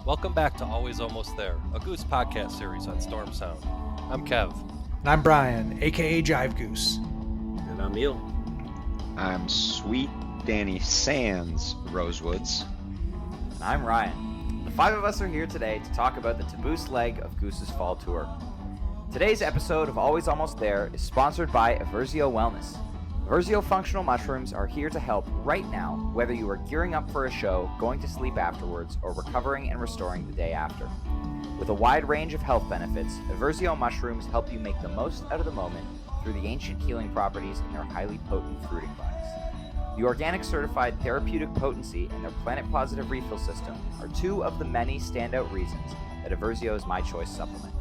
Welcome back to Always Almost There, a Goose podcast series on Storm Sound. I'm Kev. And I'm Brian, aka Jive Goose. And I'm Neal. I'm Sweet Danny Sands Rosewoods. And I'm Ryan. The five of us are here today to talk about the TABoose leg of Goose's fall tour. Today's episode of Always Almost There is sponsored by Eversio Wellness. Eversio functional mushrooms are here to help right now, whether you are gearing up for a show, going to sleep afterwards, or recovering and restoring the day after. With a wide range of health benefits, Eversio mushrooms help you make the most out of the moment through the ancient healing properties in their highly potent fruiting vines. The organic certified therapeutic potency and their planet positive refill system are two of the many standout reasons that Eversio is my choice supplement.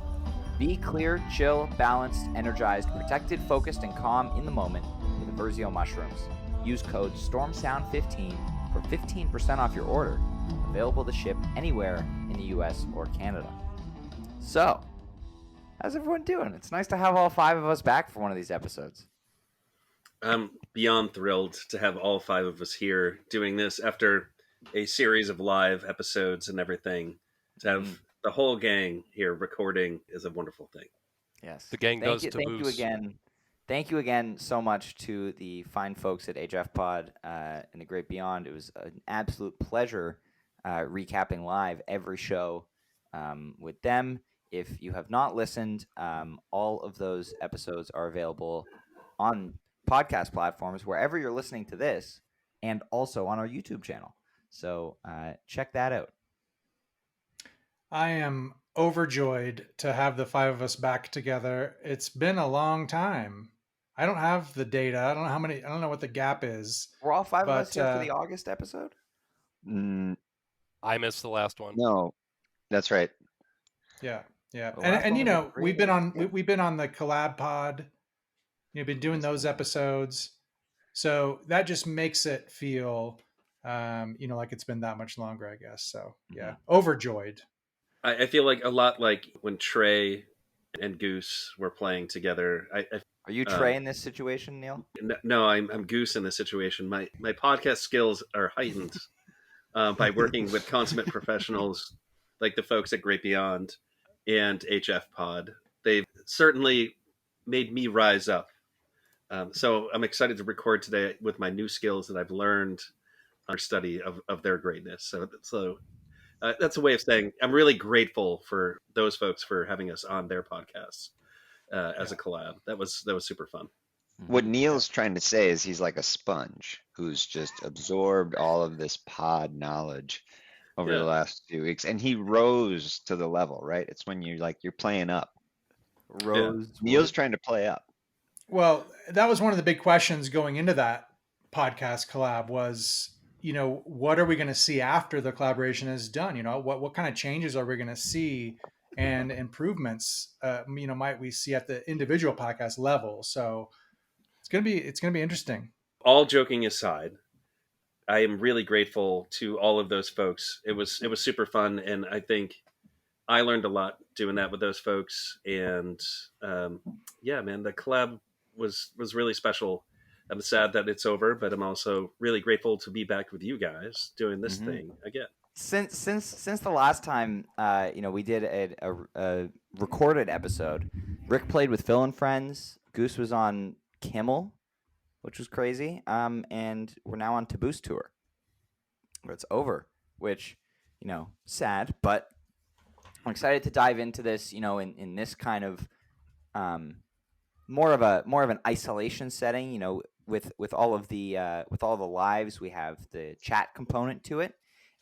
Be clear, chill, balanced, energized, protected, focused, and calm in the moment with Eversio mushrooms. Use code STORMSOUND15 for 15% off your order. Available to ship anywhere in the US or Canada. So, how's everyone doing? It's nice to have all five of us back for one of these episodes. I'm beyond thrilled to have all five of us here doing this after a series of live episodes and everything. To have the whole gang here recording is a wonderful thing. Yes. The gang goes Thank you TABoose. again. Thank you again so much to the fine folks at HF Pod and the Great Beyond. It was an absolute pleasure recapping live every show with them. If you have not listened, all of those episodes are available on podcast platforms wherever you're listening to this, and also on our YouTube channel. So check that out. I am overjoyed to have the five of us back together. It's been a long time. I don't have the data. I don't know what the gap is. We're all five of us here for the August episode? I missed the last one. No, that's right. Yeah. The last And one you was know, great. we've been on the collab pod. You've been doing those episodes. So that just makes it feel like it's been that much longer, I guess. So yeah, overjoyed. I feel like a lot like when Trey and Goose were playing together. Are you Trey in this situation, Neal? No, I'm Goose in this situation. My podcast skills are heightened by working with consummate professionals like the folks at Great Beyond and HF Pod. They've certainly made me rise up. So I'm excited to record today with my new skills that I've learned our study of their greatness. So that's a way of saying I'm really grateful for those folks for having us on their podcasts as a collab. That was super fun. What Neal's trying to say is he's like a sponge who's just absorbed all of this pod knowledge over the last few weeks, and he rose to the level, right? It's when you're playing up. Neal's trying to play up. Well, that was one of the big questions going into that podcast collab was, what are we going to see after the collaboration is done? What kind of changes are we going to see and improvements, might we see at the individual podcast level? So it's going to be interesting. All joking aside, I am really grateful to all of those folks. It was super fun. And I think I learned a lot doing that with those folks. And man, the collab was really special. I'm sad that it's over, but I'm also really grateful to be back with you guys doing this thing again. Since the last time, we did a recorded episode. Rick played with Phil and Friends. Goose was on Kimmel, which was crazy. And we're now on TABoose tour, where it's over. Which, sad, but I'm excited to dive into this. In this kind of more of an isolation setting. With all the lives, we have the chat component to it.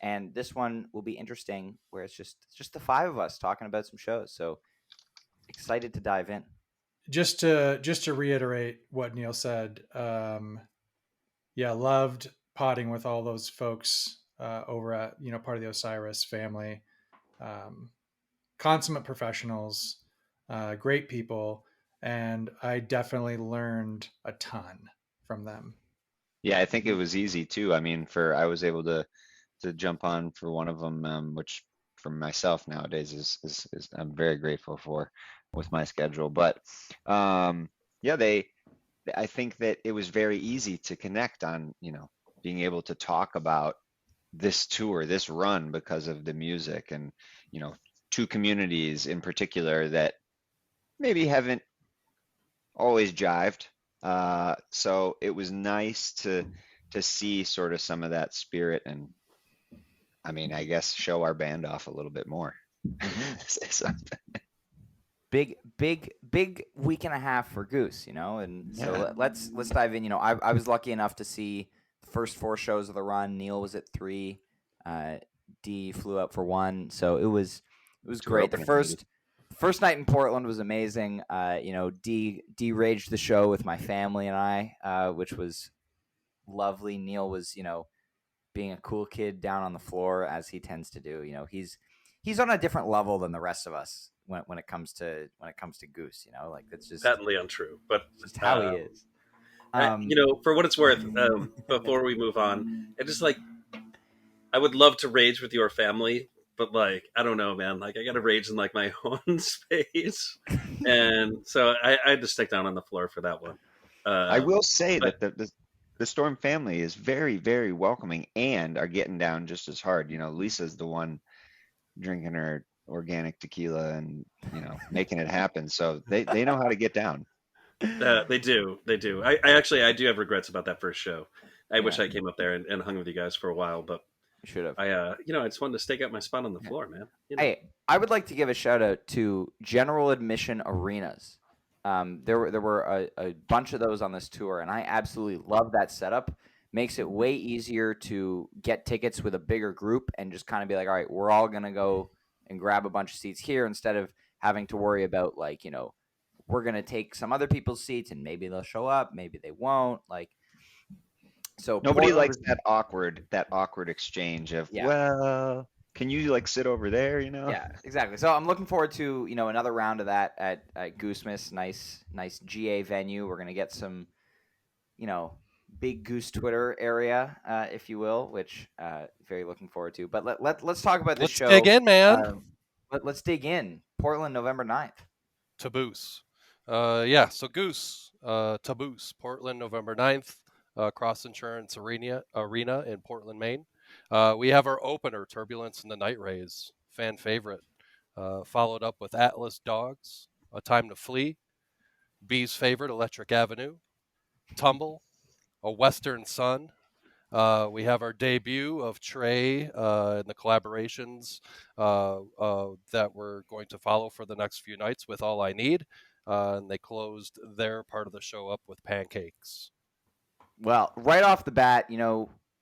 And this one will be interesting, where it's just the five of us talking about some shows. So excited to dive in. Just to reiterate what Neal said, loved potting with all those folks over at part of the Osiris family, consummate professionals, great people, and I definitely learned a ton from them. Yeah, I think it was easy too. I mean, I was able to jump on for one of them, which for myself nowadays is I'm very grateful for with my schedule. But I think that it was very easy to connect on, being able to talk about this tour, this run, because of the music, and two communities in particular that maybe haven't always jived. So it was nice to see sort of some of that spirit, and I mean, I guess show our band off a little bit more. Say something. Big week and a half for Goose, and so Yeah. let's dive in. I was lucky enough to see the first 4 shows of the run. Neal was at 3, D flew out for 1, so it was Tour great. The opener, first night in Portland was amazing. D raged the show with my family and I, which was lovely. Neal was being a cool kid down on the floor, as he tends to do. He's on a different level than the rest of us when it comes to Goose. Like that's just Patently untrue, but just how he is. For what it's worth, before we move on, I would love to rage with your family, but like, I don't know, man. Like, I got to rage in like my own space, and so I had to stick down on the floor for that one. I will say but- that the Storm family is very, very welcoming and are getting down just as hard. Lisa's the one drinking her organic tequila and making it happen. So they know how to get down. They do. I do have regrets about that first show. I wish Yeah. I came up there and hung with you guys for a while, but You should have. I just wanted to stake out my spot on the floor, man. Hey, I would like to give a shout out to general admission arenas. There were a bunch of those on this tour, and I absolutely love that setup. Makes it way easier to get tickets with a bigger group and just kind of be like, all right, we're all gonna go and grab a bunch of seats here, instead of having to worry about like, we're gonna take some other people's seats and maybe they'll show up, maybe they won't. Like, so Nobody Portland likes was- that awkward exchange of, Yeah. well, can you like sit over there? Yeah, exactly. So I'm looking forward to another round of that at Goosemas. Nice GA venue. We're gonna get some big Goose Twitter area, if you will, which very looking forward to. But let's talk about this Let's show. dig in, man. Let's dig in. Portland, November 9th. TABoose. So Goose, TABoose, Portland, November 9th, Cross Insurance Arena in Portland, Maine. We have our opener, Turbulence and the Night Rays, fan favorite, followed up with Atlas Dogs, A Time to Flee, Bee's favorite, Electric Avenue, Tumble, A Western Sun. We have our debut of Trey and the collaborations that we're going to follow for the next few nights with All I Need. And they closed their part of the show up with Pancakes. Well, right off the bat,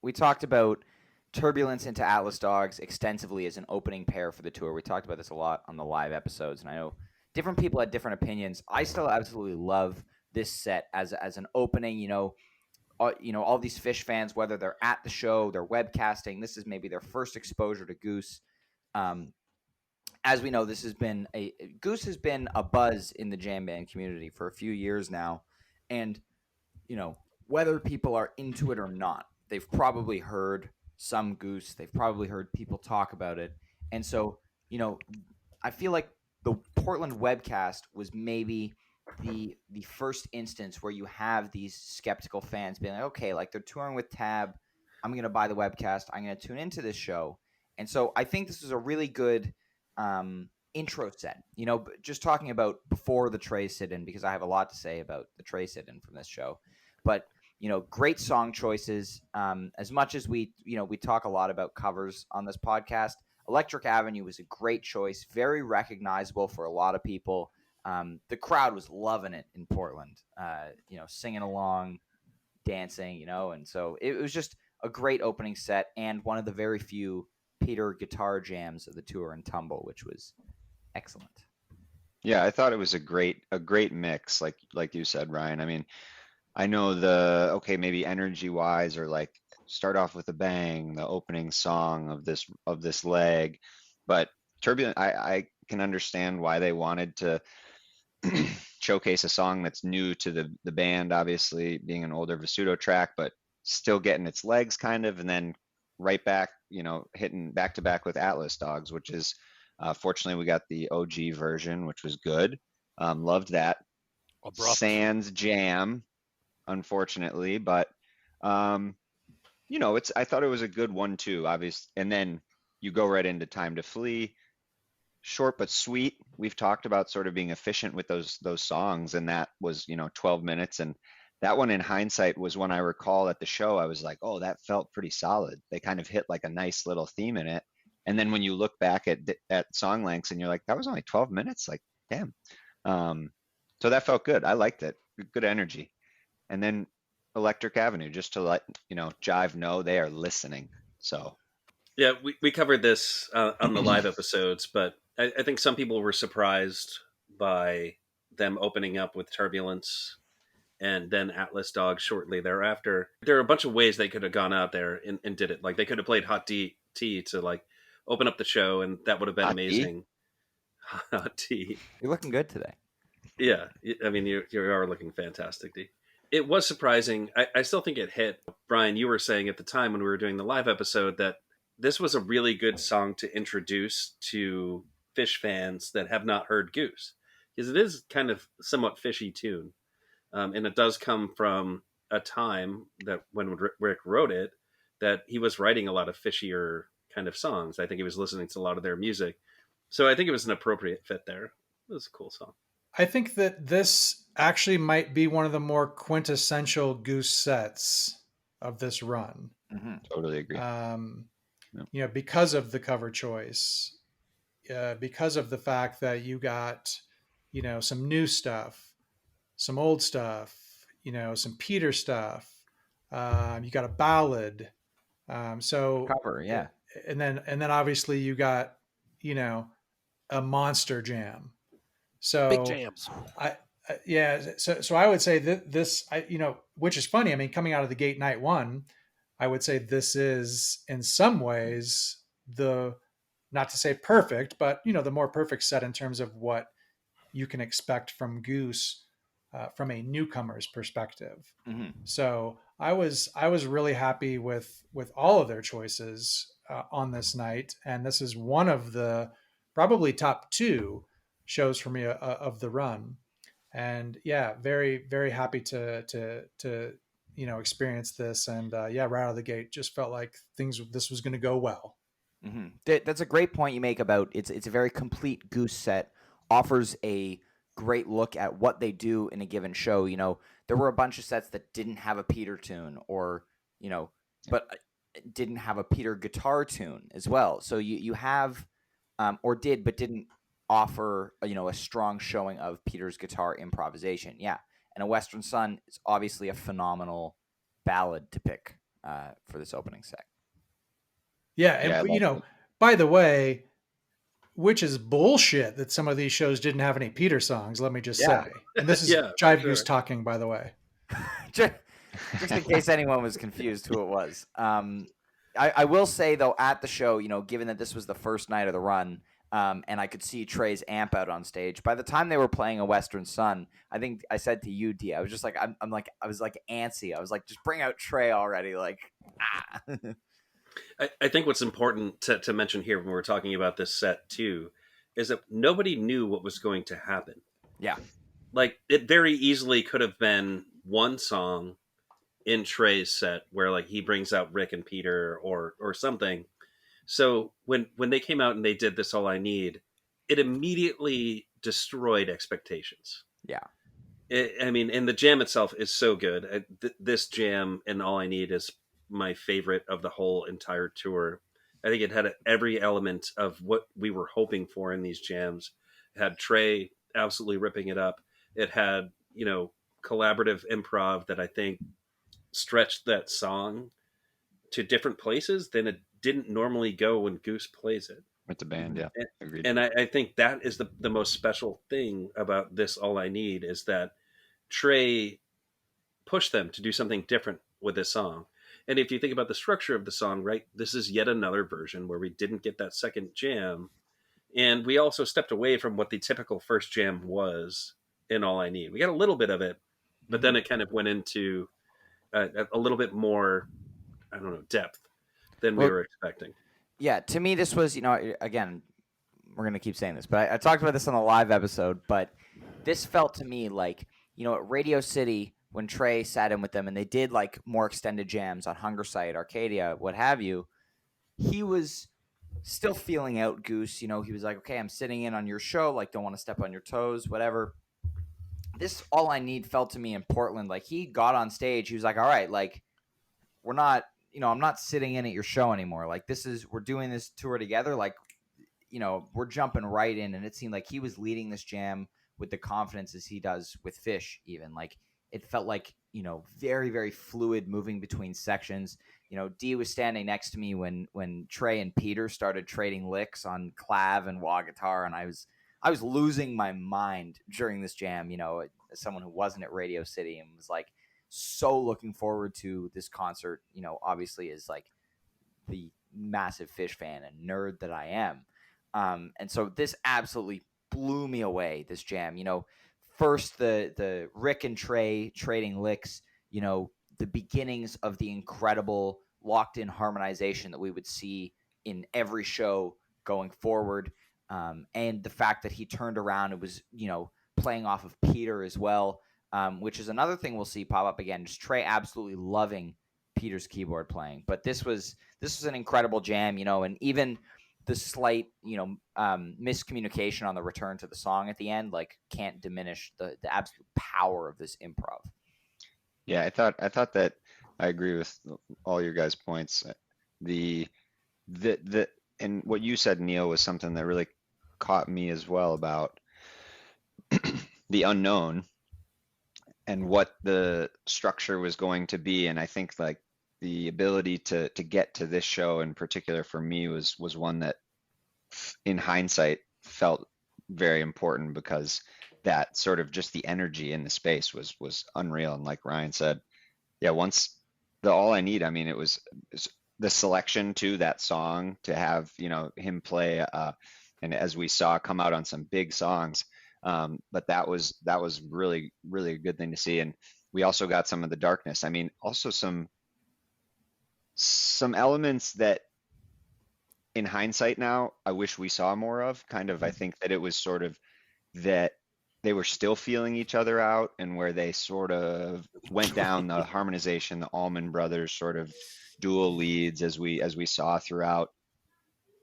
we talked about Turbulence into Atlas Dogs extensively as an opening pair for the tour. We talked about this a lot on the live episodes, and I know different people had different opinions. I still absolutely love this set as an opening. All these Fish fans, whether they're at the show, they're webcasting, this is maybe their first exposure to Goose. As we know, Goose has been a buzz in the jam band community for a few years now, and whether people are into it or not, they've probably heard some Goose. They've probably heard people talk about it, and so I feel like the Portland webcast was maybe the first instance where you have these skeptical fans being like, okay, like they're touring with Tab, I'm going to buy the webcast, I'm going to tune into this show. And so I think this is a really good intro set, just talking about before the Trey sit-in, because I have a lot to say about the Trey sit-in from this show. But great song choices. As much as we talk a lot about covers on this podcast, Electric Avenue was a great choice, very recognizable for a lot of people. The crowd was loving it in Portland, singing along, dancing, and so it was just a great opening set, and one of the very few Peter guitar jams of the tour in Tumble, which was excellent. Yeah, I thought it was a great mix, like you said, Ryan. I mean, I know maybe energy wise, or like start off with a bang, the opening song of this leg, but Turbulent, I can understand why they wanted to showcase a song that's new to the band, obviously being an older Visuto track, but still getting its legs kind of, and then right back, hitting back to back with Atlas Dogs, which is fortunately we got the OG version, which was good. Loved that. Abrupt. Sans jam, unfortunately, but I thought it was a good 1-2, obvious. And then you go right into Time to Flee. Short but sweet. We've talked about sort of being efficient with those songs, and that was 12 minutes. And that one, in hindsight, was when I recall at the show, I was like, oh, that felt pretty solid. They kind of hit like a nice little theme in it. And then when you look back at song lengths, and you're like, that was only 12 minutes. Like, damn. So that felt good. I liked it. Good energy. And then Electric Avenue, just to let Jive know they are listening. So Yeah, we covered this on the live episodes, but I think some people were surprised by them opening up with Turbulence and then Atlas Dog shortly thereafter. There are a bunch of ways they could have gone out there and did it. Like, they could have played Hot Tea to like open up the show, and that would have been Hot Tea? amazing. Hot Tea. You're looking good today. Yeah, I mean, you are looking fantastic, D. It was surprising. I still think it hit. Brian, you were saying at the time when we were doing the live episode that this was a really good song to introduce to Fish fans that have not heard Goose, because it is kind of somewhat fishy tune, and it does come from a time that when Rick wrote it, that he was writing a lot of fishier kind of songs. I think he was listening to a lot of their music, so I think it was an appropriate fit there. It was a cool song. I think that this actually might be one of the more quintessential Goose sets of this run. Mm-hmm. Totally agree. Because of the cover choice, because of the fact that you got, some new stuff, some old stuff, some Peter stuff. You got a ballad. So Cover, yeah. And then obviously you got, a monster jam. So Big jams. So I would say that this, which is funny. I mean, coming out of the gate night one, I would say this is in some ways not to say perfect, but the more perfect set in terms of what you can expect from Goose from a newcomer's perspective. Mm-hmm. So I was really happy with all of their choices on this night, and this is one of the probably top 2 shows for me of the run. And yeah, very, very happy to experience this. And right out of the gate, just felt like this was going to go well. Mm-hmm. That's a great point you make about it's a very complete Goose set, offers a great look at what they do in a given show. There were a bunch of sets that didn't have a Peter tune or, but didn't have a Peter guitar tune as well. So you have, or did, but didn't offer, a strong showing of Peter's guitar improvisation. Yeah. And A Western Sun is obviously a phenomenal ballad to pick for this opening set. Yeah. And, by the way, which is bullshit that some of these shows didn't have any Peter songs, let me just say. And this is Jive Goose talking, by the way. just in case anyone was confused who it was. I will say, though, at the show, given that this was the first night of the run, and I could see Trey's amp out on stage, by the time they were playing A Western Sun, I think I said to you, D, I was just like, I was like antsy. I was like, just bring out Trey already. Like, ah. I think what's important to mention here when we're talking about this set too is that nobody knew what was going to happen. Yeah. Like, it very easily could have been one song in Trey's set where like he brings out Rick and Peter or something. So when they came out and they did This All I Need, it immediately destroyed expectations. Yeah. And the jam itself is so good. This jam and All I Need is my favorite of the whole entire tour. I think it had every element of what we were hoping for in these jams. It had Trey absolutely ripping it up. It had, collaborative improv that I think stretched that song to different places than it didn't normally go when Goose plays it. With the band, yeah. Agreed. And I think that is the most special thing about This All I Need is that Trey pushed them to do something different with this song. And if you think about the structure of the song, right, this is yet another version where we didn't get that second jam. And we also stepped away from what the typical first jam was in All I Need. We got a little bit of it, but then it kind of went into a little bit more, depth than we were expecting. Yeah, to me, this was, again, we're going to keep saying this, but I talked about this on the live episode, but this felt to me like, at Radio City, when Trey sat in with them and they did like more extended jams on Hunger Site, Arcadia, what have you, he was still feeling out Goose. You know, he was like, okay, I'm sitting in on your show, like don't want to step on your toes, whatever. This All I Need felt to me in Portland. Like he got on stage, he was like, all right, like we're not, you know, I'm not sitting in at your show anymore. Like we're doing this tour together. Like, you know, we're jumping right in. And it seemed like he was leading this jam with the confidence as he does with Fish, even. Like it felt like, you know, very, very fluid moving between sections. You know, D was standing next to me when Trey and Peter started trading licks on clav and wah guitar, and I was losing my mind during this jam, you know, as someone who wasn't at Radio City and was like so looking forward to this concert, you know, obviously is like the massive Fish fan and nerd that I am. And so this absolutely blew me away, this jam. You know, first the Rick and Trey trading licks, you know, the beginnings of the incredible locked-in harmonization that we would see in every show going forward. And the fact that he turned around and was, you know, playing off of Peter as well, which is another thing we'll see pop up again. Just Trey absolutely loving Peter's keyboard playing. But this was an incredible jam, you know, and even the slight, you know, miscommunication on the return to the song at the end, like, can't diminish the absolute power of this improv. Yeah, I thought that I agree with all your guys' points. The and what you said, Neil, was something that really caught me as well about the unknown and what the structure was going to be. And I think like the ability to get to this show in particular for me was one that in hindsight felt very important, because that sort of just the energy in the space was unreal. And like Ryan said, yeah, once the All I Need, I mean, it was the selection to that song, to have, you know, him play, and as we saw, come out on some big songs. But that was really, really a good thing to see. And we also got some of the darkness. I mean, also some elements that in hindsight now, I wish we saw more of. Kind of, I think that it was sort of that they were still feeling each other out, and where they sort of went down the harmonization, the Allman Brothers sort of dual leads, as we saw throughout.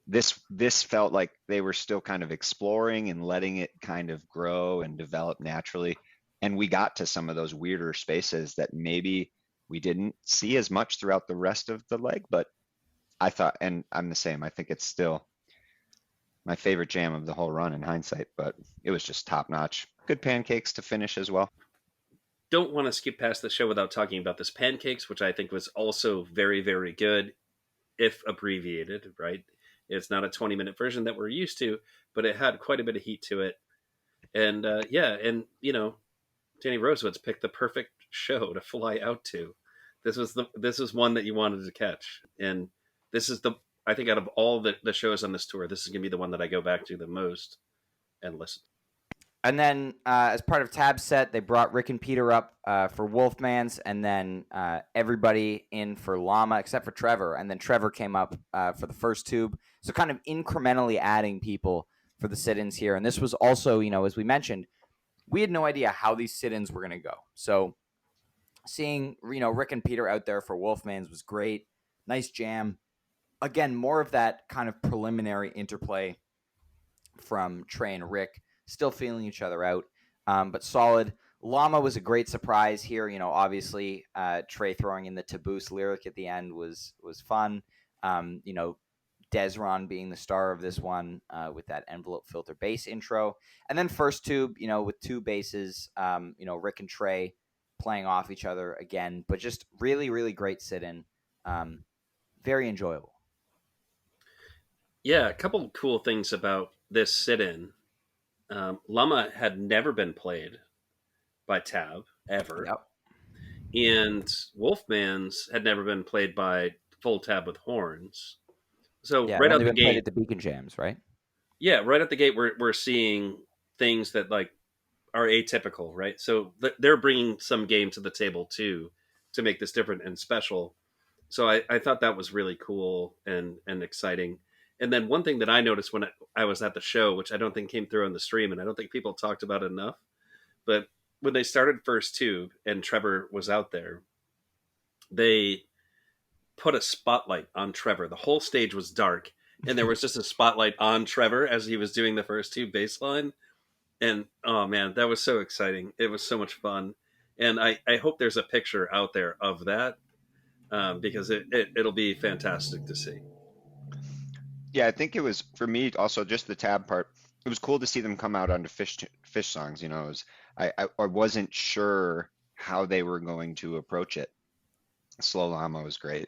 This felt like they were still kind of exploring and letting it kind of grow and develop naturally. And we got to some of those weirder spaces that maybe we didn't see as much throughout the rest of the leg. But I thought, and I'm the same, I think it's still my favorite jam of the whole run in hindsight, but it was just top notch. Good pancakes to finish as well. Don't want to skip past the show without talking about this pancakes, which I think was also very, very good, if abbreviated, right? It's not a 20-minute version that we're used to, but it had quite a bit of heat to it. And yeah, and you know, Danny Rosewoods picked the perfect show to fly out to. This was one that you wanted to catch, and this is I think out of all the shows on this tour, this is gonna be the one that I go back to the most and listen. And then as part of Tab's set, they brought Rick and Peter up for Wolfman's, and then everybody in for Llama except for Trevor. And then Trevor came up for the first tube. So kind of incrementally adding people for the sit-ins here. And this was also, you know, as we mentioned, we had no idea how these sit-ins were going to go. So seeing, you know, Rick and Peter out there for Wolfman's was great. Nice jam. Again, more of that kind of preliminary interplay from Trey and Rick. Still feeling each other out, but solid. Llama was a great surprise here. You know, obviously, Trey throwing in the TABoose lyric at the end was fun. You know, Desron being the star of this one with that envelope filter bass intro. And then first tube, you know, with two basses, you know, Rick and Trey playing off each other again, but just really, really great sit-in. Very enjoyable. Yeah, a couple cool things about this sit-in. Llama had never been played by Tab ever. Yep. And Wolfman's had never been played by full Tab with horns. So Yeah, right out they've the been played gate, at the Beacon Jams, right? yeah, right out the gate, we're seeing things that like are atypical, right? So they're bringing some game to the table too to make this different and special. So I thought that was really cool and exciting. And then one thing that I noticed when I was at the show, which I don't think came through on the stream, and I don't think people talked about it enough, but when they started first tube and Trevor was out there, they put a spotlight on Trevor. The whole stage was dark, and there was just a spotlight on Trevor as he was doing the first tube bass line. And oh man, that was so exciting. It was so much fun. And I hope there's a picture out there of that, because it'll be fantastic to see. Yeah, I think it was for me also just the tab part. It was cool to see them come out onto fish songs. You know, I wasn't sure how they were going to approach it. Slow Llama was great.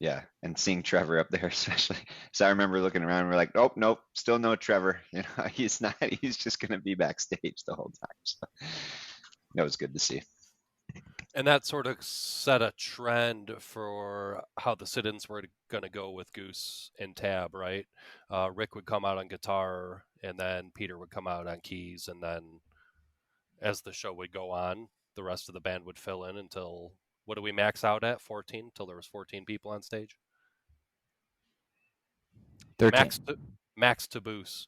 Yeah, and seeing Trevor up there especially. So I remember looking around and we're like, nope, nope, still no Trevor. You know, he's not. He's just gonna be backstage the whole time. So that was good to see. And that sort of set a trend for how the sit-ins were going to go with Goose and Tab, right? Rick would come out on guitar, and then Peter would come out on keys, and then as the show would go on, the rest of the band would fill in until, what do we max out at? 14? Until there was 14 people on stage? 13. Max TABoose.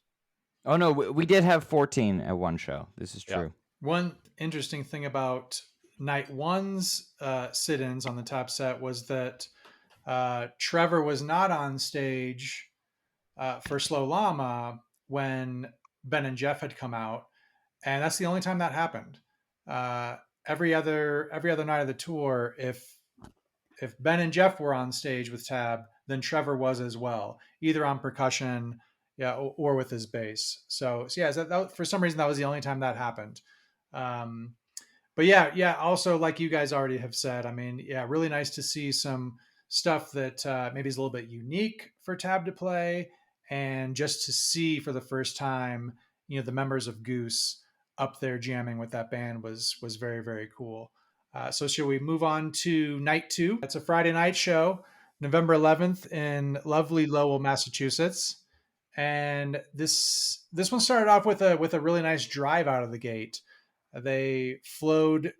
Oh no, we did have 14 at one show. This is true. Yeah. One interesting thing about night one's sit-ins on the top set was that Trevor was not on stage for Slow Llama when Ben and Jeff had come out, and that's the only time that happened. Every other night of the tour, if Ben and Jeff were on stage with Tab, then Trevor was as well, either on percussion, yeah, or with his bass. So yeah, that, for some reason that was the only time that happened. But yeah. Also, like you guys already have said, I mean, yeah, really nice to see some stuff that maybe is a little bit unique for Tab to play, and just to see for the first time, the members of Goose up there jamming with that band was very, very cool. So shall we move on to night two? It's a Friday night show, November 11th in lovely Lowell, Massachusetts. And this one started off with a really nice drive out of the gate. They flowed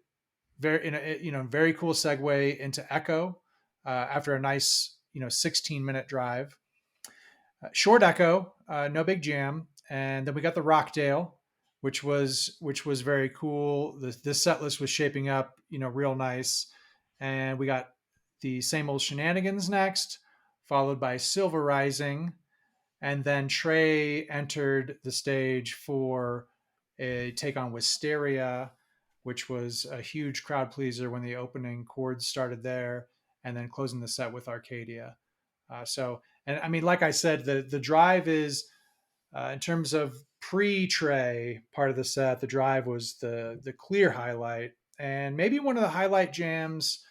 very cool segue into Echo after a nice 16-minute drive. Short Echo, no big jam, and then we got the Rockdale, which was very cool. This set list was shaping up real nice, and we got the Same Old Shenanigans next, followed by Silver Rising, and then Trey entered the stage for a take on Wisteria, which was a huge crowd pleaser when the opening chords started there, and then closing the set with Arcadia. And I mean, like I said, the drive is, in terms of pre-Trey part of the set, the drive was the clear highlight, and maybe one of the highlight jams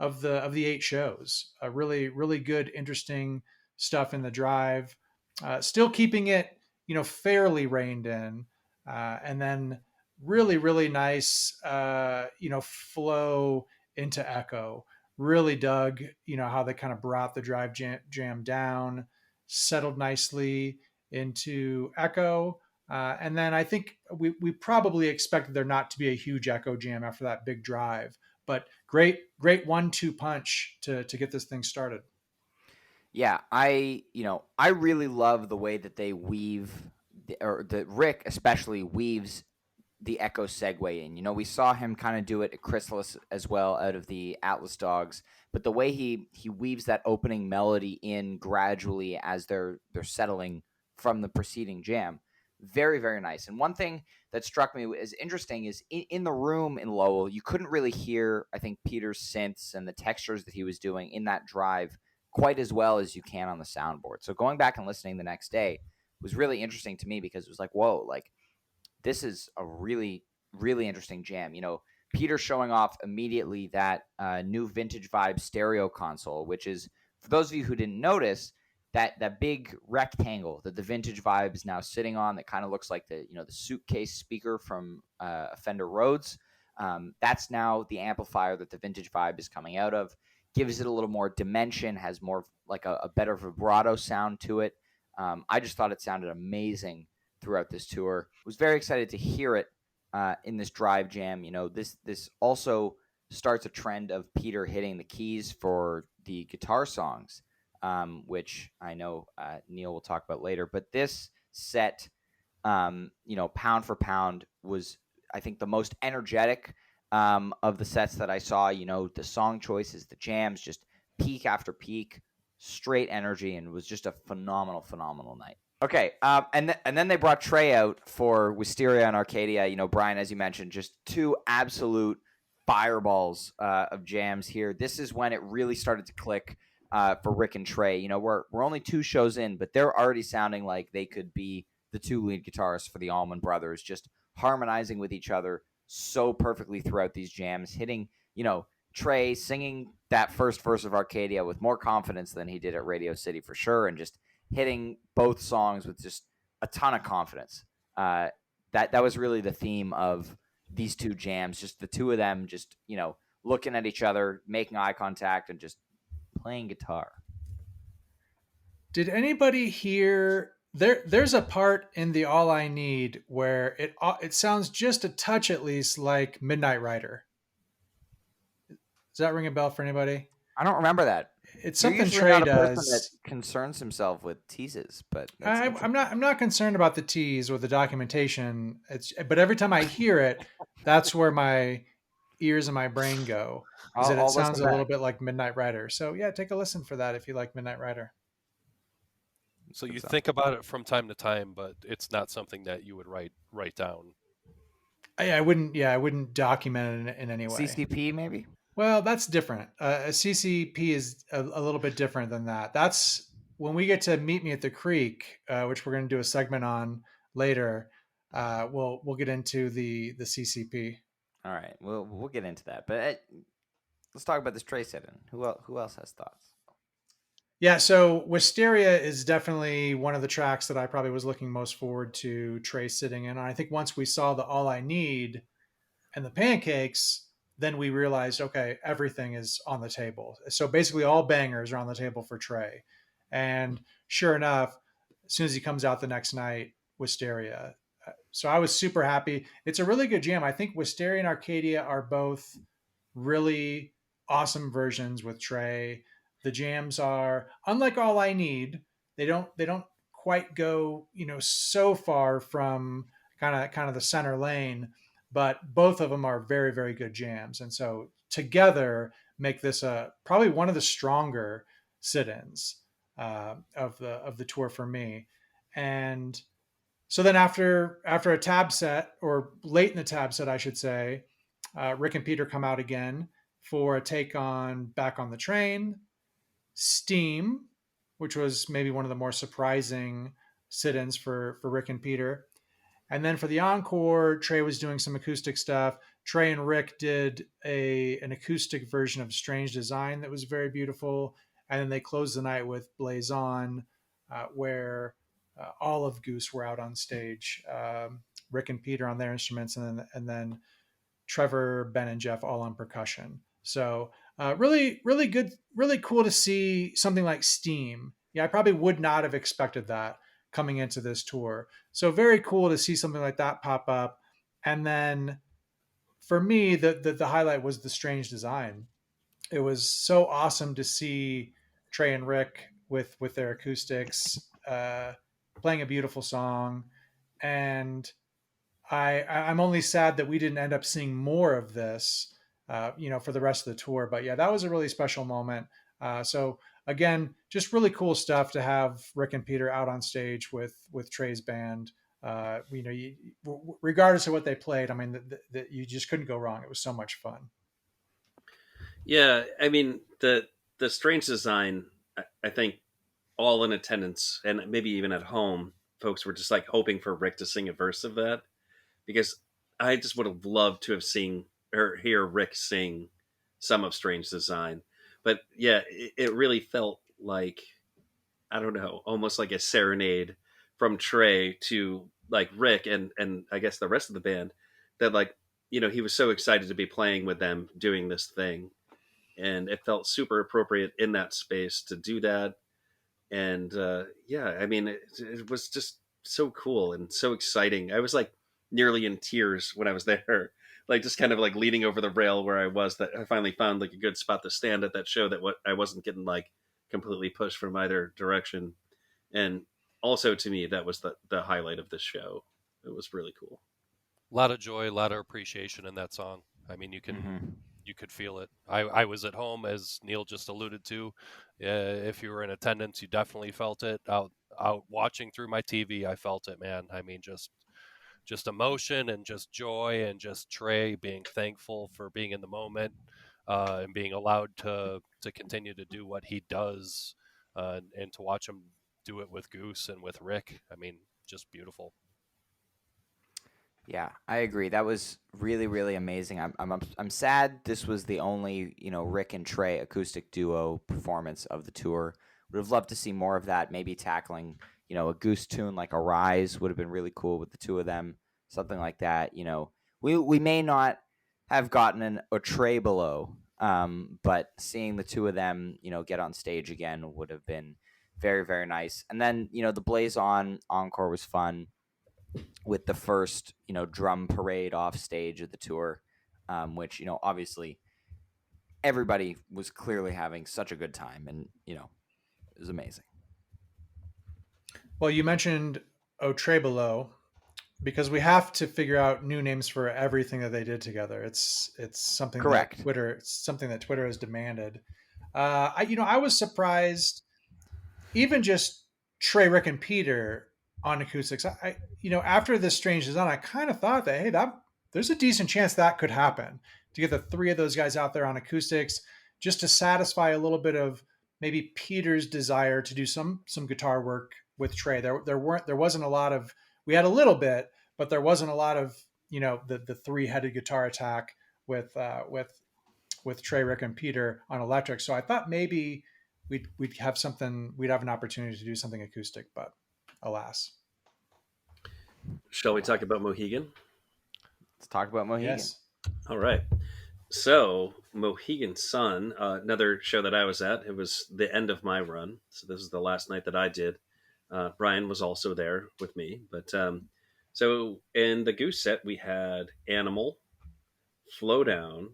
of the 8 shows. Really, really good, interesting stuff in the drive. Still keeping it, fairly reined in, and then really, really nice, flow into Echo. Really dug, how they kind of brought the drive jam down, settled nicely into Echo. And then I think we probably expected there not to be a huge Echo jam after that big drive, but great 1-2 punch to get this thing started. Yeah, I really love the way that they weave, or that Rick especially weaves the Echo segue in. We saw him kind of do it at Chrysalis as well out of the Atlas Dogs, but the way he weaves that opening melody in gradually as they're settling from the preceding jam, very, very nice. And one thing that struck me as interesting is in the room in Lowell, you couldn't really hear, I think, Peter's synths and the textures that he was doing in that drive quite as well as you can on the soundboard. So going back and listening the next day was really interesting to me, because it was like, whoa, like this is a really, really interesting jam. Peter showing off immediately that new Vintage Vibe stereo console, which is, for those of you who didn't notice, that big rectangle that the Vintage Vibe is now sitting on, that kind of looks like the suitcase speaker from a Fender Rhodes. That's now the amplifier that the Vintage Vibe is coming out of. Gives it a little more dimension, has more like a better vibrato sound to it. I just thought it sounded amazing throughout this tour. Was very excited to hear it in this drive jam. This also starts a trend of Peter hitting the keys for the guitar songs, which I know Neal will talk about later. But this set, pound for pound, was, I think the most energetic of the sets that I saw. The song choices, the jams, just peak after peak, straight energy, and it was just a phenomenal night. Okay, and then they brought Trey out for Wisteria and Arcadia. Brian, as you mentioned, just two absolute fireballs of jams here. This is when it really started to click for Rick and Trey. We're only 2 shows in, but they're already sounding like they could be the 2 lead guitarists for the Allman Brothers, just harmonizing with each other so perfectly throughout these jams, hitting, Trey singing that first verse of Arcadia with more confidence than he did at Radio City for sure, and just hitting both songs with just a ton of confidence. That was really the theme of these 2 jams, just the 2 of them just, looking at each other, making eye contact, and just playing guitar. Did anybody hear there's a part in the All I Need where it sounds just a touch at least like Midnight Rider. Does that ring a bell for anybody? I don't remember that. It's You're something usually Trey not a person that does. concerns himself with teases, but I'm not concerned about the tease or the documentation. But every time I hear it, that's where my ears and my brain go. Is that it sounds a little bit like Midnight Rider. So yeah, take a listen for that if you like Midnight Rider. So you think about it from time to time, but it's not something that you would write down. I wouldn't document it in any way. CCP maybe? Well, that's different. A CCP is a little bit different than that. That's when we get to Meet Me at the Creek, which we're going to do a segment on later. We'll get into the CCP. All right, we'll get into that. But let's talk about this Trey sit-in. Who else has thoughts? Yeah, so Wisteria is definitely one of the tracks that I probably was looking most forward to Trey sitting in. And I think once we saw the All I Need and the Pancakes, then we realized, okay, everything is on the table. So basically all bangers are on the table for Trey. And sure enough, as soon as he comes out the next night, Wisteria. So I was super happy. It's a really good jam. I think Wisteria and Arcadia are both really awesome versions with Trey. The jams are unlike All I Need. They don't quite go, so far from kind of the center lane, but both of them are very, very good jams. And so together make this probably one of the stronger sit-ins of the tour for me. And so then after a tab set, or late in the tab set, I should say, Rick and Peter come out again for a take on Back on the Train, Steam, which was maybe one of the more surprising sit-ins for Rick and Peter. And then for the encore, Trey was doing some acoustic stuff. Trey and Rick did an acoustic version of Strange Design that was very beautiful. And then they closed the night with Blaze On, where all of Goose were out on stage. Rick and Peter on their instruments, and then Trevor, Ben, and Jeff all on percussion. So really, really good, really cool to see something like Steam. Yeah, I probably would not have expected that coming into this tour. So very cool to see something like that pop up. And then for me, the highlight was the Strange Design. It was so awesome to see Trey and Rick with their acoustics playing a beautiful song. And I'm only sad that we didn't end up seeing more of this, for the rest of the tour. But yeah, that was a really special moment. So again, just really cool stuff to have Rick and Peter out on stage with Trey's band. Regardless of what they played, I mean, you just couldn't go wrong. It was so much fun. Yeah, I mean the Strange Design. I think all in attendance and maybe even at home, folks were just like hoping for Rick to sing a verse of that, because I just would have loved to have seen or hear Rick sing some of Strange Design. But yeah, it really felt like, I don't know, almost like a serenade from Trey to like Rick and I guess the rest of the band, that like, he was so excited to be playing with them doing this thing. And it felt super appropriate in that space to do that. And yeah, I mean, it was just so cool and so exciting. I was like nearly in tears when I was there, like just kind of like leaning over the rail where I was, that I finally found like a good spot to stand at that show, that I wasn't getting like completely pushed from either direction. And also to me, that was the highlight of this show. It was really cool. A lot of joy, a lot of appreciation in that song. I mean, you could feel it. I was at home, as Neal just alluded to. If you were in attendance, you definitely felt it. Out watching through my TV, I felt it, man. I mean, just emotion and just joy and just Trey being thankful for being in the moment, and being allowed to continue to do what he does, and to watch him do it with Goose and with Rick. I mean, just beautiful. Yeah, I agree. That was really, really amazing. I'm sad this was the only Rick and Trey acoustic duo performance of the tour. Would have loved to see more of that. Maybe tackling a Goose tune like "Arise" would have been really cool with the two of them. Something like that. We may not have gotten a Trey below, but seeing the two of them get on stage again would have been very, very nice. And then the Blaze On encore was fun with the first drum parade off stage of the tour, which obviously everybody was clearly having such a good time, and it was amazing. Well, you mentioned Otrebolo because we have to figure out new names for everything that they did together. It's something Correct. that Twitter has demanded. I was surprised, even just Trey, Rick, and Peter on acoustics. After this strange design, I kind of thought that, hey, that there's a decent chance that could happen, to get the three of those guys out there on acoustics, just to satisfy a little bit of maybe Peter's desire to do some guitar work with Trey. There wasn't a lot of, we had a little bit, but there wasn't a lot of the three-headed guitar attack with Trey, Rick, and Peter on electric. So I thought maybe we'd have an opportunity to do something acoustic, but alas. Shall we talk about Mohegan? Let's talk about Mohegan. Yes. All right. So, Mohegan Sun, another show that I was at. It was the end of my run. So, this is the last night that I did. Brian was also there with me. But so, in the Goose set, we had Animal, Flow Down,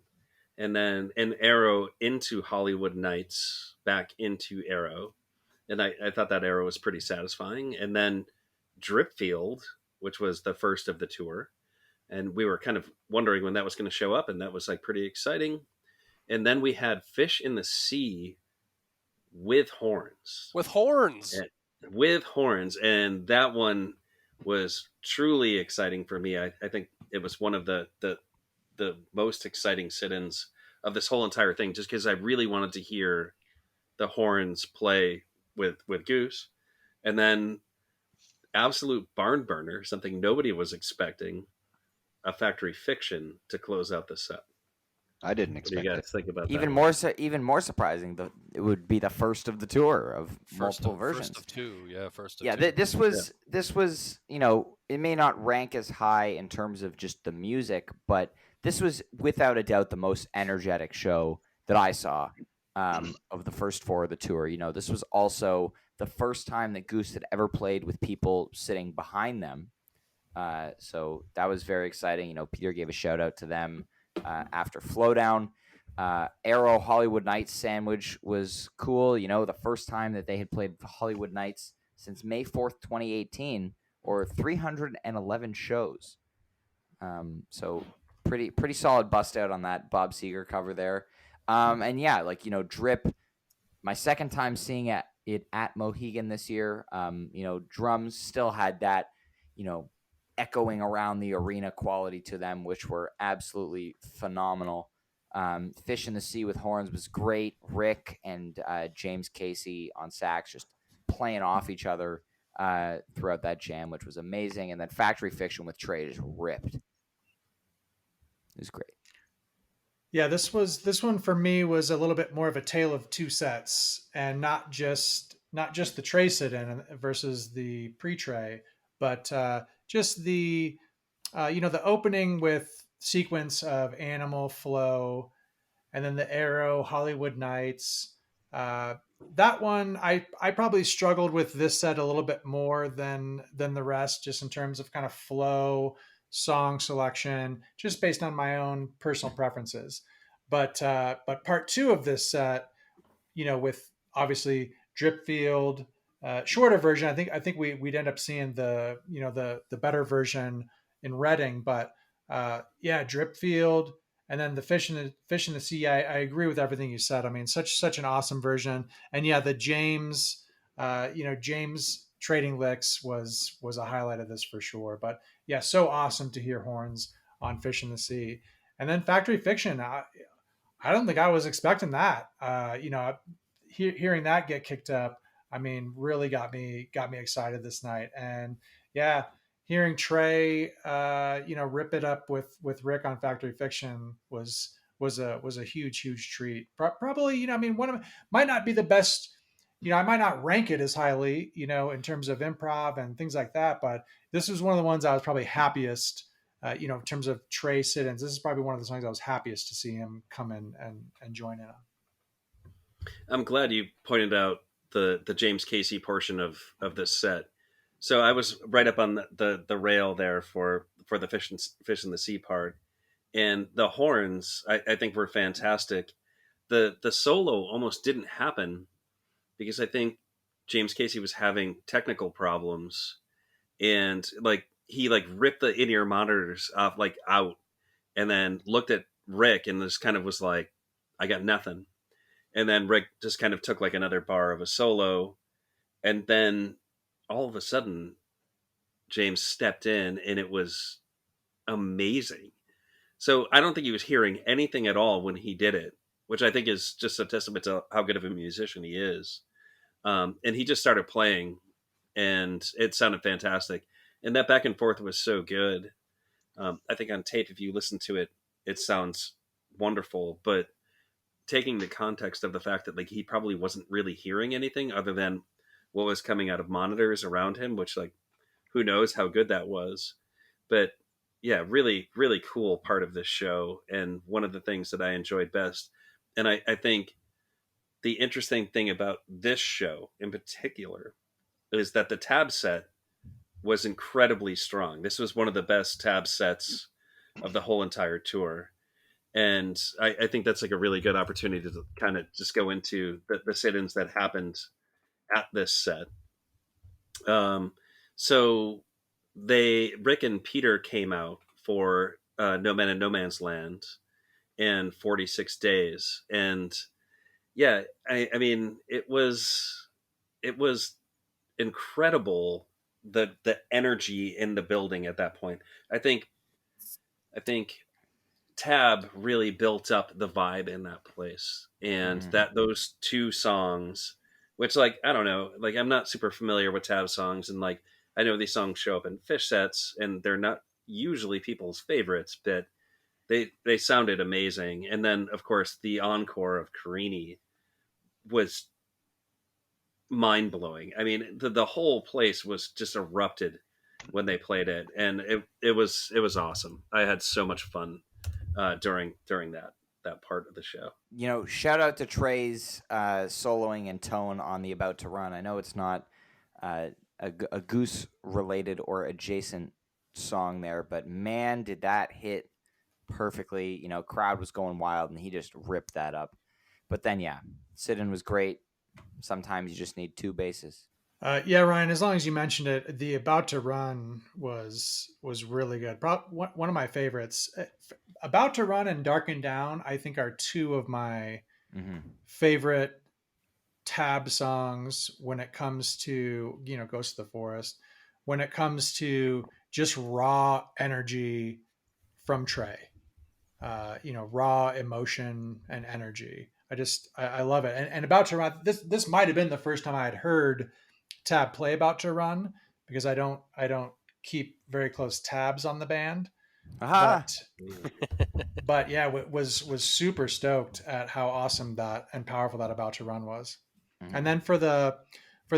and then an arrow into Hollywood Nights, back into Arrow. And I thought that arrow was pretty satisfying. And then Dripfield, which was the first of the tour. And we were kind of wondering when that was going to show up, and that was like pretty exciting. And then we had Fish in the Sea with horns. With horns. With horns. And that one was truly exciting for me. I think it was one of the most exciting sit-ins of this whole entire thing, just because I really wanted to hear the horns play with Goose. And then absolute barn burner, something nobody was expecting, a Factory Fiction to close out the set. I didn't What do expect you it. guys think about Even that? even more surprising, it would be the first of the tour of multiple versions. First of two, yeah, first of Yeah, two. this was it may not rank as high in terms of just the music, but this was without a doubt the most energetic show that I saw of the first four of the tour. This was also the first time that Goose had ever played with people sitting behind them. So that was very exciting. Peter gave a shout out to them after Flowdown. Arrow Hollywood Nights sandwich was cool. The first time that they had played Hollywood Nights since May 4th, 2018, or 311 shows. So pretty solid bust out on that Bob Seger cover there. And yeah, Drip, my second time seeing it at Mohegan this year. Drums still had that, echoing around the arena quality to them, which were absolutely phenomenal. Fish in the Sea with horns was great. Rick and James Casey on sax just playing off each other throughout that jam, which was amazing. And then Factory Fiction with Trey just ripped. It was great. Yeah, this one for me was a little bit more of a tale of two sets, and not just the Trey sit-in versus the pre-Trey, but just the the opening with sequence of Animal, Flow, and then the Arrow, Hollywood Nights. That one I probably struggled with this set a little bit more than the rest, just in terms of kind of flow, song selection, just based on my own personal preferences. But part two of this set, with obviously Dripfield, shorter version. I think we'd end up seeing the better version in Reading, but Yeah, Dripfield, and then the fish in the sea. I agree with everything you said. I mean, such an awesome version. And yeah, the James, James trading licks was a highlight of this for sure. But yeah, so awesome to hear horns on Fish in the Sea. And then Factory Fiction. I don't think I was expecting that. Hearing that get kicked up, I mean, really got me excited this night. And yeah, hearing Trey, rip it up with Rick on Factory Fiction was a huge treat. Probably, I mean, might not be the best. I might not rank it as highly, in terms of improv and things like that, but this was one of the ones I was probably happiest in terms of Trey sit-ins. This is probably one of the songs I was happiest to see him come in and join in on. I'm glad you pointed out the James Casey portion of this set. So I was right up on the rail there for the fish in the sea part, and the horns I think were fantastic. The solo almost didn't happen because I think James Casey was having technical problems, and like he like ripped the in-ear monitors off like out, and then looked at Rick and just kind of was like, I got nothing. And then Rick just kind of took like another bar of a solo, and then all of a sudden James stepped in and it was amazing. So I don't think he was hearing anything at all when he did it, which I think is just a testament to how good of a musician he is. And he just started playing, and it sounded fantastic. And that back and forth was so good. I think on tape, if you listen to it, it sounds wonderful. But taking the context of the fact that like he probably wasn't really hearing anything other than what was coming out of monitors around him, which like who knows how good that was. But yeah, really, really cool part of this show, and one of the things that I enjoyed best. And I think the interesting thing about this show in particular is that the tab set was incredibly strong. This was one of the best tab sets of the whole entire tour. And I think that's like a really good opportunity to kind of just go into the sit-ins that happened at this set. So Rick and Peter came out for No Man in No Man's Land and 46 Days. And yeah, I mean, it was incredible, the energy in the building at that point. I think Tab really built up the vibe in that place, and that those two songs, which like I don't know, like I'm not super familiar with Tab songs, and like I know these songs show up in fish sets, and they're not usually people's favorites, but they sounded amazing. And then of course the encore of Carini was mind blowing. I mean, the whole place was just erupted when they played it, and it was awesome. I had so much fun during that part of the show. Shout out to Trey's soloing and tone on the About to Run. I know it's not a Goose related or adjacent song there, but man, did that hit perfectly. Crowd was going wild, and he just ripped that up. But then, yeah, sit-in was great. Sometimes you just need two basses. Yeah, Ryan. As long as you mentioned it, the About to Run was really good. One of my favorites. About to Run and Darken Down, I think, are two of my favorite tab songs when it comes to Ghost of the Forest. When it comes to just raw energy from Trey, raw emotion and energy. I love it. And About to Run. This might have been the first time I had heard Tab play About to Run, because I don't keep very close tabs on the band. But yeah, was super stoked at how awesome that and powerful that About to Run was. And then for the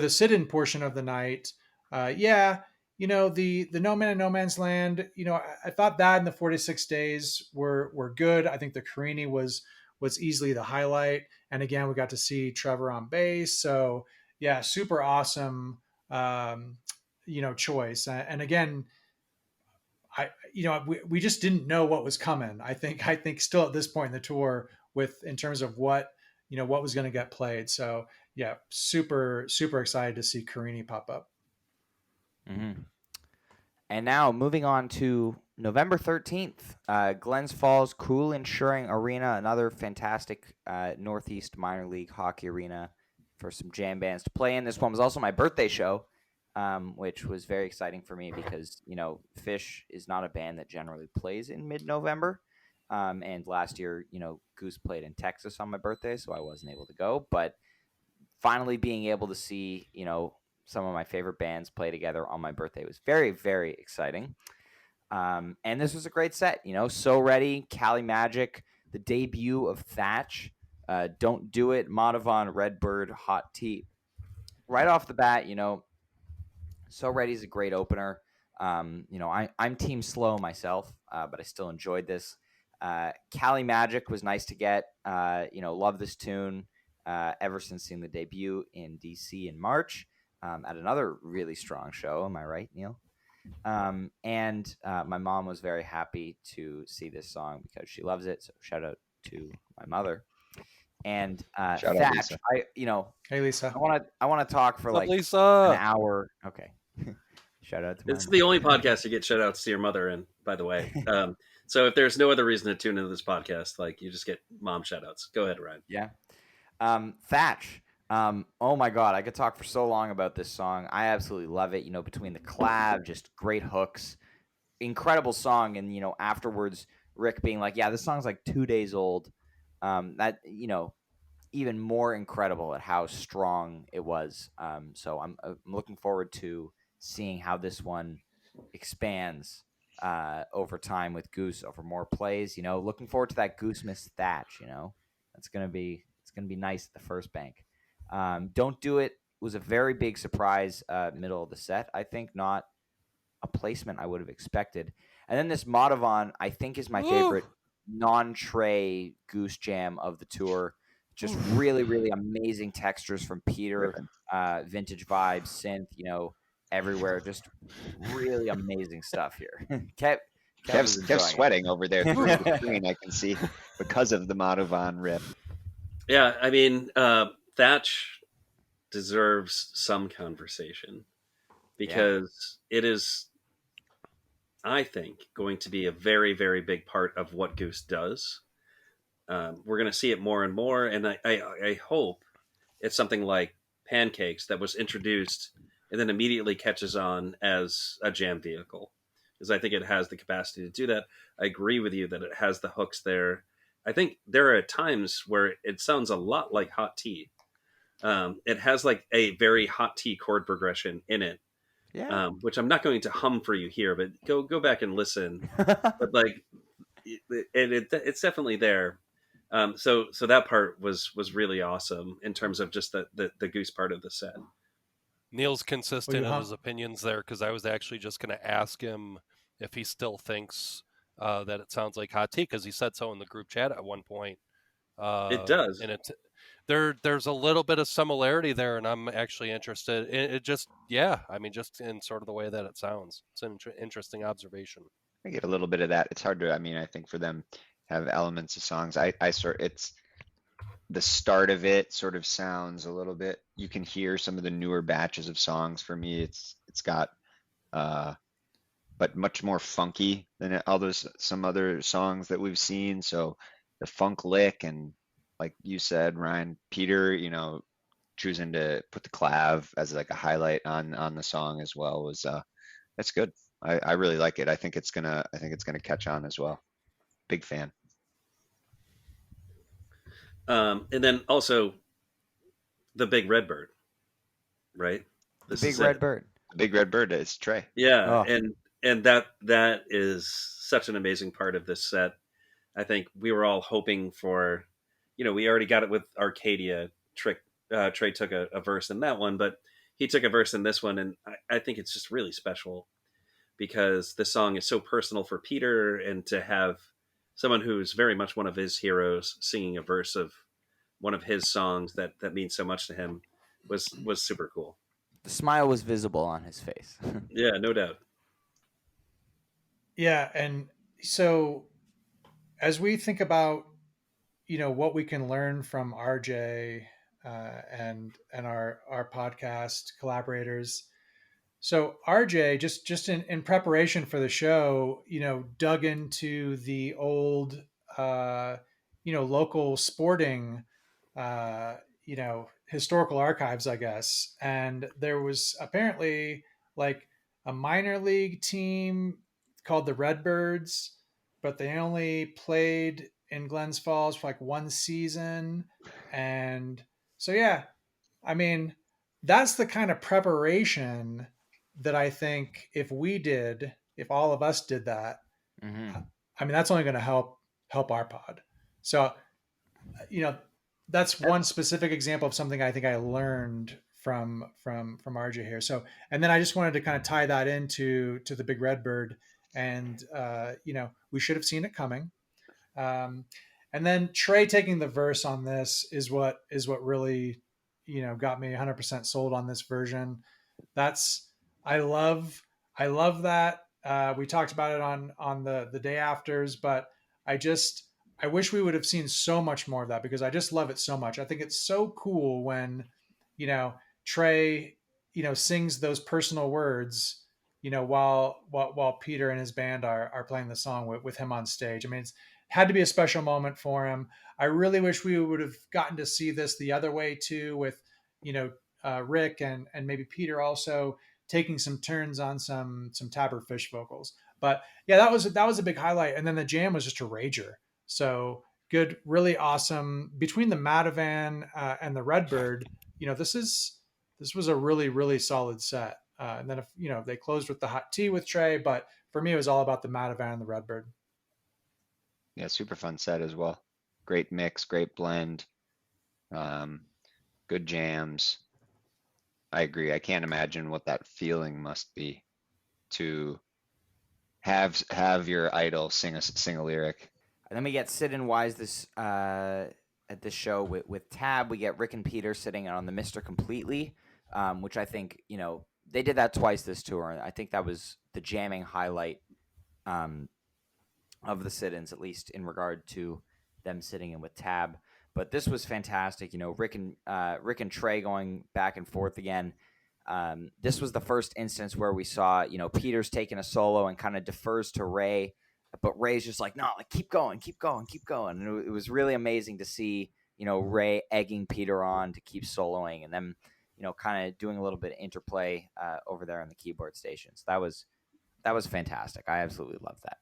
sit-in portion of the night, the No Man in No Man's Land, I thought that and the 46 Days were good. I think the Carini was easily the highlight. And again, we got to see Trevor on bass. So yeah, super awesome, choice. And again, we just didn't know what was coming. I think still at this point in the tour, in terms of what was going to get played. So yeah, super excited to see Carini pop up. And now moving on to November 13th, Glens Falls Cool Insuring Arena, another fantastic Northeast minor league hockey arena for some jam bands to play in. This one was also my birthday show, which was very exciting for me because, Fish is not a band that generally plays in mid-November. And last year, Goose played in Texas on my birthday, so I wasn't able to go. But finally being able to see, some of my favorite bands play together on my birthday was very, very exciting. And this was a great set, So Ready, Cali Magic, the debut of Thatch, Don't Do It, Madhavan, Redbird, Hot Tea. Right off the bat, So Ready is a great opener. I'm team slow myself, but I still enjoyed this. Cali Magic was nice to get. Love this tune ever since seeing the debut in DC in March at another really strong show. Am I right, Neal? And my mom was very happy to see this song because she loves it. So shout out to my mother. And Shout out, Thatch, Lisa. Hey, Lisa. I want to talk for What's up, like Lisa? an hour. Okay. Shout out to my It's mom. the only podcast you get shout outs to your mother in, by the way. So if there's no other reason to tune into this podcast, like you just get mom shout outs. Go ahead, Ryan. Yeah. Thatch. Oh my God, I could talk for so long about this song. I absolutely love it. Between the collab, just great hooks, incredible song, and afterwards, Rick being like, "Yeah, this song's like 2 days old." That even more incredible at how strong it was. So I'm looking forward to seeing how this one expands over time with Goose over more plays. Looking forward to that Goosemas Thatch. It's gonna be nice at the first bank. Don't Do It was a very big surprise middle of the set. I think not a placement I would have expected. And then this Madhavan, I think, is my favorite non-Trey Goose jam of the tour. Just really, really amazing textures from Peter, vintage vibes, synth, everywhere. Just really amazing stuff here. Kev's sweating over there through the screen. I can see because of the Madhavan rip. Yeah, I mean, Thatch deserves some conversation because it is, I think, going to be a very, very big part of what Goose does. We're going to see it more and more, and I hope it's something like Pancakes that was introduced and then immediately catches on as a jam vehicle, because I think it has the capacity to do that. I agree with you that it has the hooks there. I think there are times where it sounds a lot like Hot Tea. It has like a very Hot Tea chord progression in it, which I'm not going to hum for you here, but go back and listen. But like, it's definitely there. So that part was really awesome in terms of just the Goose part of the set. Neal's consistent in his opinions there, because I was actually just going to ask him if he still thinks that it sounds like Hot Tea, because he said so in the group chat at one point. It does, and there's a little bit of similarity there, and I'm actually interested. It just just in sort of the way that it sounds. It's an interesting observation. I get a little bit of that. It's hard to. I think for them have elements of songs. It's the start of it sort of sounds a little bit. You can hear some of the newer batches of songs. For me, it's got but much more funky than some other songs that we've seen. So the funk lick, and like you said, Ryan, Peter, choosing to put the clav as like a highlight on the song as well was that's good. I really like it. I think it's gonna catch on as well. Big fan. And then also the big red bird, right? The big red bird. The big red bird is Trey. Yeah, and that is such an amazing part of this set. I think we were all hoping for, we already got it with Arcadia. Trey took a verse in that one, but he took a verse in this one, and I think it's just really special because the song is so personal for Peter, and to have someone who's very much one of his heroes singing a verse of one of his songs that means so much to him was super cool. The smile was visible on his face. Yeah, no doubt. Yeah, and so as we think about what we can learn from RJ and our podcast collaborators, So RJ, just in preparation for the show, dug into the old, uh, local sporting, historical archives, I guess. And there was apparently like a minor league team called the Redbirds, but they only played in Glens Falls for like one season. And so, yeah, I mean, that's the kind of preparation that I think if all of us did that, Mm-hmm. I mean, that's only going to help our pod. So, you know, that's one specific example of something I think I learned from RJ here. So, and then I just wanted to kind of tie that into the Big Red Bird, and we should have seen it coming. Um, and then Trey taking the verse on this is what really got me 100% sold on this version. That's I love I love that. We talked about it on the day afters, but I just I wish we would have seen so much more of that because I just love it so much. I think it's so cool when you know Trey sings those personal words while Peter and his band are playing the song with him on stage. I mean, it's had to be a special moment for him. I really wish we would have gotten to see this the other way too, with you know Rick and maybe Peter also taking some turns on some Tabor Fish vocals. But yeah, that was a big highlight. And then the jam was just a rager. So good, really awesome. Between the Matavan and the Redbird, this was a really solid set. And then if they closed with the hot tea with Trey, but for me it was all about the Matavan and the Redbird. Yeah, super fun set as well. Great mix, great blend, um, good jams. I agree. I can't imagine what that feeling must be to have your idol sing a lyric. And then we get Sid and Wise this at this show with Tab. We get Rick and Peter sitting on the Mister Completely, which I think they did that twice this tour. And I think that was the jamming highlight of the sit-ins, at least in regard to them sitting in with Tab. But this was fantastic. Rick and Trey going back and forth again. This was the first instance where we saw, Peter's taking a solo and kind of defers to Ray, but Ray's just like, no, like keep going, keep going, keep going. And it was really amazing to see, Ray egging Peter on to keep soloing and then, kind of doing a little bit of interplay over there on the keyboard stations. That was fantastic. I absolutely love that.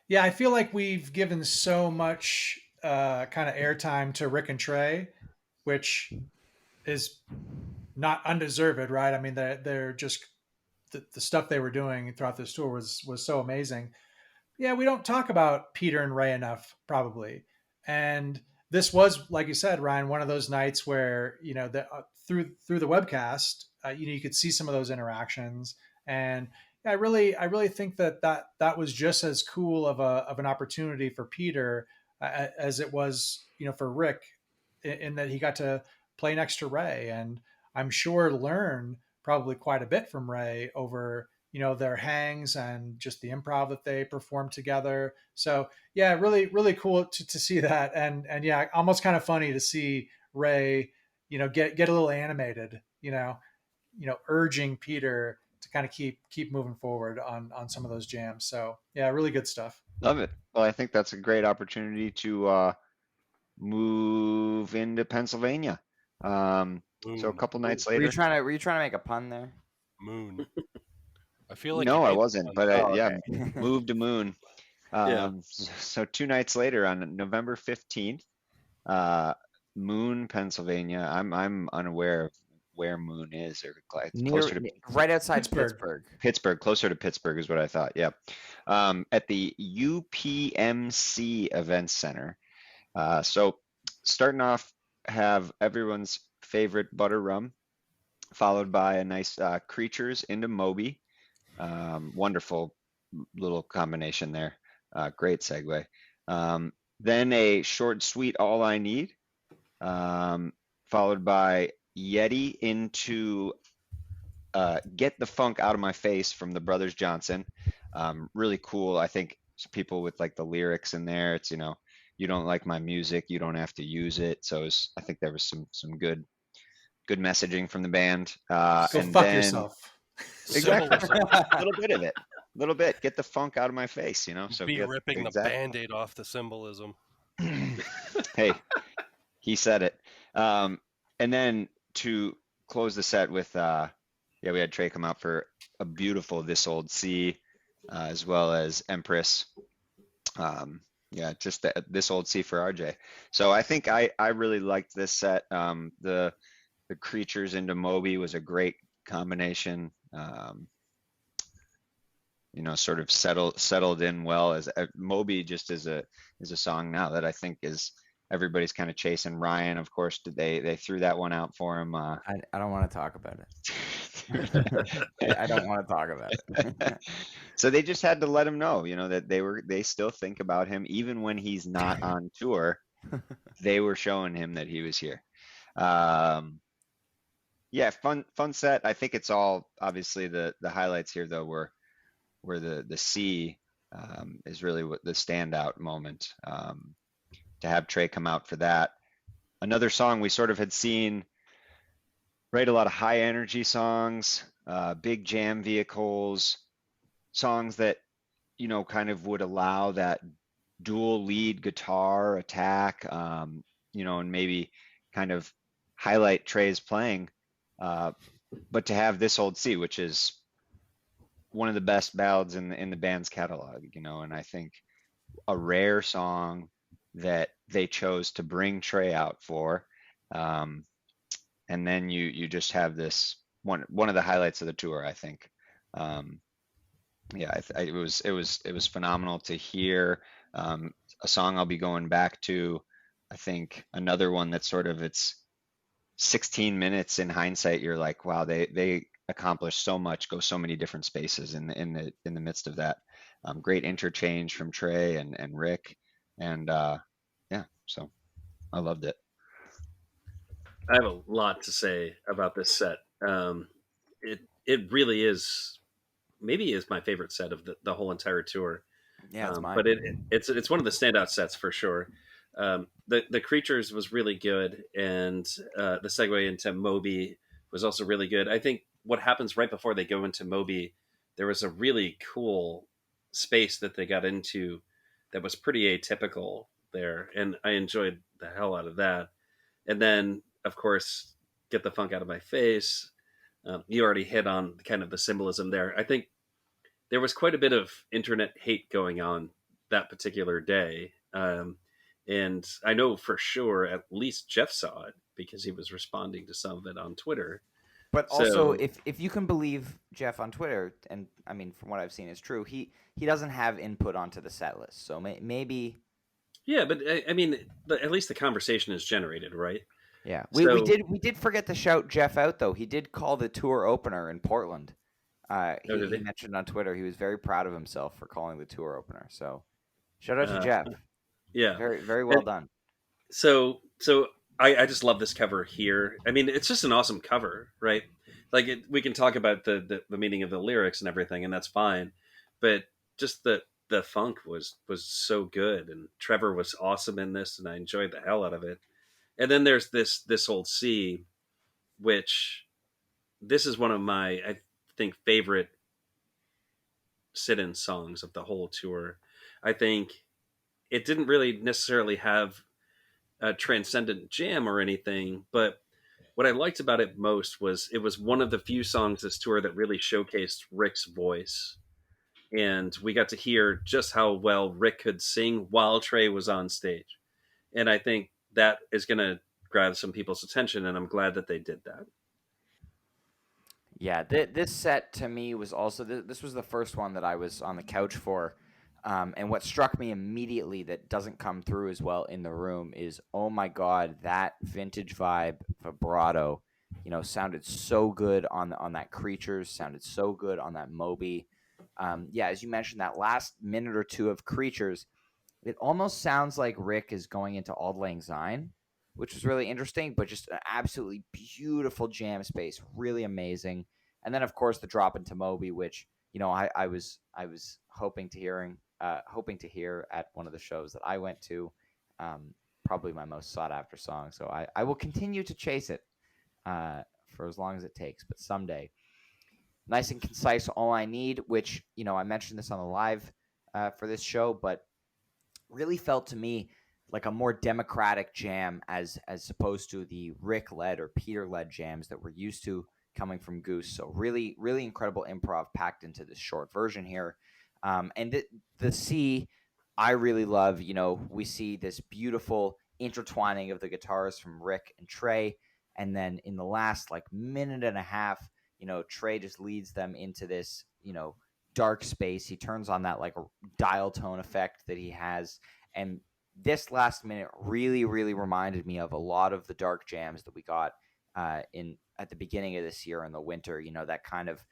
Yeah, I feel like we've given so much kind of airtime to Rick and Trey, which is not undeserved, right? I mean, they're just the stuff they were doing throughout this tour was so amazing. Yeah, we don't talk about Peter and Ray enough, probably. And this was, like you said, Ryan, one of those nights where through the webcast, you could see some of those interactions, and I really think that was just as cool of an opportunity for Peter as it was, for Rick, in that he got to play next to Ray, and I'm sure learn probably quite a bit from Ray over their hangs and just the improv that they performed together. So yeah, really cool to see that, and yeah, almost kind of funny to see Ray get a little animated, urging Peter to kind of keep moving forward on some of those jams. So yeah, really good stuff. Love it. Well, I think that's a great opportunity to move into Pennsylvania. So a couple nights Were you later. trying to make a pun there? Moon. I feel like No, I wasn't, but okay. moved to Moon. Yeah. So 2 nights later on November 15th, Moon, Pennsylvania. I'm unaware of where Moon is, or it's closer to right outside Pittsburgh. Pittsburgh, closer to Pittsburgh is what I thought. Yeah. At the UPMC Events Center. So starting off, have everyone's favorite butter rum, followed by a nice Creatures into Moby. Wonderful little combination there. Great segue. Then a short, sweet All I Need, followed by Yeti into Get the Funk Out of My Face from the Brothers Johnson. Really cool. I think people with like the lyrics in there, it's, you don't like my music, you don't have to use it. So I think there was some good good messaging from the band. Go And fuck then yourself. exactly Symbolism. a little bit of it, a little bit. Get the funk out of my face, you know. So Be get ripping the exactly. Band-Aid off the symbolism. Hey, he said it. And then to close the set with, yeah, we had Trey come out for a beautiful This Old Sea, as well as Empress. Yeah, just This Old Sea for RJ. So I think I really liked this set. The Creatures into Moby was a great combination. You know, sort of settled in well as Moby just is a song now that I think is everybody's kind of chasing. Ryan, of course, they threw that one out for him. I don't want to talk about it. I don't want to talk about it. So they just had to let him know, you know, that they still think about him even when he's not on tour. They were showing him that he was here. Yeah, fun set. I think it's all obviously the highlights here though were the sea is really what the standout moment. To have Trey come out for that. Another song we sort of had seen write a lot of high energy songs, big jam vehicles, songs that, you know, kind of would allow that dual lead guitar attack, you know, and maybe kind of highlight Trey's playing. But to have This Old Sea, which is one of the best ballads in the band's catalog, you know, and I think a rare song that they chose to bring Trey out for. And then you just have this one of the highlights of the tour, I think. Yeah, it was phenomenal to hear. A song I'll be going back to. I think another one that's sort of it's 16 minutes in hindsight. You're like, wow, they accomplished so much, go so many different spaces in the midst of that. Great interchange from Trey and Rick, and yeah, so I loved it. I have a lot to say about this set. It really is maybe is my favorite set of the whole entire tour. Yeah, it's mine. But it's one of the standout sets for sure. The Creatures was really good, and the segue into Moby was also really good. I think what happens right before they go into Moby, there was a really cool space that they got into that was pretty atypical there, and I enjoyed the hell out of that. And then, of course, Get the Funk Out of My Face. You already hit on kind of the symbolism there. I think there was quite a bit of internet hate going on that particular day. And I know for sure at least Jeff saw it because he was responding to some of it on Twitter. But also, So, if you can believe Jeff on Twitter, and I mean, from what I've seen, is true. He doesn't have input onto the set list, so maybe. yeah, but I mean, at least the conversation is generated, right? Yeah, we So, did forget to shout Jeff out though. He did call the tour opener in Portland. oh, did He they? mentioned on Twitter he was very proud of himself for calling the tour opener. So shout out to Uh, Jeff. yeah. Very well And done. so I just love this cover here. I mean, it's just an awesome cover, right? Like we can talk about the meaning of the lyrics and everything, and that's fine. But just the funk was so good, and Trevor was awesome in this, and I enjoyed the hell out of it. And then there's this Old Sea, which this is one of my I think favorite sit-in songs of the whole tour. I think it didn't really necessarily have a transcendent jam or anything, but what I liked about it most was it was one of the few songs this tour that really showcased Rick's voice. And we got to hear just how well Rick could sing while Trey was on stage. And I think that is going to grab some people's attention, and I'm glad that they did that. Yeah, this set to me was also this was the first one that I was on the couch for, and what struck me immediately that doesn't come through as well in the room is, oh my god, that vintage vibe vibrato, you know, sounded so good on that Creatures, sounded so good on that Moby. Yeah, as you mentioned, that last minute or two of Creatures, it almost sounds like Rick is going into Auld Lang Syne, which was really interesting, but just an absolutely beautiful jam space, really amazing. And then, of course, the drop into Moby, which, you know, I was hoping to hear at one of the shows that I went to. Probably my most sought after song, so I will continue to chase it. for as long as it takes, but someday. Nice and concise, all I need, which, I mentioned this on the live for this show, but really felt to me like a more democratic jam as opposed to the Rick led or Peter led jams that we're used to coming from Goose. So really, really incredible improv packed into this short version here. And the C, I really love. We see this beautiful intertwining of the guitars from Rick and Trey, and then in the last like minute and a half, Trey just leads them into this, dark space. He turns on that like dial tone effect that he has, and this last minute really, really reminded me of a lot of the dark jams that we got in at the beginning of this year in the winter. That kind of,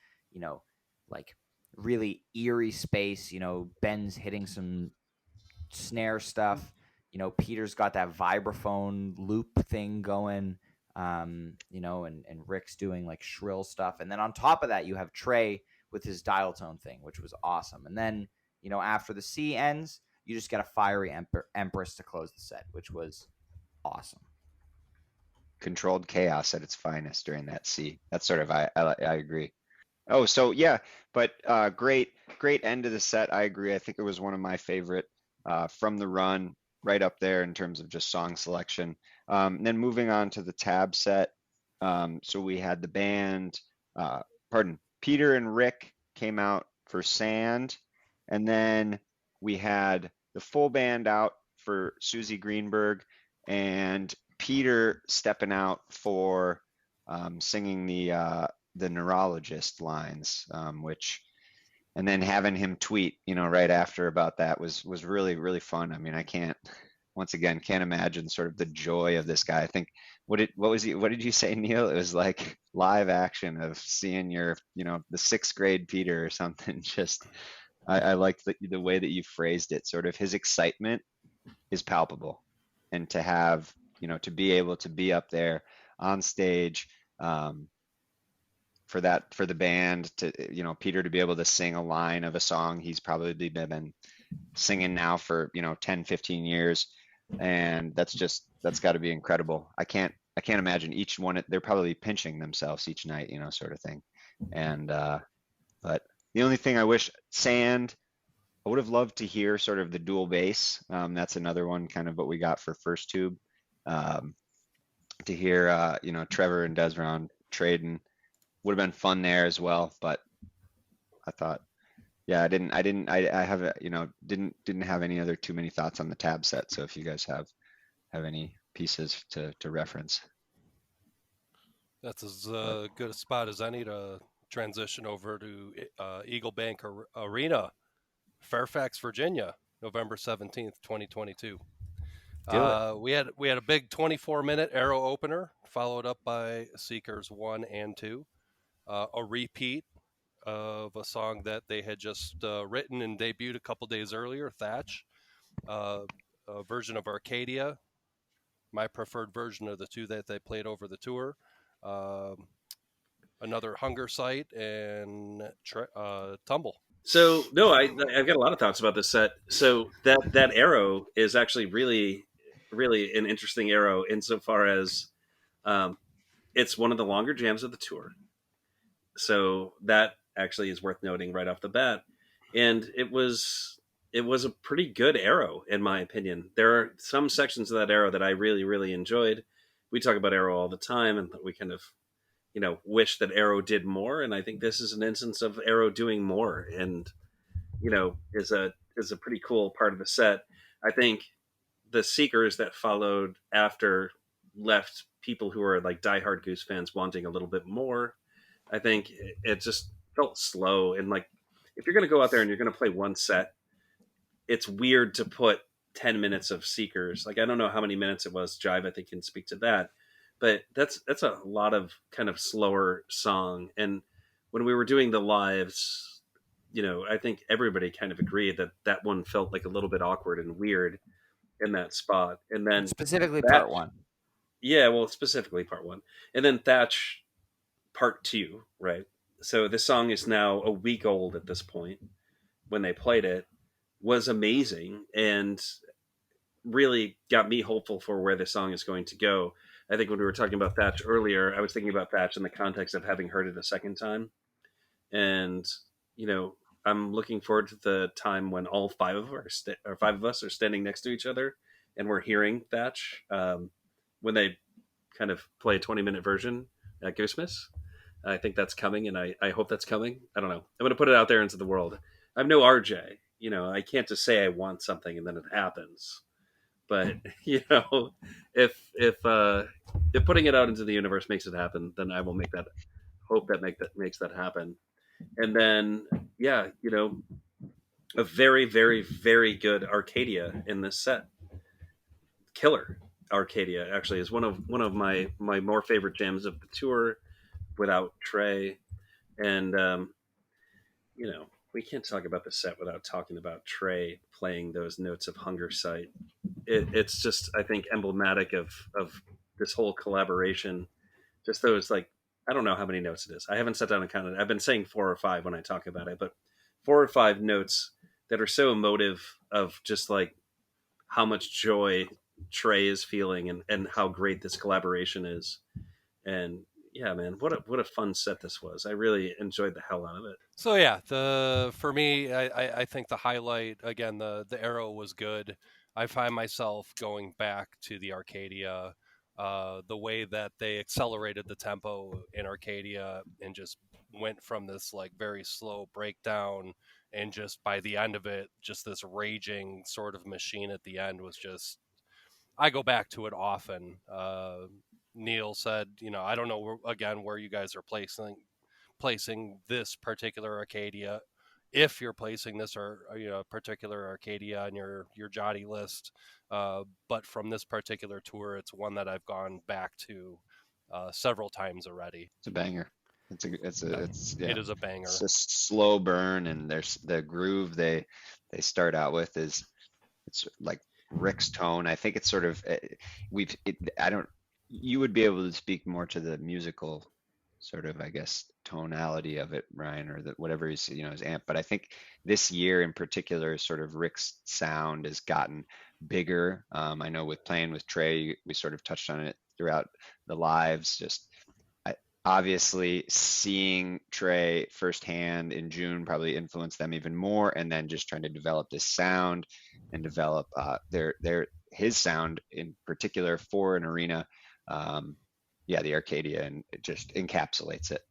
like really eerie space. Ben's hitting some snare stuff. Peter's got that vibraphone loop thing going. And Rick's doing like shrill stuff, and then on top of that, you have Trey with his dial tone thing, which was awesome. And then after the C ends, you just get a fiery Empress to close the set, which was awesome. Controlled chaos at its finest during that C. That's sort of I agree. Oh, so yeah, but great end of the set. I agree. I think it was one of my favorite from the run, right up there in terms of just song selection. Then moving on to the tab set. So we had the band, Peter and Rick came out for Sand, and then we had the full band out for Susie Greenberg, and Peter stepping out for singing the neurologist lines, and then having him tweet, right after about that was really, really fun. I mean, I can't imagine sort of the joy of this guy. I think what did you say, Neal? It was like live action of seeing your, the 6th grade Peter or something. Just, I liked the way that you phrased it. Sort of his excitement is palpable, and to have, to be able to be up there on stage, for the band to, Peter to be able to sing a line of a song he's probably been singing now for, 10, 15 years. And that's got to be incredible. I can't imagine each one. They're probably pinching themselves each night, sort of thing. And, but the only thing I wish, Sand, I would have loved to hear sort of the dual bass. That's another one, kind of what we got for First Tube. To hear, Trevor and Desron trading would have been fun there as well. But I thought, yeah, I have, didn't have any other too many thoughts on the tab set. So if you guys have any pieces to reference. That's as good a spot as any to transition over to Eagle Bank Arena, Fairfax, Virginia, November 17th, 2022. We had a big 24-minute Arrow opener, followed up by Seekers 1 and 2, a repeat of a song that they had just written and debuted a couple days earlier, Thatch, a version of Arcadia, my preferred version of the two that they played over the tour, another Hunger Site, and Tumble. So no, I've got a lot of thoughts about this set. So that arrow is actually really, really an interesting arrow insofar as it's one of the longer jams of the tour. So that actually is worth noting right off the bat. And it was a pretty good arrow, in my opinion. There are some sections of that arrow that I really, really enjoyed. We talk about arrow all the time, and we kind of, wish that arrow did more. And I think this is an instance of arrow doing more, and, is a pretty cool part of the set. I think the Seekers that followed after left people who are like diehard Goose fans wanting a little bit more. I think it just felt slow. And like, if you're going to go out there and you're going to play one set, it's weird to put 10 minutes of Seekers. Like, I don't know how many minutes it was. Jive, I think, can speak to that. But that's a lot of kind of slower song. And when we were doing the lives, I think everybody kind of agreed that one felt like a little bit awkward and weird in that spot. And then specifically part 1. Yeah, well, specifically part 1. And then Thatch part 2, right? So this song is now a week old at this point. When they played it, was amazing and really got me hopeful for where the song is going to go. I think when we were talking about Thatch earlier, I was thinking about Thatch in the context of having heard it a second time. And, you know, I'm looking forward to the time when all five of us are standing next to each other and we're hearing Thatch when they kind of play a 20-minute version at Goosemas. I think that's coming, and I hope that's coming. I don't know. I'm going to put it out there into the world. I'm no RJ. You know, I can't just say I want something and then it happens. But you know, if putting it out into the universe makes it happen, then I will make that hope that makes that happen. And then yeah, you know, a very very very good Arcadia in this set. Killer Arcadia actually is one of my more favorite jams of the tour without Trey. And you know, we can't talk about the set without talking about Trey playing those notes of Hunger Sight. It's just, I think, emblematic of this whole collaboration. Just those, like, I don't know how many notes it is. I haven't sat down and counted. I've been saying 4 or 5 when I talk about it, but 4 or 5 notes that are so emotive of just like how much joy Trey is feeling and how great this collaboration is. And yeah, man, what a fun set this was. I really enjoyed the hell out of it. So yeah, for me, I think the highlight again, the arrow was good. I find myself going back to the Arcadia, the way that they accelerated the tempo in Arcadia and just went from this like very slow breakdown, and just by the end of it, just this raging sort of machine at the end was just. I go back to it often. Neal said, I don't know again where you guys are placing this particular Arcadia, if you're placing this or particular Arcadia on your Jotty list, but from this particular tour, it's one that I've gone back to several times already. It's a banger. It is a banger. It's a slow burn, and there's the groove they start out with it's like Rick's tone. I think it's sort of you would be able to speak more to the musical sort of, I guess, tonality of it, Ryan, or whatever his amp. But I think this year in particular, sort of Rick's sound has gotten bigger. I know with playing with Trey, we sort of touched on it throughout the lives. Just obviously seeing Trey firsthand in June probably influenced them even more, and then just trying to develop this sound and develop his sound in particular for an arena. The Arcadia, and it just encapsulates it.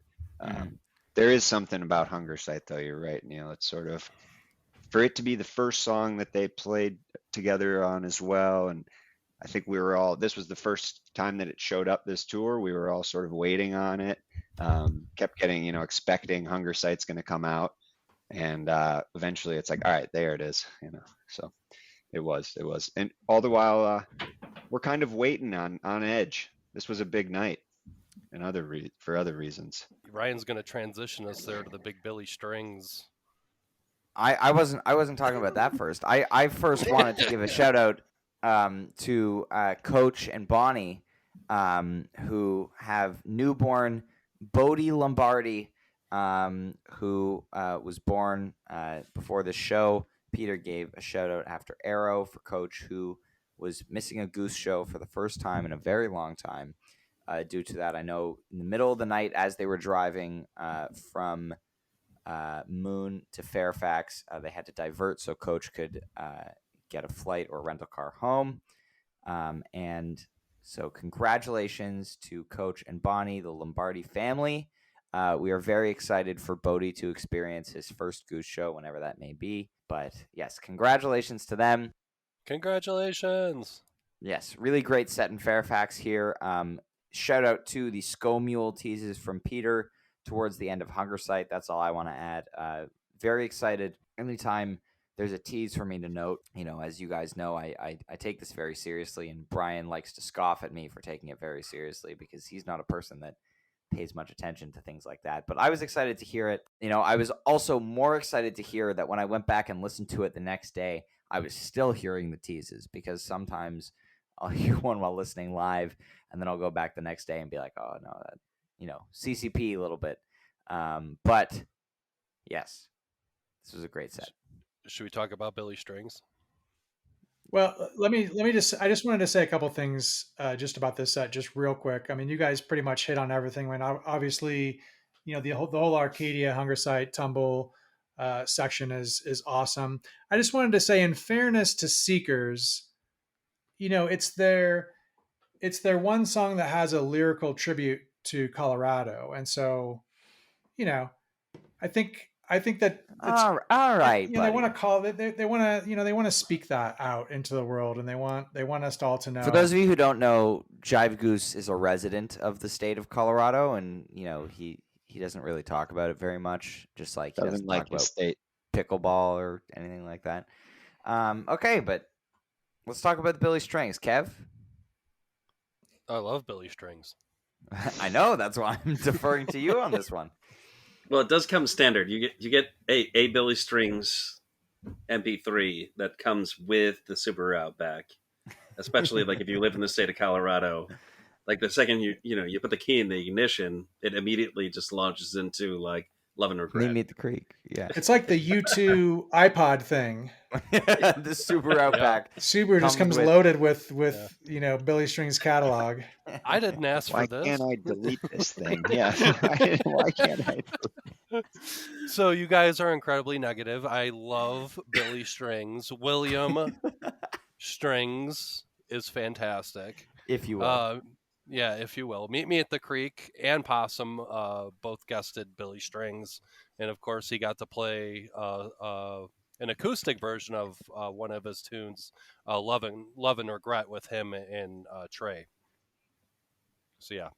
There is something about Hunger Sight, though. You're right, Neal. It's sort of, for it to be the first song that they played together on as well, and I think this was the first time that it showed up this tour. We were all sort of waiting on it, kept getting, expecting Hunger Sight's going to come out, and eventually it's like, all right, there it is, So it was, and all the while we're kind of waiting on edge. This was a big night, and for other reasons. Ryan's going to transition us there to the Big Billy Strings. I wasn't talking about that first. I first wanted to give a shout out to Coach and Bonnie, who have newborn Bodie Lombardi, who was born before the show. Peter gave a shout out after Arrow for Coach, who was missing a Goose show for the first time in a very long time. Due to that, I know in the middle of the night as they were driving from Moon to Fairfax, they had to divert so Coach could get a flight or rental car home. And so congratulations to Coach and Bonnie, the Lombardi family. We are very excited for Bodie to experience his first Goose show, whenever that may be. But yes, congratulations to them. Congratulations. Yes, really great set in Fairfax here. Shout out to the Sko Mule teases from Peter towards the end of Hunger Sight. That's all I want to add. Very excited. Anytime there's a tease for me to note, as you guys know, I take this very seriously, and Brian likes to scoff at me for taking it very seriously because he's not a person that pays much attention to things like that. But I was excited to hear it. I was also more excited to hear that when I went back and listened to it the next day, I was still hearing the teases, because sometimes I'll hear one while listening live, and then I'll go back the next day and be like, oh no, that, CCP a little bit. But yes, this was a great set. Should we talk about Billy Strings? Well, I just wanted to say a couple things just about this set, just real quick. I mean, you guys pretty much hit on everything. I mean, obviously, the whole Arcadia Hunger Site Tumble section is awesome. I just wanted to say, in fairness to Seekers, it's their one song that has a lyrical tribute to Colorado, and so you know, I think that it's All right, they buddy. want to call it they want to they want to speak that out into the world, and they want us all to For those know. of you who don't know, Jive Goose is a resident of the state of Colorado, and he doesn't really talk about it very much. Just like he Doesn't doesn't talk like his about state. pickleball or anything like that. Okay, but let's talk about the Billy Strings, Kev. I love Billy Strings. I know that's why I'm deferring to you on this one. Well, it does come standard. You get a Billy Strings MP3 that comes with the Subaru Outback, especially like if you live in the state of Colorado. Like the second you put the key in the ignition, it immediately just launches into like love and regret. Meet me at the creek. Yeah. It's like the U2 iPod thing. The Subaru Outback. Subaru just comes with- loaded with Billy Strings catalog. I didn't ask Why for this. can't I delete this thing? Yeah. Why can't I? So you guys are incredibly negative. I love Billy Strings. William Strings is fantastic. If you will. Yeah, if you will. Meet Me at the Creek and Possum both guested Billy Strings. And of course, he got to play an acoustic version of one of his tunes, Love and Regret, with him and Trey. So, yeah.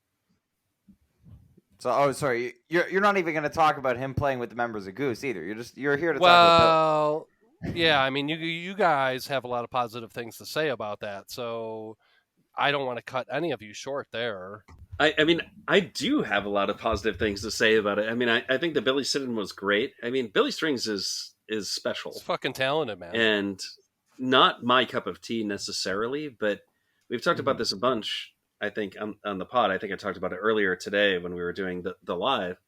So, sorry, you're not even going to talk about him playing with the members of Goose either. You're here to talk about Well, yeah, I mean, you guys have a lot of positive things to say about that, so I don't want to cut any of you short there. I mean, I do have a lot of positive things to say about it. I mean, I think the Billy Sidden was great. I mean, Billy Strings is special. It's fucking talented, man. And not my cup of tea necessarily, but we've talked about this a bunch. I think on the pod. I think I talked about it earlier today when we were doing the live.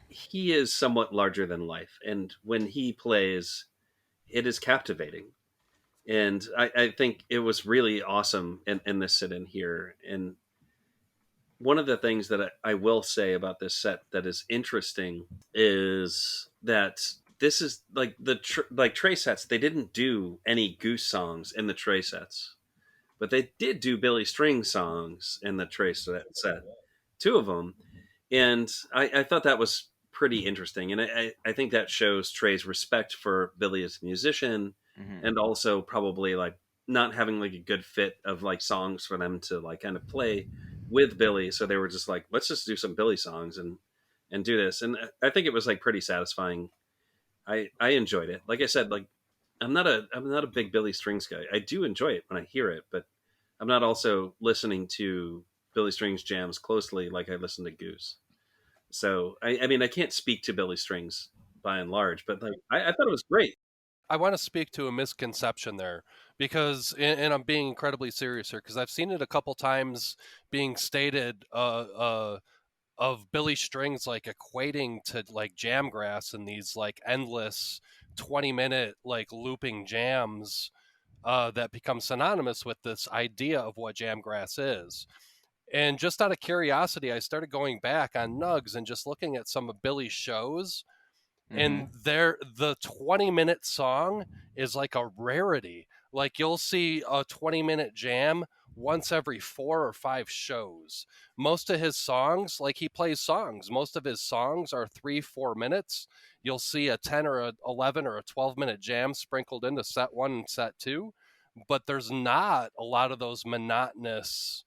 He is somewhat larger than life, and when he plays, it is captivating. And I think it was really awesome in this sit-in here. And one of the things that I will say about this set that is interesting is that this is like like Trey sets. They didn't do any Goose songs in the Trey sets, but they did do Billy String songs in the Trey set, two of them. And I thought that was pretty interesting. And I think that shows Trey's respect for Billy as a musician, and also probably like not having like a good fit of like songs for them to like kind of play with Billy. So they were just like, let's just do some Billy songs and do this. And I think it was like pretty satisfying. I enjoyed it. Like I said, like I'm not a big Billy Strings guy. I do enjoy it when I hear it, but I'm not also listening to Billy Strings jams closely like I listen to Goose. So I mean I can't speak to Billy Strings by and large, but like I thought it was great. I want to speak to a misconception there because, and I'm being incredibly serious here, because I've seen it a couple times being stated of Billy Strings like equating to like Jamgrass and these like endless 20-minute like looping jams that become synonymous with this idea of what Jamgrass is. And just out of curiosity, I started going back on Nugs and just looking at some of Billy's shows. And the 20-minute song is like a rarity. Like you'll see a 20-minute jam once every 4 or 5 shows. Most of his songs, like he plays songs, most of his songs are 3-4 minutes. You'll see a 10 or a 11 or a 12-minute jam sprinkled into set 1 and set 2, but there's not a lot of those monotonous.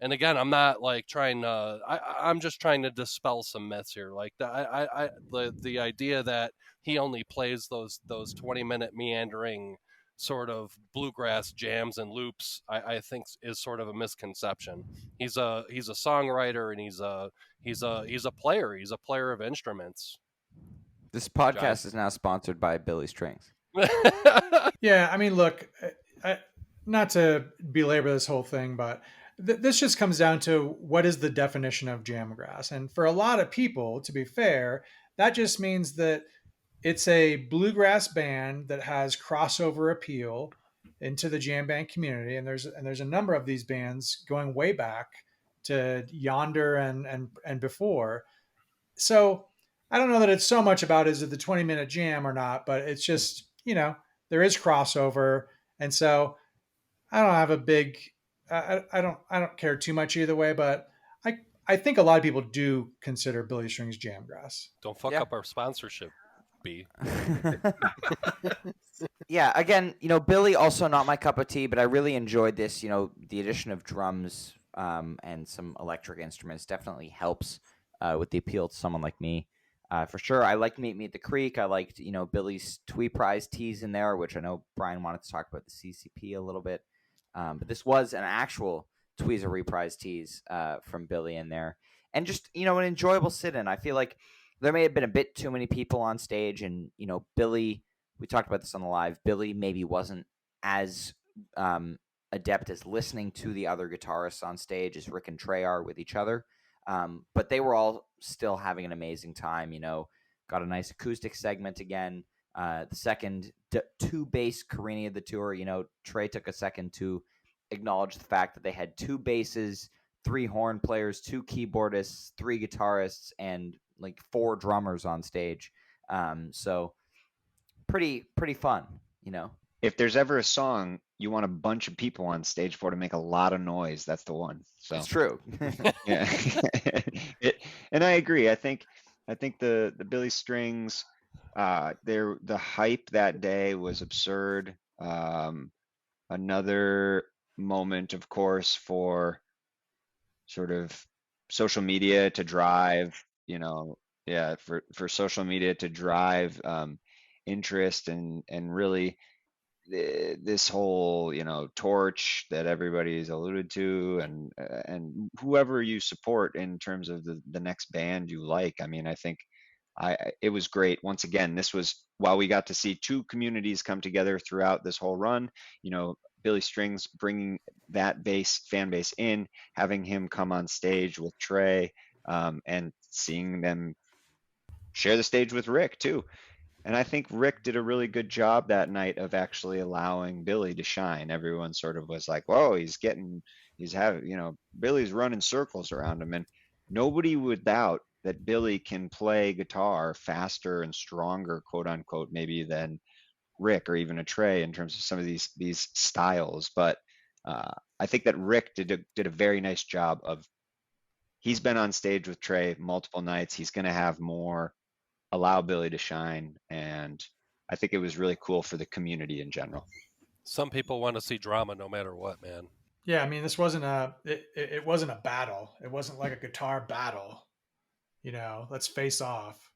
And again, I'm not like trying to. I'm just trying to dispel some myths here. Like the idea that he only plays those 20-minute meandering sort of bluegrass jams and loops, I think is sort of a misconception. He's a songwriter and he's a player. He's a player of instruments. This podcast is now sponsored by Billy Strings. Yeah, I mean, look, not to belabor this whole thing, but this just comes down to what is the definition of jamgrass. And for a lot of people, to be fair, that just means that it's a bluegrass band that has crossover appeal into the jam band community, and there's a number of these bands going way back to Yonder and before. So I don't know that it's so much about is it the 20-minute jam or not, but it's just, there is crossover, and so I don't have a big I don't care too much either way, but I think a lot of people do consider Billy Strings Jamgrass. Don't fuck Yeah. up our sponsorship, B. Yeah, again, Billy also not my cup of tea, but I really enjoyed this. The addition of drums and some electric instruments definitely helps with the appeal to someone like me. For sure, I liked Meet Me at the Creek. I liked, Billy's Twee Prize teas in there, which I know Brian wanted to talk about the CCP a little bit. But this was an actual Tweezer Reprise tease from Billy in there. And just, an enjoyable sit-in. I feel like there may have been a bit too many people on stage, and, Billy, we talked about this on the live, Billy maybe wasn't as adept as listening to the other guitarists on stage as Rick and Trey are with each other. But they were all still having an amazing time, got a nice acoustic segment again. The second two bass Carini of the tour, Trey took a second to acknowledge the fact that they had two basses, three horn players, two keyboardists, three guitarists, and like four drummers on stage. So pretty fun, If there's ever a song you want a bunch of people on stage for to make a lot of noise, that's the one. So It's true. yeah, and I agree. I think the Billy Strings, the hype that day was absurd. Another moment, of course, for sort of social media to drive, yeah, for social media to drive interest and really this whole torch that everybody's alluded to and whoever you support in terms of the next band you like. I mean, I think it was great. Once again, this was while we got to see two communities come together throughout this whole run, Billy Strings bringing that fan base in, having him come on stage with Trey, and seeing them share the stage with Rick too. And I think Rick did a really good job that night of actually allowing Billy to shine. Everyone sort of was like, whoa, Billy's running circles around him. And nobody would doubt that Billy can play guitar faster and stronger, quote unquote, maybe than Rick or even a Trey in terms of some of these styles. But I think that Rick did a very nice job of, he's been on stage with Trey multiple nights. He's going to have more, allow Billy to shine, and I think it was really cool for the community in general. Some people want to see drama no matter what, man. Yeah, I mean, this wasn't it wasn't a battle. It wasn't like a guitar battle. Let's face off.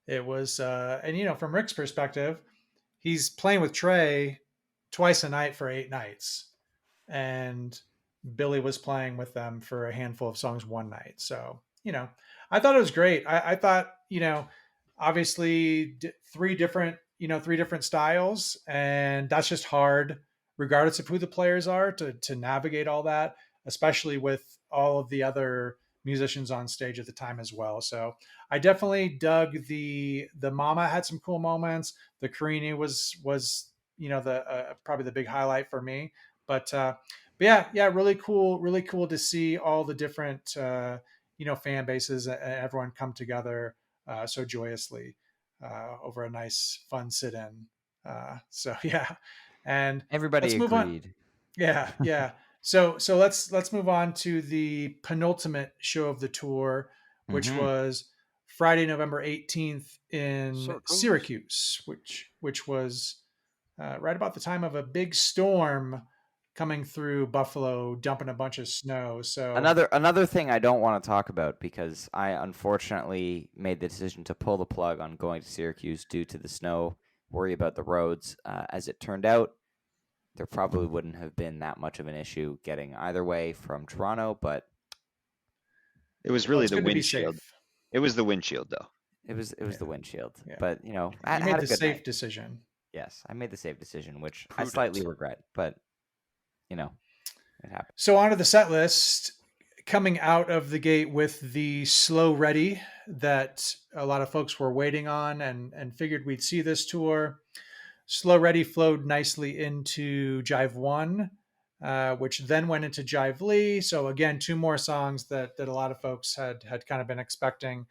It was, and from Rick's perspective, he's playing with Trey twice a night for 8 nights, and Billy was playing with them for a handful of songs one night. So, I thought it was great. I thought, obviously three different styles, and that's just hard, regardless of who the players are, to navigate all that, especially with all of the other musicians on stage at the time as well. So I definitely dug the Mama had some cool moments. The Carini was the probably the big highlight for me. But yeah, really cool to see all the different fan bases and everyone come together so joyously over a nice fun sit-in. So yeah, and Everybody let's move on. agreed. Yeah. So let's move on to the penultimate show of the tour, which was Friday, November 18th in Syracuse, which was right about the time of a big storm coming through Buffalo, dumping a bunch of snow. So Another thing I don't want to talk about, because I unfortunately made the decision to pull the plug on going to Syracuse due to the snow, worry about the roads. As it turned out, there probably wouldn't have been that much of an issue getting either way from Toronto, but it was really the good to be windshield. safe. It was the windshield, though. It was the windshield. Yeah. But I You had made a the good safe night. decision. Yes, I made the safe decision, which Prudent. I slightly regret, but it happened. So on to the set list. coming out of the gate with the Slow Ready that a lot of folks were waiting on and figured we'd see this tour. Slow Ready flowed nicely into Jive 1, which then went into Jive Lee. So again, two more songs that a lot of folks had kind of been expecting.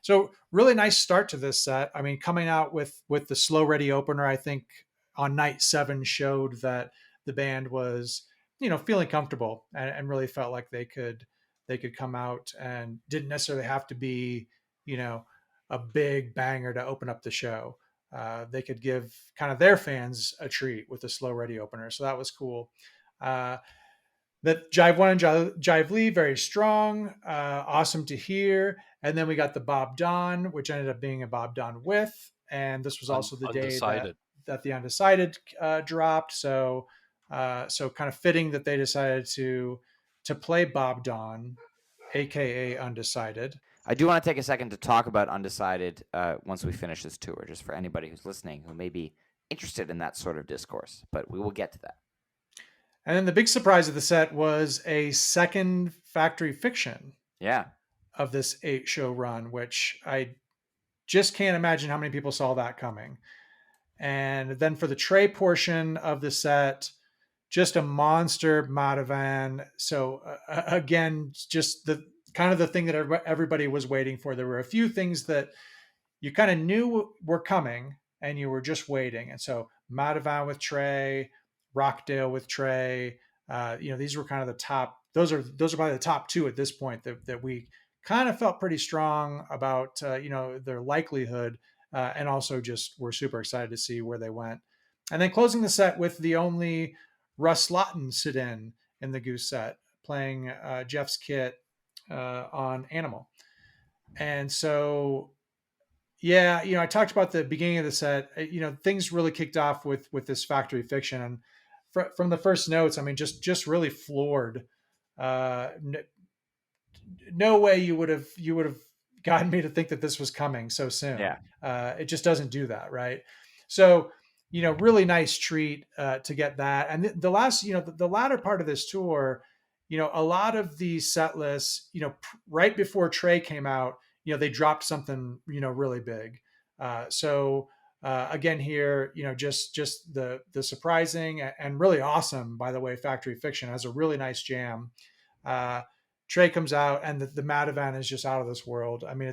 So really nice start to this set. I mean, coming out with the Slow Ready opener, I think on night 7 showed that the band was, feeling comfortable and really felt like they could come out and didn't necessarily have to be, a big banger to open up the show. They could give kind of their fans a treat with the Slow Ready opener. So that was cool. That Jive 1 and Jive Lee, very strong, awesome to hear. And then we got the Bob Don, which ended up being a Bob Don with. And this was also the day that the Undecided dropped. So kind of fitting that they decided to play Bob Don, aka Undecided. I do want to take a second to talk about Undecided once we finish this tour, just for anybody who's listening who may be interested in that sort of discourse, but we will get to that. And then the big surprise of the set was a second Factory Fiction of this 8-show run, which I just can't imagine how many people saw that coming. And then for the Trey portion of the set, just a monster Matavan. So again, just the kind of the thing that everybody was waiting for. There were a few things that you kind of knew were coming and you were just waiting. And so Matavan with Trey, Rockdale with Trey, these were kind of the top. Those are probably the top 2 at this point that we kind of felt pretty strong about, their likelihood, and also just were super excited to see where they went. And then closing the set with the only Russ Lawton sit-in the Goose set, playing Jeff's kit on Animal. And so, yeah, I talked about the beginning of the set. Things really kicked off with this Factory Fiction, and from the first notes, I mean, just really floored. No way you would have gotten me to think that this was coming so soon. It just doesn't do that, right? So, really nice treat to get that. And the last, the latter part of this tour, a lot of the set lists, right before Trey came out, they dropped something, really big. Again here, just the surprising and really awesome, by the way, Factory Fiction has a really nice jam. Trey comes out and the Matavan is just out of this world. I mean,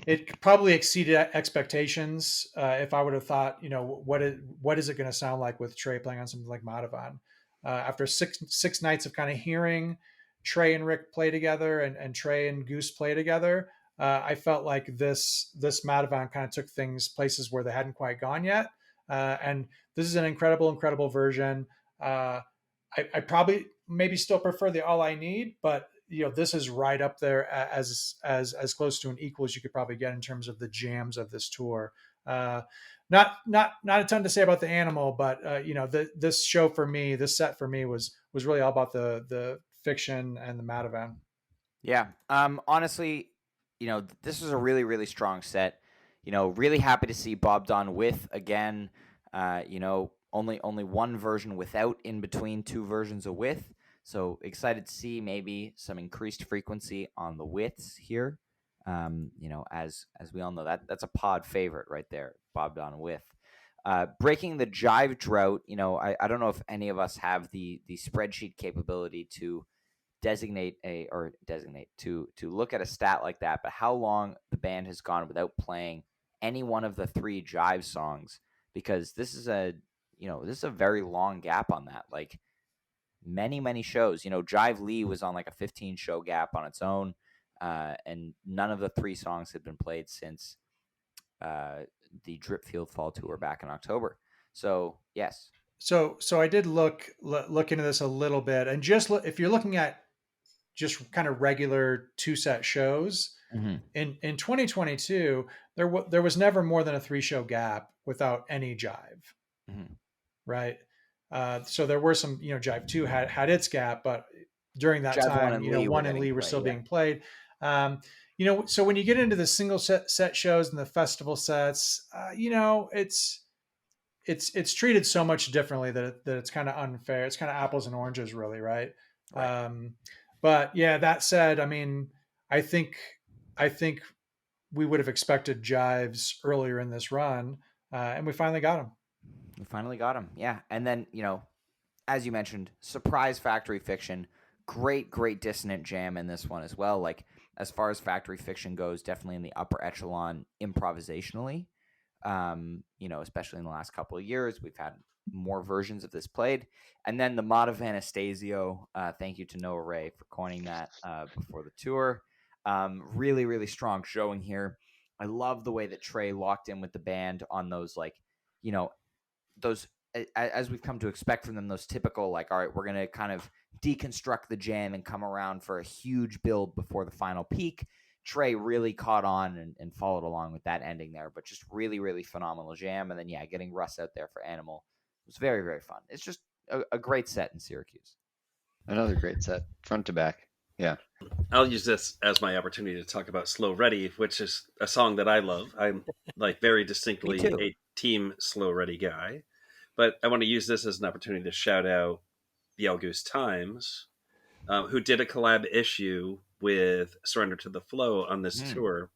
it probably exceeded expectations. If I would have thought, what is it going to sound like with Trey playing on something like Matavan? After six nights of kind of hearing Trey and Rick play together and Trey and Goose play together, I felt like this Matavan kind of took things places where they hadn't quite gone yet. And this is an incredible version. I probably maybe still prefer the All I Need, but this is right up there as close to an equal as you could probably get in terms of the jams of this tour. Not a ton to say about the Animal, but this show for me, this set for me was really all about the Fiction and the Matavan. Yeah. Honestly, this was a really, really strong set. Really happy to see Bob Don with again. Only one version without, in between 2 versions of with. So excited to see maybe some increased frequency on the withs here. As we all know, that's a pod favorite right there, Bob Don with. Breaking the jive drought, I don't know if any of us have the spreadsheet capability to to look at a stat like that, but how long the band has gone without playing any one of the 3 jive songs, because this is a very long gap on that. Like many shows, Jive Lee was on like a 15 show gap on its own, and none of the 3 songs had been played since the Dripfield Fall Tour back in October. So yes. So I did look into this a little bit, and just if you're looking at just kind of regular 2-set shows, in 2022, there was never more than a 3-show gap without any jive, right? So there were some, Jive 2 had its gap, but during that Jive time, 1 and Lee were still being played. So when you get into the single set shows and the festival sets, it's treated so much differently that it's kind of unfair. It's kind of apples and oranges, really, right? Right. But yeah, that said, I mean, I think I think we would have expected jives earlier in this run, and we finally got them. We finally got him. Yeah. And then, as you mentioned, surprise Factory Fiction. Great dissonant jam in this one as well. Like, as far as Factory Fiction goes, definitely in the upper echelon improvisationally. Especially in the last couple of years, we've had more versions of this played. And then the Mod of Anastasio, thank you to Noah Ray for coining that before the tour. Really strong showing here. I love the way that Trey locked in with the band on those, like, those, as we've come to expect from them, those typical, like, all right, we're going to kind of deconstruct the jam and come around for a huge build before the final peak. Trey really caught on and followed along with that ending there, but just really phenomenal jam. And then, yeah, getting Russ out there for Animal was very fun. It's just a great set in Syracuse. Another great set, front to back. Yeah. I'll use this as my opportunity to talk about Slow Ready, which is a song that I love. I'm like very distinctly a team Slow Ready guy, but I want to use this as an opportunity to shout out the Goose Times, who did a collab issue with Surrender to the Flow on this tour.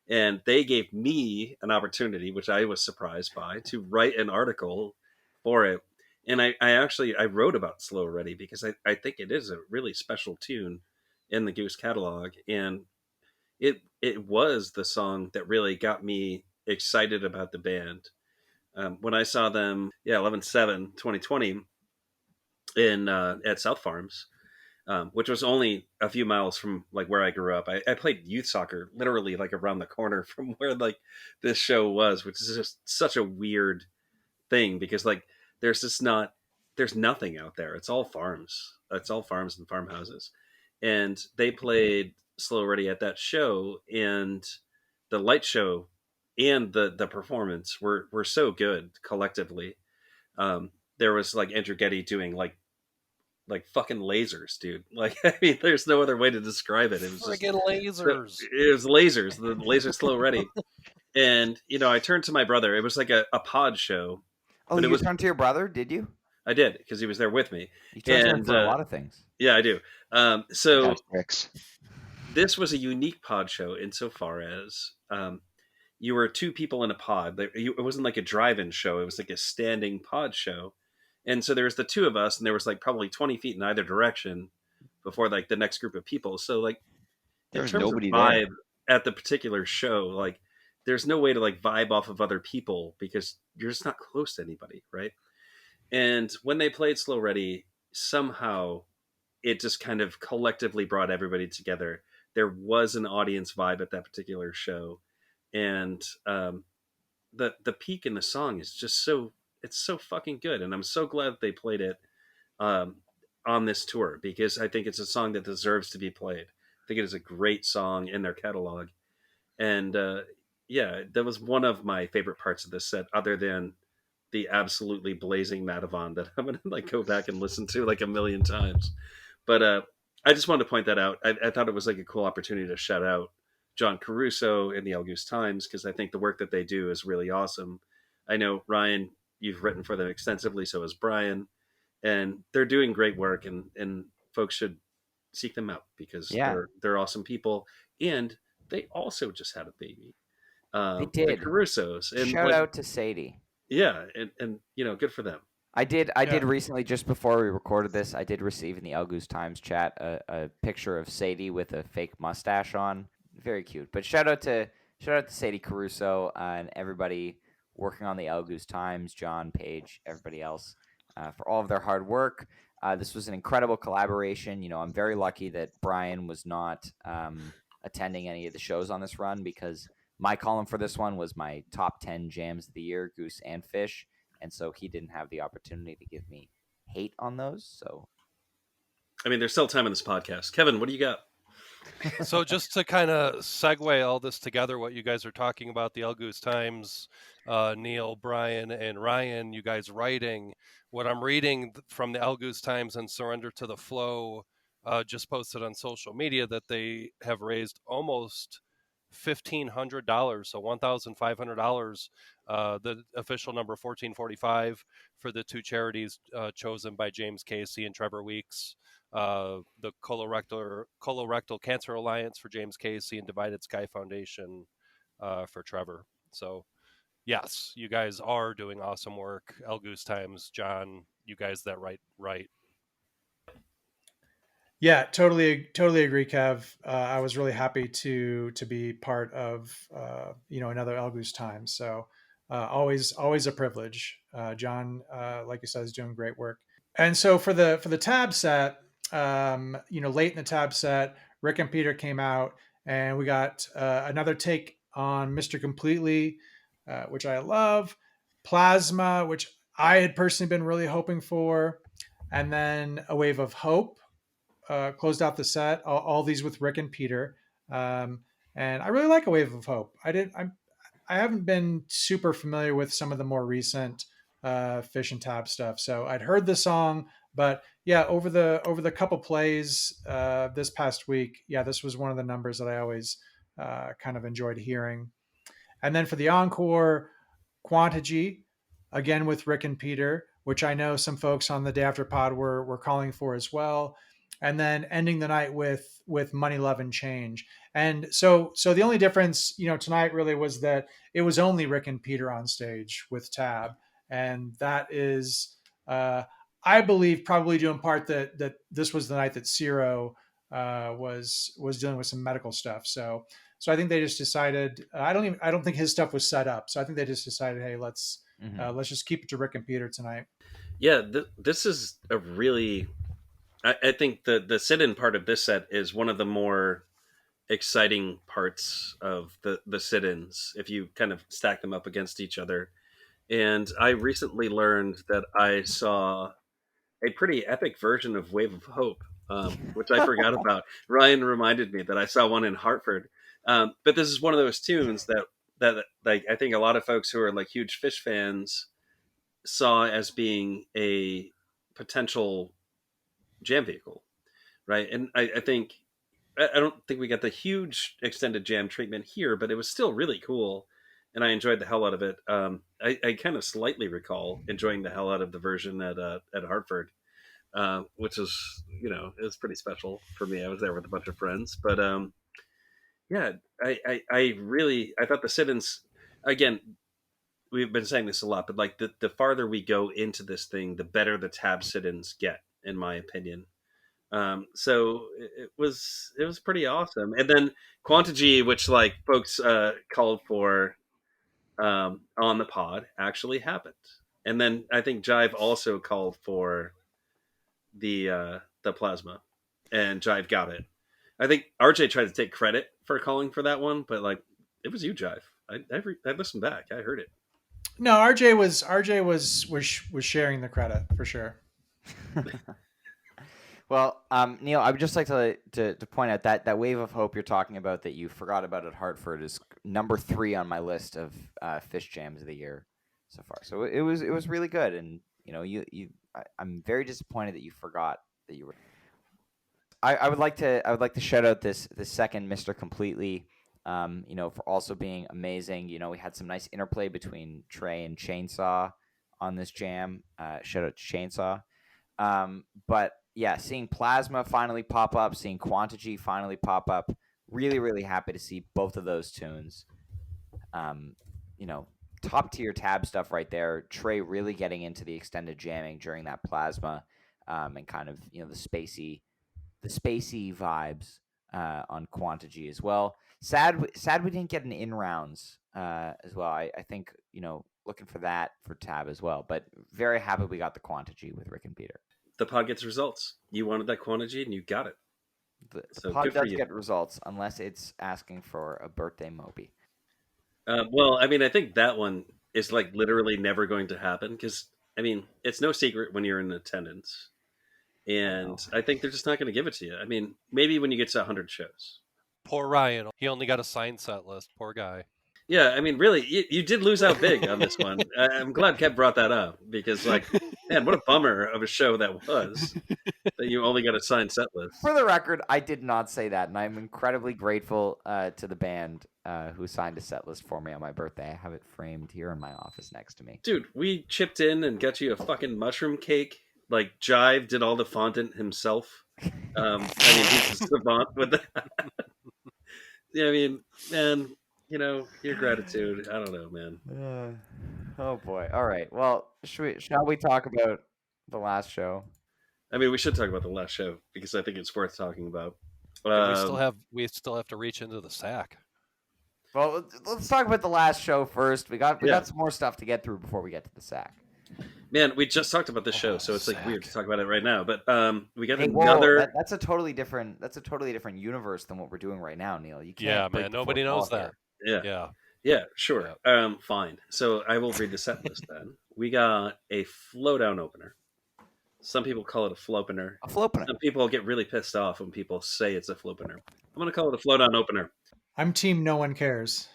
And they gave me an opportunity, which I was surprised by, to write an article for it. And I wrote about Slow Ready because I think it is a really special tune in the Goose catalog. And it was the song that really got me excited about the band. When I saw them, 11/7/2020 in at South Farms, which was only a few miles from like where I grew up. I played youth soccer literally like around the corner from where like this show was, which is just such a weird thing because like there's nothing out there. It's all farms. It's all farms and farmhouses. And they played Slow Ready at that show, and the light show and the performance were so good collectively. There was like Andrew Getty doing like fucking lasers, dude. Like, I mean, there's no other way to describe it. It was just Friggin' lasers. it was lasers, the laser Slow Ready. And I turned to my brother. It was like a pod show. Oh, But it you was turned to your brother, did you? I did because he was there with me. You turn to him And for a lot of things. yeah, I do. So Asterisks. this was a unique pod show insofar as you were two people in a pod. It wasn't like a drive-in show. It was like a standing pod show. And so there was the two of us, and there was like probably 20 feet in either direction before like the next group of people. So like There in was terms of nobody vibe there. at the particular show, like there's no way to like vibe off of other people because you're just not close to anybody, right? And when they played Slow Ready, somehow it just kind of collectively brought everybody together. There was an audience vibe at that particular show, and the peak in the song is just it's so fucking good, and I'm so glad that they played it um, on this tour because I think it's a song that deserves to be played. I think it is a great song in their catalog, and yeah, that was one of my favorite parts of this set, other than the absolutely blazing Madavon that I'm gonna like go back and listen to like a million times. But I just wanted to point that out. I thought it was like a cool opportunity to shout out John Caruso and the El Goose Times because I think the work that they do is really awesome. I know Ryan, you've written for them extensively, so has Brian, and they're doing great work, and folks should seek them out because they're awesome people, and they also just had a baby. They The did. Carusos, and Shout like, out to Sadie. yeah, and good for them. I did recently, just before we recorded this, I did receive in the El Goose Times chat a picture of Sadie with a fake mustache on. Very cute. But shout out to Sadie Caruso and everybody working on the El Goose Times, John, Paige, everybody else, for all of their hard work. This was an incredible collaboration. I'm very lucky that Brian was not attending any of the shows on this run because my column for this one was my top 10 jams of the year, Goose and Fish. And so he didn't have the opportunity to give me hate on those. So, I mean, there's still time in this podcast. Kevin, what do you got? So just to kind of segue all this together, what you guys are talking about, the El Goose Times, Neal, Brian, and Ryan, you guys writing, what I'm reading from the El Goose Times and Surrender to the Flow just posted on social media that they have raised almost $1,500, so $1,500. The official number 1445 for the two charities chosen by James Casey and Trevor Weeks. The Colorectal Cancer Alliance for James Casey and Divided Sky Foundation for Trevor. So yes, you guys are doing awesome work. El Goose Times, John, you guys that write. Yeah, totally agree, Kev. I was really happy to be part of another El Goose time. So always a privilege. John, like you said, is doing great work. And so for the tab set, late in the tab set, Rick and Peter came out, and we got another take on Mr. Completely, which I love, Plasma, which I had personally been really hoping for, and then A Wave of Hope closed out the set. All these with Rick and Peter, and I really like A Wave of Hope. I haven't been super familiar with some of the more recent Fish and Tab stuff, so I'd heard the song, but yeah, over the couple plays this past week, yeah, this was one of the numbers that I always kind of enjoyed hearing. And then for the encore, Quantity, again with Rick and Peter, which I know some folks on the Day After Pod were calling for as well. And then ending the night with Money, Love, and Change. And so the only difference, tonight really was that it was only Rick and Peter on stage with Tab, and that is, I believe, probably due in part that this was the night that Ciro was dealing with some medical stuff. So I think they just decided. I don't think his stuff was set up. So I think they just decided, hey, let's just keep it to Rick and Peter tonight. Yeah, this is a really. I think the sit-in part of this set is one of the more exciting parts of the sit-ins if you kind of stack them up against each other. And I recently learned that I saw a pretty epic version of Wave of Hope, which I forgot about. Ryan reminded me that I saw one in Hartford. But this is one of those tunes that like I think a lot of folks who are like huge Fish fans saw as being a potential jam vehicle, right? And I think I don't think we got the huge extended jam treatment here, but it was still really cool, and I enjoyed the hell out of it. I kind of slightly recall enjoying the hell out of the version at Hartford, which was it was pretty special for me. I was there with a bunch of friends, but yeah, I thought the sit-ins again. We've been saying this a lot, but like the farther we go into this thing, the better the tab sit-ins get, in my opinion. So it was pretty awesome. And then Quantity, which like folks called for on the pod, actually happened. And then I think Jive also called for the plasma, and Jive got it. I think RJ tried to take credit for calling for that one, but like it was you, Jive. I listened back. I heard it. No, RJ was sharing the credit for sure. Well, Neal, I would just like to point out that Wave of Hope you're talking about that you forgot about at Hartford is number 3 on my list of Fish jams of the year so far. So it was really good, and I'm very disappointed that you forgot that you were. I would like to shout out this second Mr. Completely, for also being amazing. We had some nice interplay between Trey and Chainsaw on this jam. Shout out to Chainsaw. But yeah, seeing Plasma finally pop up, seeing Quantity finally pop up, really, really happy to see both of those tunes. Top tier tab stuff right there. Trey really getting into the extended jamming during that Plasma, and kind of the spacey vibes on Quantity as well. Sad we didn't get an in rounds as well. I think looking for that for tab as well, but very happy we got the Quantity with Rick and Peter. The pod gets results. You wanted that Quantity, and you got it. The pod does get results unless it's asking for a birthday Moby. Well, I mean, I think that one is like literally never going to happen because I mean, it's no secret when you're in attendance, and I think they're just not going to give it to you. I mean, maybe when you get to 100 shows. Poor Ryan. He only got a signed set list. Poor guy. Yeah, I mean, really, you did lose out big on this one. I'm glad Kev brought that up because, like, man, what a bummer of a show that was that you only got a signed set list. For the record, I did not say that, and I'm incredibly grateful to the band who signed a set list for me on my birthday. I have it framed here in my office next to me. Dude, we chipped in and got you a fucking mushroom cake. Like, Jive did all the fondant himself. I mean, he's a savant with that. Yeah, I mean, man, your gratitude. I don't know, man. Oh boy! All right. Well, shall we talk about the last show? I mean, we should talk about the last show because I think it's worth talking about. And we still have to reach into the sack. Well, let's talk about the last show first. We got some more stuff to get through before we get to the sack. Man, we just talked about this show, so it's like weird to talk about it right now. But we got another. That's a totally different universe than what we're doing right now, Neal. You can't. Yeah, man. Nobody knows that. Here. Yeah. Sure. Yeah. Fine. So I will read the set list then. We got a Flowdown opener. Some people call it a flopener. A flopener. Some people get really pissed off when people say it's a flopener. I'm going to call it a Flowdown opener. I'm team no one cares.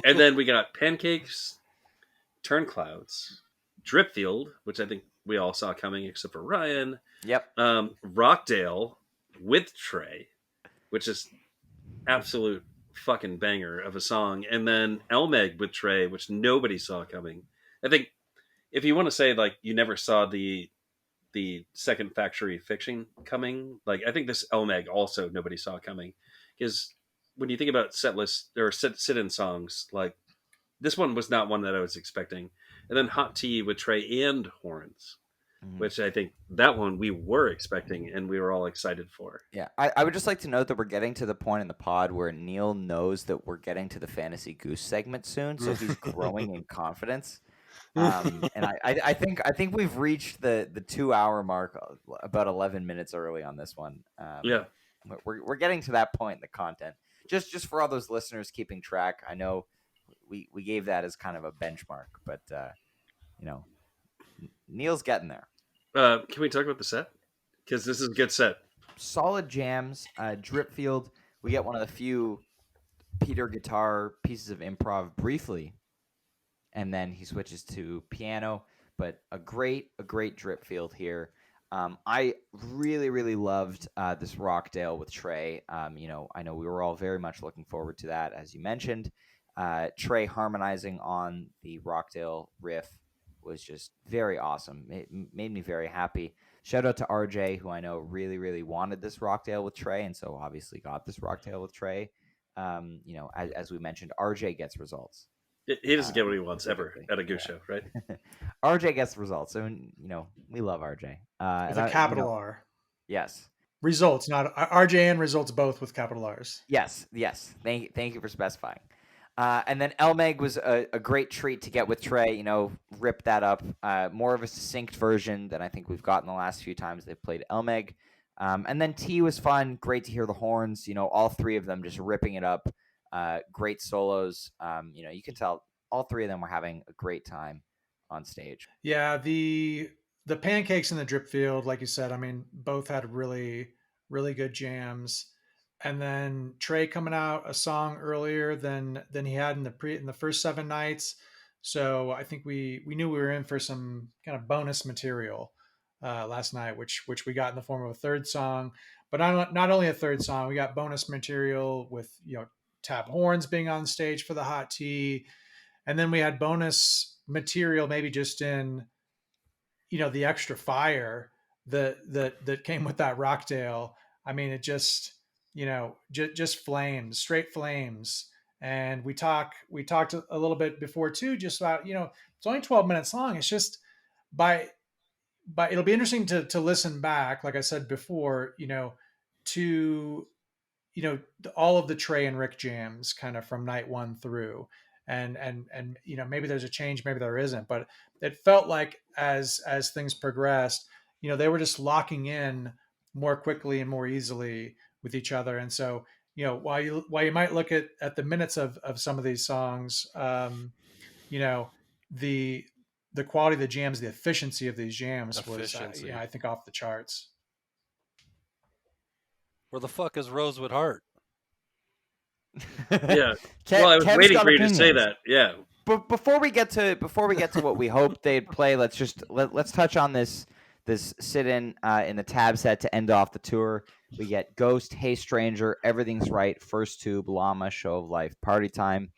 And then we got Pancakes, Turn Clouds, Dripfield, which I think we all saw coming except for Ryan. Yep. Rockdale with Trey, which is absolute fucking banger of a song. And then Elmeg with Trey, which nobody saw coming. I think if you want to say like you never saw the second Factory Fiction coming, like I think this Elmeg also nobody saw coming. Because when you think about set list or sit-in songs, like this one was not one that I was expecting. And then Hot Tea with Trey and horns, which I think that one we were expecting and we were all excited for. Yeah, I would just like to note that we're getting to the point in the pod where Neal knows that we're getting to the Fantasy Goose segment soon, so he's growing in confidence. And I think we've reached the 2-hour mark about 11 minutes early on this one. Yeah. We're getting to that point in the content. Just for all those listeners keeping track, I know we gave that as kind of a benchmark, but Neal's getting there. Can we talk about the set? Because this is a good set. Solid jams. Dripfield, we get one of the few Peter guitar pieces of improv briefly, and then he switches to piano. But a great Dripfield here. I really, really loved this Rockdale with Trey. I know we were all very much looking forward to that, as you mentioned. Trey harmonizing on the Rockdale riff was just very awesome. It made me very happy. Shout out to RJ, who I know really, really wanted this Rockdale with Trey, and so obviously got this Rockdale with Trey. As we mentioned, RJ gets results. He doesn't get what he wants ever at a Goose show, right? RJ gets results. So, we love RJ. With a capital R. Yes. Results, not RJ and results both with capital R's. Yes. Thank you for specifying. And then Elmeg was a great treat to get with Trey, rip that up. More of a succinct version than I think we've gotten the last few times they've played Elmeg. And then T was fun. Great to hear the horns, all three of them just ripping it up. Great solos. You can tell all three of them were having a great time on stage. Yeah, the Pancakes and the Dripfield, like you said, I mean, both had really, really good jams. And then Trey coming out a song earlier than he had in the first 7 nights. So I think we knew we were in for some kind of bonus material last night, which we got in the form of a third song. But not only a third song, we got bonus material with Tab horns being on stage for the Hot Tea, and then we had bonus material maybe just in the extra fire that came with that Rockdale. I mean, it just just flames, straight flames. And we talked a little bit before too, just about it's only 12 minutes long. It's just by it'll be interesting to listen back, like I said before, to all of the Trey and Rick jams kind of from night 1 through, and maybe there's a change, maybe there isn't, but it felt like as things progressed, they were just locking in more quickly and more easily with each other. And so while you might look at the minutes of some of these songs, the quality of the jams, the efficiency of these jams was I think off the charts. Where the fuck is Rosewood Heart? Yeah. Well, I was Kev's waiting got for you to say opinions. that. Yeah. But before we get to what we hope they'd play, let's touch on this sit-in in the tab set to end off the tour. We get Ghost, Hey Stranger, Everything's Right, First Tube, Llama, Show of Life, Party Time.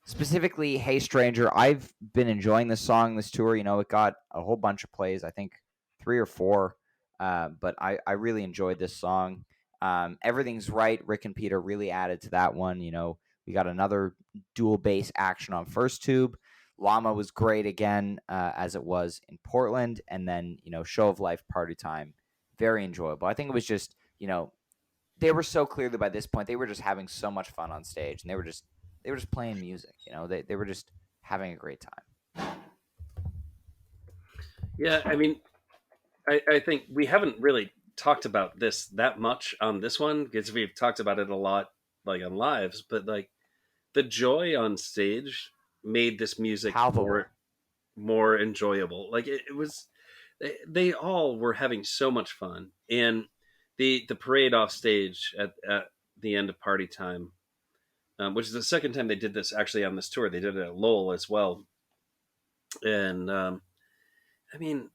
Specifically, Hey Stranger, I've been enjoying this song, this tour. You know, it got a whole bunch of plays, I think 3 or 4. But I really enjoyed this song. Everything's Right, Rick and Peter really added to that one. You know, we got another dual bass action on First Tube. Llama was great again, as it was in Portland. And then, you know, Show of Life, Party Time, very enjoyable. I think it was just, you know, they were so clearly by this point, they were just having so much fun on stage, and they were just playing music. You know, they were just having a great time. Yeah. I mean, I think we haven't really talked about this that much on this one because we've talked about it a lot, like on lives, but like the joy on stage made this music Palpable. more enjoyable. Like it was, they all were having so much fun, and the parade off stage at the end of Party Time, which is the second time they did this actually on this tour. They did it at Lowell as well, and I mean,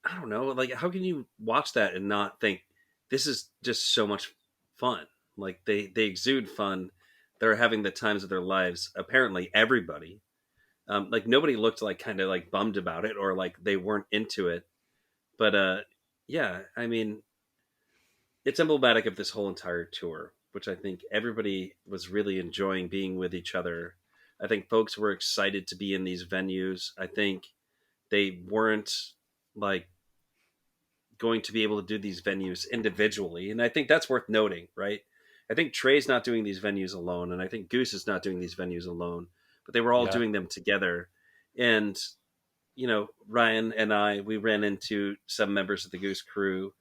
I don't know, like how can you watch that and not think this is just so much fun? Like they exude fun. They're having the times of their lives. Apparently, everybody. Like nobody looked like kind of like bummed about it or like they weren't into it. But yeah, I mean, it's emblematic of this whole entire tour, which I think everybody was really enjoying being with each other. I think folks were excited to be in these venues. I think they weren't like going to be able to do these venues individually. And I think that's worth noting, right? I think Trey's not doing these venues alone, and I think Goose is not doing these venues alone, but they were all Yeah. doing them together. And, you know, Ryan and I, we ran into some members of the Goose crew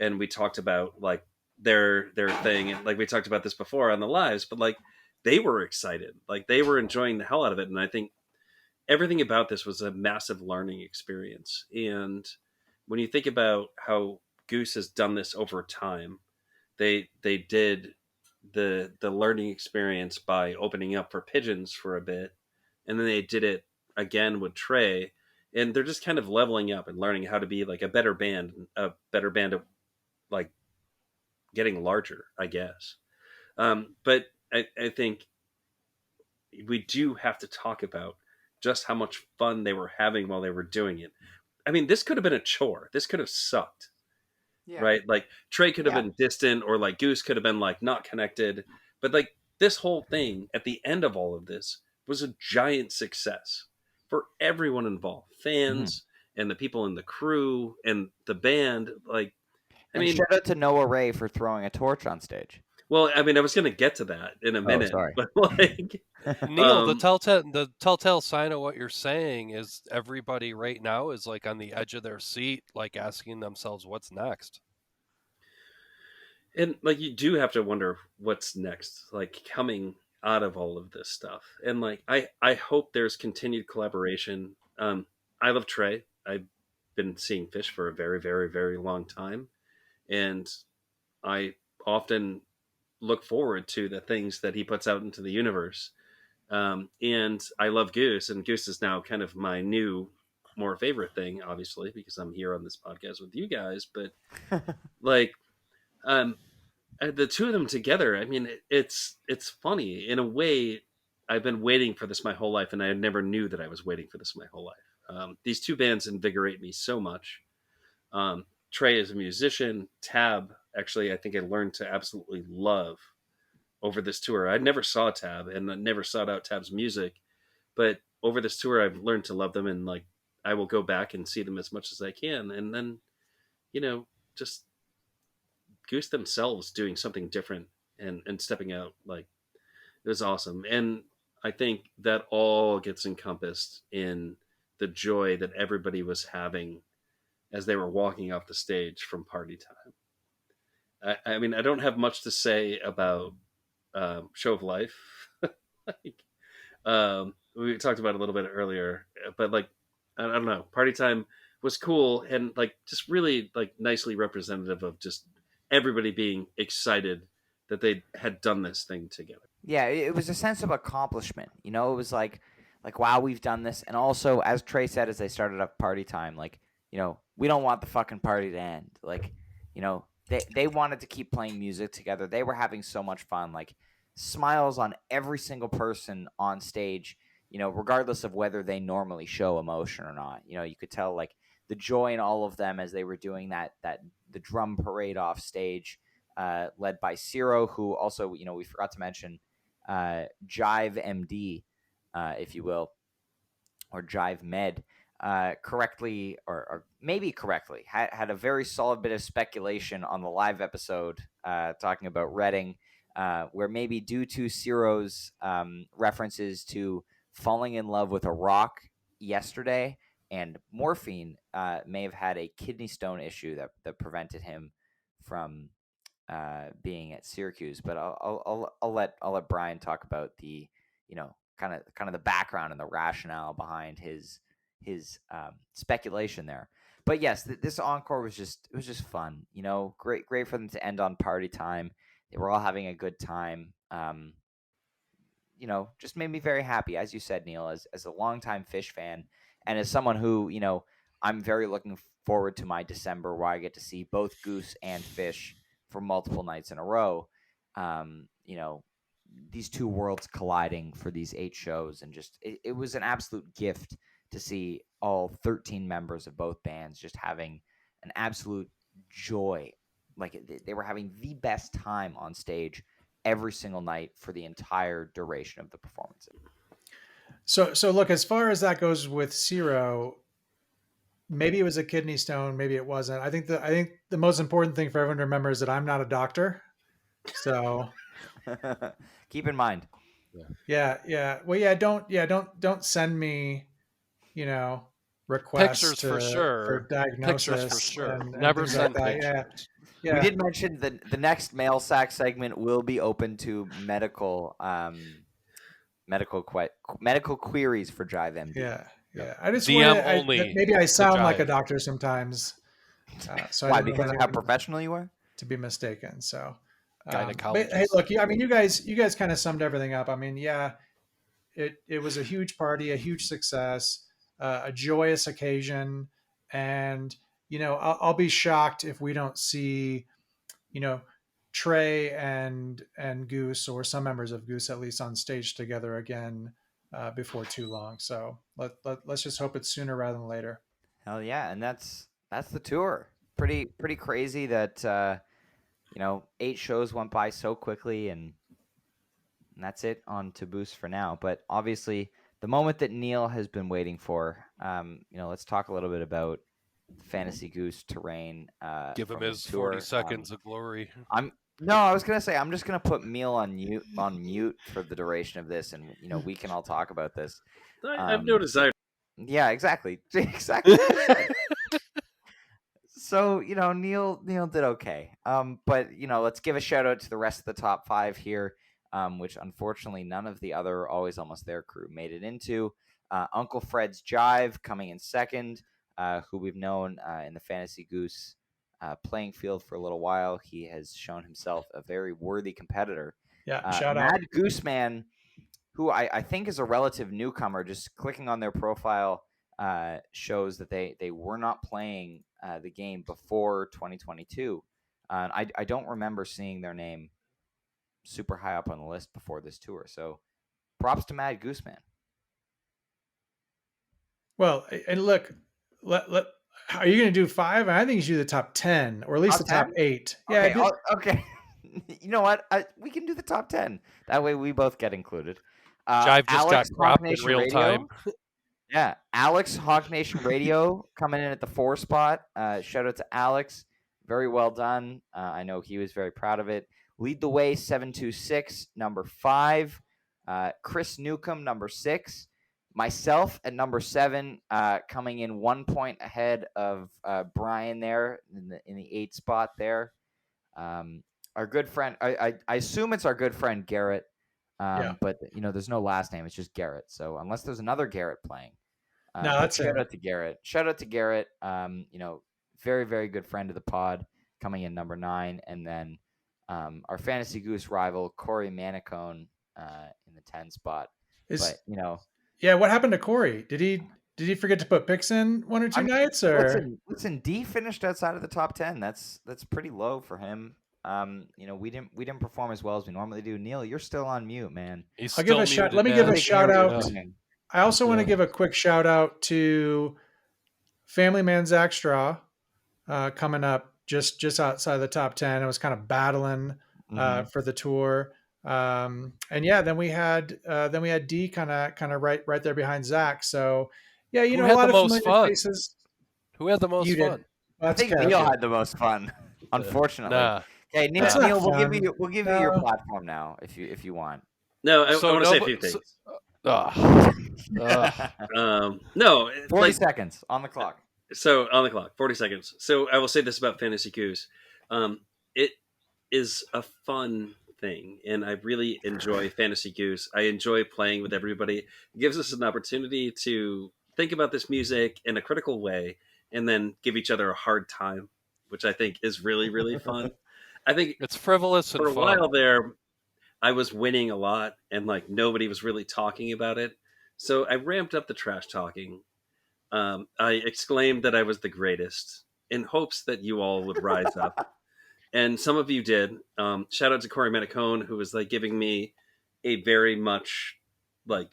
and we talked about like their thing. And like we talked about this before on the lives, but like they were excited, like they were enjoying the hell out of it. And I think everything about this was a massive learning experience. And when you think about how Goose has done this over time, they did the learning experience by opening up for Pigeons for a bit, and then they did it again with Trey, and they're just kind of leveling up and learning how to be like a better band of like getting larger, I guess. But I think we do have to talk about just how much fun they were having while they were doing it. I mean, this could have been a chore. This could have sucked, right? Like Trey could have Yeah. been distant, or like Goose could have been like not connected. But like this whole thing at the end of all of this was a giant success for everyone involved, fans and the people in the crew and the band. Like, I And mean, shout out to Noah Ray for throwing a torch on stage. well, I mean, I was going to get to that in a minute, sorry. but like, Neal, the telltale sign of what you're saying is everybody right now is like on the edge of their seat, like asking themselves, "What's next?" and like you do have to wonder what's next, like coming out of all of this stuff. And like I hope there's continued collaboration. I love Trey. I've been seeing Fish for a very, very, very long time, and I often look forward to the things that he puts out into the universe. And I love Goose, and Goose is now kind of my new, more favorite thing, obviously, because I'm here on this podcast with you guys. But like, um, the two of them together, I mean, it's funny in a way. I've been waiting for this my whole life, and I never knew that I was waiting for this my whole life. These two bands invigorate me so much. Trey is a musician. Tab, actually, I think I learned to absolutely love over this tour. I never saw Tab and I never sought out Tab's music, but over this tour, I've learned to love them, and like I will go back and see them as much as I can. And then, you know, just Goose themselves doing something different and stepping out, like it was awesome. And I think that all gets encompassed in the joy that everybody was having as they were walking off the stage from Party Time. I mean, I don't have much to say about Show of Life. Like, we talked about it a little bit earlier, but like, I don't know, Party Time was cool and like just really like nicely representative of just everybody being excited that they had done this thing together. Yeah, it was a sense of accomplishment. You know, it was like wow, we've done this. And also, as Trey said, as they started up party time, like, you know, we don't want the fucking party to end. Like, you know, they wanted to keep playing music together. They were having so much fun. Like, smiles on every single person on stage, you know, regardless of whether they normally show emotion or not. You know, you could tell like the joy in all of them as they were doing that the drum parade off stage, led by Ciro, who also, you know, we forgot to mention Jive MD, if you will, or Jive Med, correctly or maybe correctly had a very solid bit of speculation on the live episode, talking about Reading, where maybe due to Ciro's references to falling in love with a rock yesterday and morphine, may have had a kidney stone issue that prevented him from being at Syracuse. But I'll let Brian talk about the, you know, kind of the background and the rationale behind his speculation there. But yes, this encore was just fun. You know, great for them to end on party time. They were all having a good time. You know, just made me very happy, as you said, Neal, as a longtime Fish fan, and as someone who, you know, I'm very looking forward to my December where I get to see both Goose and Fish for multiple nights in a row. You know, these two worlds colliding for these 8 shows, and just it was an absolute gift to see all 13 members of both bands just having an absolute joy. Like, they were having the best time on stage every single night for the entire duration of the performance. So look, as far as that goes with Ciro, maybe it was a kidney stone, maybe it wasn't. I think the most important thing for everyone to remember is that I'm not a doctor. So keep in mind. Yeah. Well, don't send me, you know, requests Pictures for sure. for diagnosis. Pictures for sure. And Never things send like that. pictures. Yeah. We did mention the next mail sack segment will be open to medical queries for Jive MD. Yeah. I just DM only. maybe I sound like a doctor sometimes. So why? Because of how professional you are? To be mistaken. So, gynecologist. Hey, look, I mean, you guys kind of summed everything up. I mean, yeah, it was a huge party, a huge success, a joyous occasion, and you know, I'll be shocked if we don't see, you know, Trey and Goose, or some members of Goose at least, on stage together again before too long. So let's just hope it's sooner rather than later. Hell yeah, and that's the tour. Pretty crazy that you know, 8 shows went by so quickly, and that's it on TABoose for now. But obviously, the moment that Neal has been waiting for. You know, let's talk a little bit about the Fantasy Goose terrain. Give him his tour. 40 seconds of glory. I was gonna say I'm just gonna put Neal on mute for the duration of this, and you know, we can all talk about this. I have no desire. Yeah, exactly. Exactly. So, you know, Neal did okay. But, you know, let's give a shout out to the rest of the top 5 here, which unfortunately none of the other Always Almost There crew made it into. Uncle Fred's Jive coming in second, who we've known in the Fantasy Goose playing field for a little while. He has shown himself a very worthy competitor. Yeah, shout out. Mad Gooseman, who I think is a relative newcomer, just clicking on their profile shows that they were not playing the game before 2022. I don't remember seeing their name super high up on the list before this tour. So props to Mad Gooseman. Well, and look, are you going to do 5? I think you should do the top 10, or at least Top the top 10? 8. Okay, Yeah. okay. You know what? We can do the top 10. That way we both get included. Jive just Alex, got cropped Hawk in Nation real Radio. time. Yeah, Alex, Hawk Nation Radio coming in at the 4 spot. Shout out to Alex. Very well done. I know he was very proud of it. Lead the Way 726, number 5. Chris Newcomb, number 6. Myself at number 7, coming in 1 point ahead of Brian there in the 8 spot there. Our good friend, I assume it's our good friend Garrett. But you know, there's no last name. It's just Garrett. So unless there's another Garrett playing, No, that's shout out to Garrett. Shout out to Garrett. You know, very very good friend of the pod, coming in number 9, and then our Fantasy Goose rival Corey Manicone in the 10 spot. Is But yeah, what happened to Corey? Did he forget to put picks in one or two nights, or listen, D finished outside of the top 10. That's pretty low for him. We didn't perform as well as we normally do. Neal, you're still on mute, man. He's I'll give still a shout. muted, Let me man. give a Take shout care of out. your tuning. I also want to Yeah. give a quick shout out to Family Man Zach Straw coming up just outside the top 10. It was kind of battling for the tour. And yeah, then we had D kind of right there behind Zach. So yeah, Who a had lot the of most familiar fun? faces. Who had the most You fun? did. I That's think Kev. Neal had the most fun, unfortunately. Nah. Okay, Neal, That's not Neal, we'll give fun. you your No. platform now if you want. No, I So want to say a no, few but- things. No, 40 seconds on the clock. So on the clock, 40 seconds. So I will say this about Fantasy Goose. It is a fun thing, and I really enjoy Fantasy Goose. I enjoy playing with everybody. It gives us an opportunity to think about this music in a critical way and then give each other a hard time, which I think is really, really fun. I think It's frivolous and for a fun. while there, I was winning a lot, and like nobody was really talking about it. So I ramped up the trash talking. I exclaimed that I was the greatest in hopes that you all would rise up. And some of you did. Shout out to Corey Menacone, who was like giving me a very much like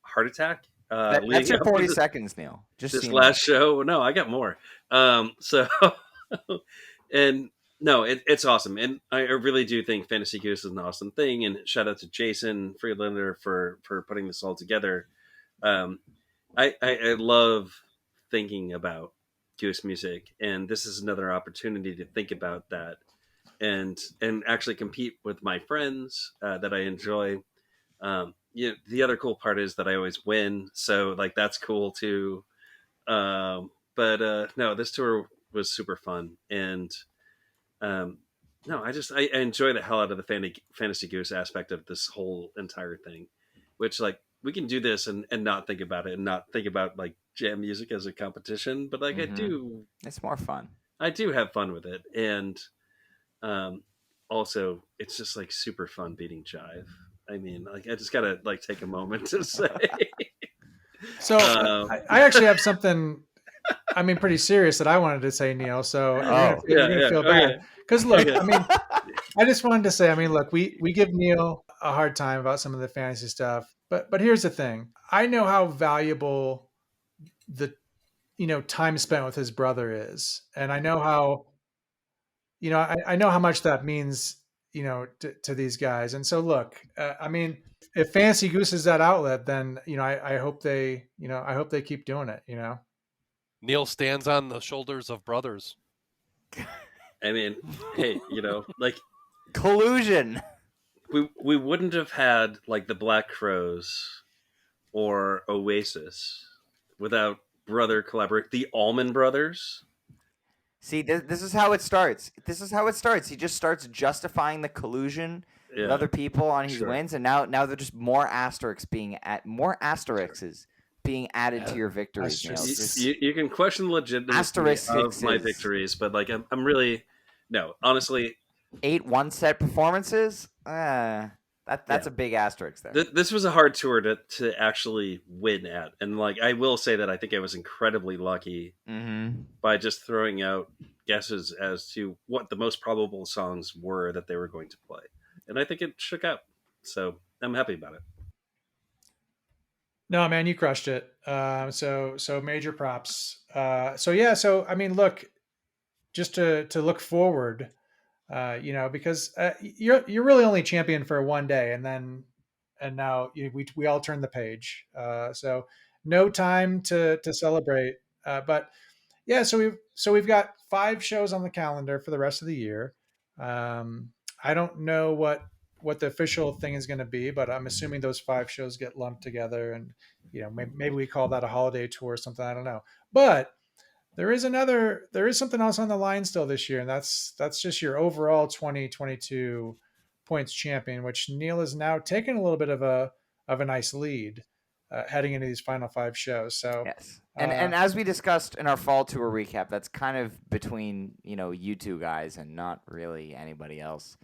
heart attack. That's Leading your up to 40 seconds, Neal. Just this so you last show. No, I got more. So, and no, it's awesome. And I really do think Fantasy Goose is an awesome thing. And shout out to Jason Friedlander for putting this all together. I love thinking about Goose music, and this is another opportunity to think about that and actually compete with my friends that I enjoy. The other cool part is that I always win, so like that's cool too. But no, this tour was super fun, and no, I enjoy the hell out of the Fantasy Goose aspect of this whole entire thing, which like we can do this and not think about it and not think about like jam music as a competition, but like It's more fun. I do have fun with it, and also it's just like super fun beating jive. I mean, like I just gotta like take a moment to say. So I actually have something. I mean, pretty serious that I wanted to say, Neal. So you're gonna feel bad because look, I mean, I just wanted to say, I mean, look, we give Neal a hard time about some of the fantasy stuff, but here's the thing: I know how valuable the time spent with his brother is, and I know how I know how much that means to these guys. And so look, I mean, if Fantasy Goose is that outlet, then I hope they keep doing it. Neal stands on the shoulders of brothers. I mean, hey, like Collusion. we wouldn't have had like the Black Crows or Oasis without brother collaborate the Allman Brothers. See, this is how it starts. This is how it starts. He just starts justifying the collusion with other people on his wins, and now they're just more asterisks being added to your victories. You can question the legitimacy of my victories, but like I'm really honestly 8 1-set performances. That's a big asterisk there. This was a hard tour to actually win at, and like I will say that I think I was incredibly lucky by just throwing out guesses as to what the most probable songs were that they were going to play, and I think it shook out. So I'm happy about it. No, man, you crushed it. So major props. So I mean, look, just to look forward. Because you're really only champion for one day, and now we all turn the page. So no time to celebrate. But yeah, so we've got 5 shows on the calendar for the rest of the year. I don't know what the official thing is going to be, but I'm assuming those 5 shows get lumped together, and maybe we call that a holiday tour or something. I don't know, but there is something else on the line still this year, and that's just your overall 2022 points champion, which Neal is now taking a little bit of a nice lead heading into these final 5 shows. So yes, and as we discussed in our fall tour recap, that's kind of between you two guys and not really anybody else.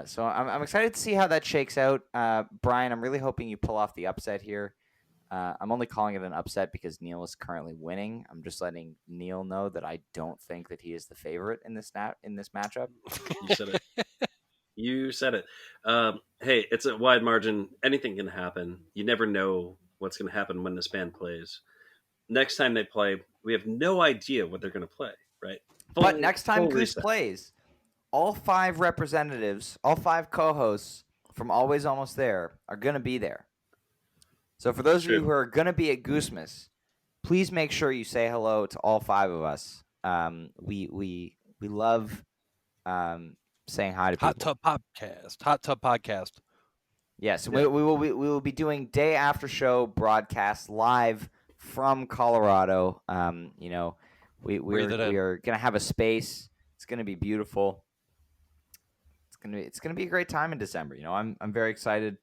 So I'm excited to see how that shakes out. Brian, I'm really hoping you pull off the upset here. I'm only calling it an upset because Neal is currently winning. I'm just letting Neal know that I don't think that he is the favorite in this matchup. You said it. You said it. Hey, it's a wide margin. Anything can happen. You never know what's going to happen when this band plays. Next time they play, we have no idea what they're going to play, right? But next time Goose reset. plays, all 5 representatives, all 5 co-hosts from Always Almost There are going to be there. So for those of you who are going to be at Goosemas, please make sure you say hello to all 5 of us. We love saying hi to people. Hot Tub Podcast. Yes, we will be doing day after show broadcasts live from Colorado. We are going to have a space. It's going to be beautiful. It's going to be a great time in December. I'm very excited.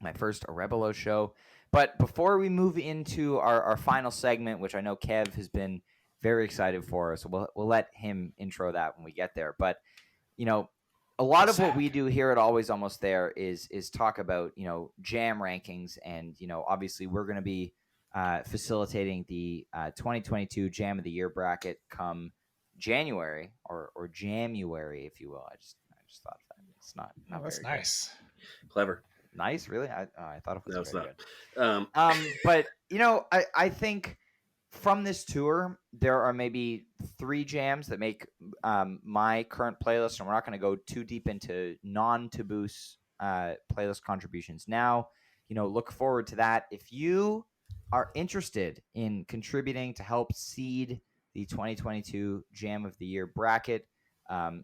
My first Arebelo show. But before we move into our final segment, which I know Kev has been very excited for, so we'll let him intro that when we get there. But a lot of what we do here at Always Almost There is talk about jam rankings, and obviously we're going to be facilitating the 2022 Jam of the Year bracket come January or January, if you will. I just thought that it's not. That's very nice. Good. Clever. Nice, really? I thought it was No, it's very not. good. But I think from this tour there are maybe 3 jams that make my current playlist, and we're not going to go too deep into non-TABoose playlist contributions now. Look forward to that. If you are interested in contributing to help seed the 2022 Jam of the Year bracket,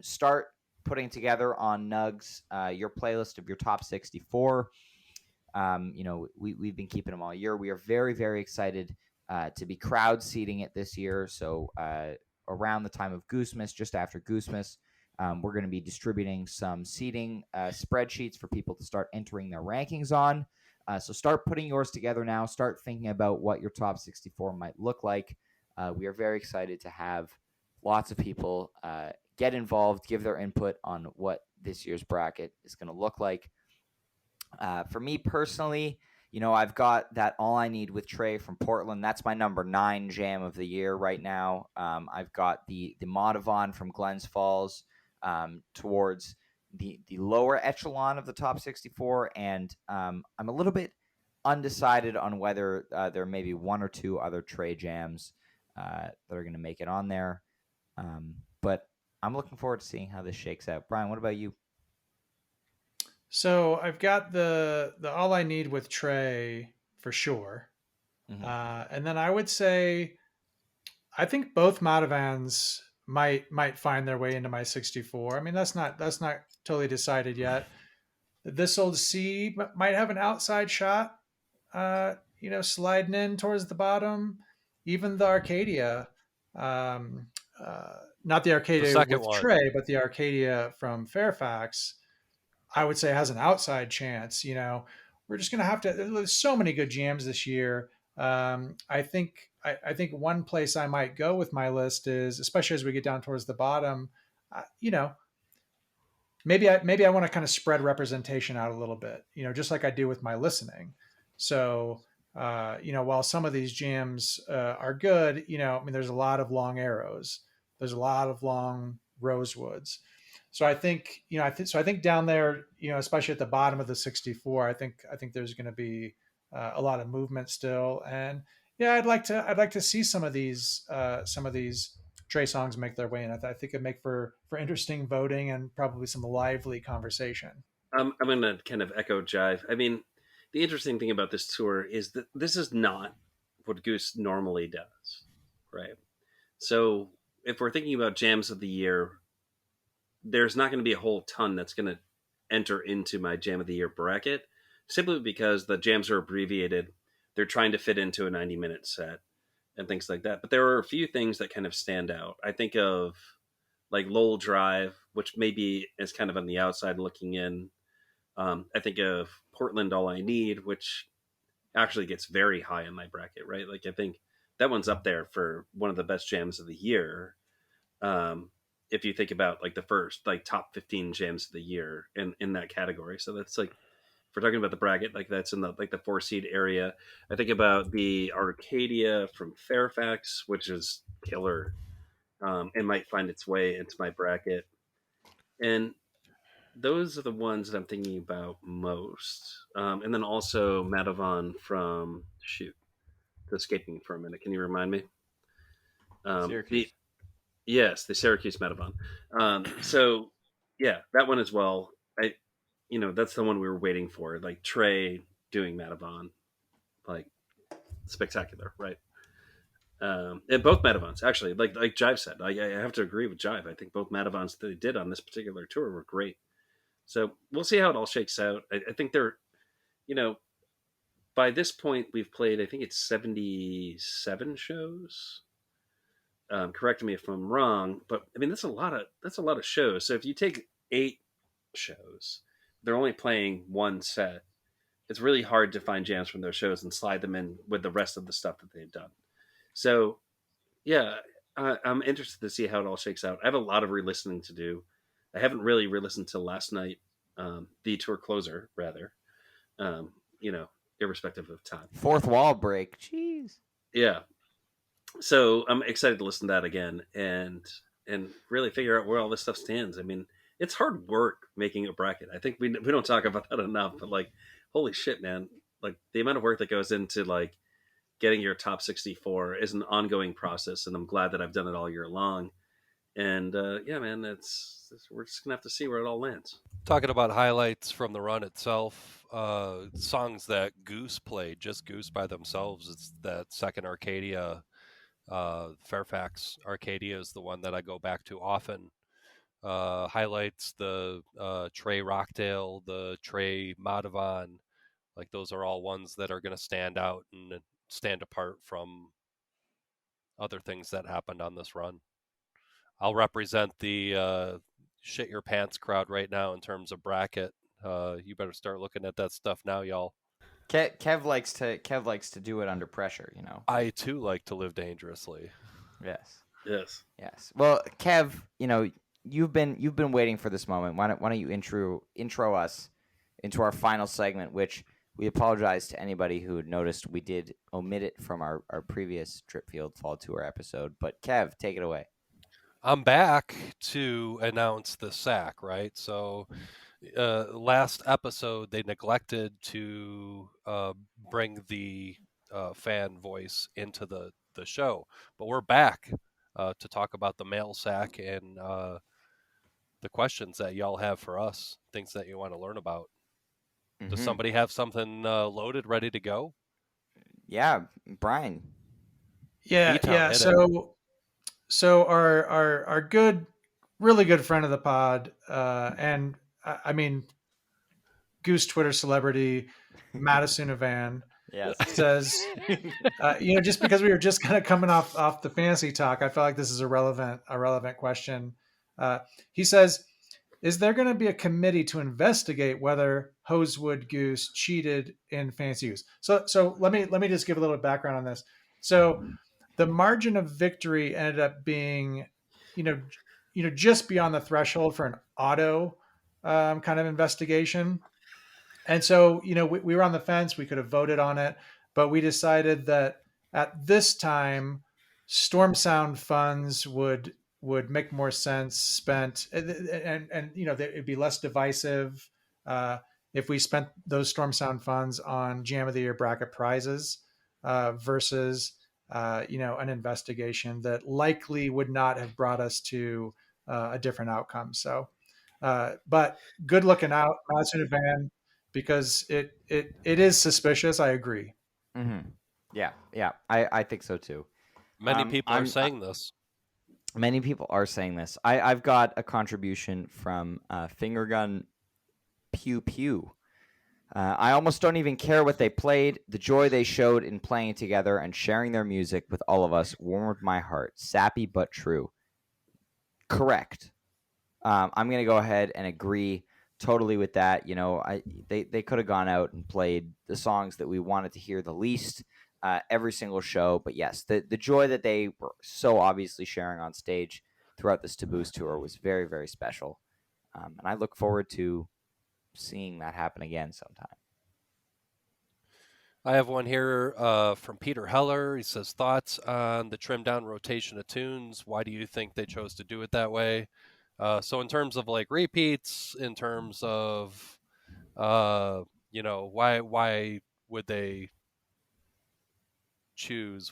start putting together on Nugs your playlist of your top 64. We've been keeping them all year. We are very, very excited to be crowd seeding it this year. So around the time of Goosemas, just after Goosemas, we're going to be distributing some seating spreadsheets for people to start entering their rankings on. So start putting yours together now. Start thinking about what your top 64 might look like. We are very excited to have lots of people get involved, give their input on what this year's bracket is going to look like. For me personally, I've got that All I Need with Trey from Portland. That's my number 9 jam of the year right now. I've got the Modavon from Glens Falls towards the lower echelon of the top 64, and I'm a little bit undecided on whether there may be 1 or 2 other Trey jams that are going to make it on there. But I'm looking forward to seeing how this shakes out. Brian, what about you? So I've got the All I Need with Trey for sure. Mhm. And then I would say I think both Madavans might find their way into my 64. I mean, that's not totally decided yet. This old C might have an outside shot, sliding in towards the bottom. Even the Arcadia, not the Arcadia with one. Trey, but the Arcadia from Fairfax, I would say has an outside chance. We're just going to have to. There's so many good jams this year. I think one place I might go with my list is, especially as we get down towards the bottom, maybe I want to kind of spread representation out a little bit, just like I do with my listening. So, while some of these jams are good, I mean, there's a lot of long arrows. There's a lot of long rosewoods. So I think, I think down there, especially at the bottom of the 64, I think there's going to be a lot of movement still. And yeah, I'd like to see some of these Trey songs make their way in. I think it'd make for interesting voting and probably some lively conversation. I'm going to kind of echo Jive. I mean, the interesting thing about this tour is that this is not what Goose normally does, right? So if we're thinking about jams of the year, there's not going to be a whole ton that's going to enter into my jam of the year bracket, simply because the jams are abbreviated. They're trying to fit into a 90-minute set and things like that. But there are a few things that kind of stand out. I think of like Lowell Drive, which maybe is kind of on the outside looking in. I think of Portland All I Need, which actually gets very high in my bracket, right? Like I think that one's up there for one of the best jams of the year. if you think about like the first like top 15 jams of the year in that category. So that's like, if we're talking about the bracket, like that's in the like the 4 seed area. I think about the Arcadia from Fairfax, which is killer. It might find its way into my bracket, and those are the ones that I'm thinking about most. And then also Madavon from shoot, escaping for a minute. Can you remind me? The Syracuse. Yes, the Syracuse Madavon. So yeah, that one as well. That's the one we were waiting for. Like Trey doing Madavon, like spectacular, right? And both Madavons actually, like Jive said, I have to agree with Jive. I think both Madavons that they did on this particular tour were great. So we'll see how it all shakes out. I think they're, you know, by this point we've played. I think it's 77 shows. Correct me if I'm wrong, but I mean that's a lot of shows. So if you take 8 shows, they're only playing one set. It's really hard to find jams from those shows and slide them in with the rest of the stuff that they've done. So yeah, I'm interested to see how it all shakes out. I have a lot of re-listening to do. I haven't really re-listened to last night, the tour closer rather. Um, you know, irrespective of time. Fourth wall break. Jeez. Yeah, so I'm excited to listen to that again and really figure out where all this stuff stands. I mean, it's hard work making a bracket. I think we don't talk about that enough, but like, holy shit, man! Like the amount of work that goes into like getting your top 64 is an ongoing process, and I'm glad that I've done it all year long. And yeah, man, we're just gonna have to see where it all lands. Talking about highlights from the run itself, songs that Goose played, just Goose by themselves. It's that second Arcadia, Fairfax Arcadia is the one that I go back to often. Highlights the Trey Rockdale, the Trey Madavon. Like those are all ones that are going to stand out and stand apart from other things that happened on this run. I'll represent the shit your pants crowd right now in terms of bracket. You better start looking at that stuff now, y'all. Kev likes to do it under pressure. I too like to live dangerously. Yes. Yes. Yes. Well, Kev, you've been waiting for this moment. Why don't you intro us into our final segment, which we apologize to anybody who noticed we did omit it from our previous Dripfield Fall Tour episode. But Kev, take it away. I'm back to announce the sack, right? So last episode they neglected to bring the fan voice into the show, but we're back to talk about the mail sack and the questions that y'all have for us, things that you want to learn about. Mm-hmm. Does somebody have something loaded, ready to go? Yeah, Brian. Yeah, B-Town, yeah. hit it. So our good, really good friend of the pod, and I mean, Goose Twitter celebrity, Madison Van, Yes. says, just because we were just kind of coming off the fantasy talk, I feel like this is a relevant question. He says, is there going to be a committee to investigate whether Hosewood Goose cheated in fantasy use? So let me just give a little background on this. So the margin of victory ended up being, just beyond the threshold for an auto kind of investigation. And so, we were on the fence. We could have voted on it, but we decided that at this time, storm sound funds would make more sense spent, and it'd be less divisive if we spent those storm sound funds on Jam of the Year bracket prizes versus an investigation that likely would not have brought us to a different outcome. So, but good looking out, Madison Van, because it is suspicious. I agree. Mm-hmm. Yeah, I think so too. Many people are saying this. Many people are saying this. I've got a contribution from Fingergun Pew Pew. I almost don't even care what they played. The joy they showed in playing together and sharing their music with all of us warmed my heart. Sappy but true. Correct. I'm going to go ahead and agree totally with that. They could have gone out and played the songs that we wanted to hear the least every single show. But yes, the joy that they were so obviously sharing on stage throughout this TABoose tour was very, very special. And I look forward to seeing that happen again sometime. I have one here from Peter Heller. He says, thoughts on the trimmed down rotation of tunes. Why do you think they chose to do it that way? So in terms of like repeats, in terms of, why would they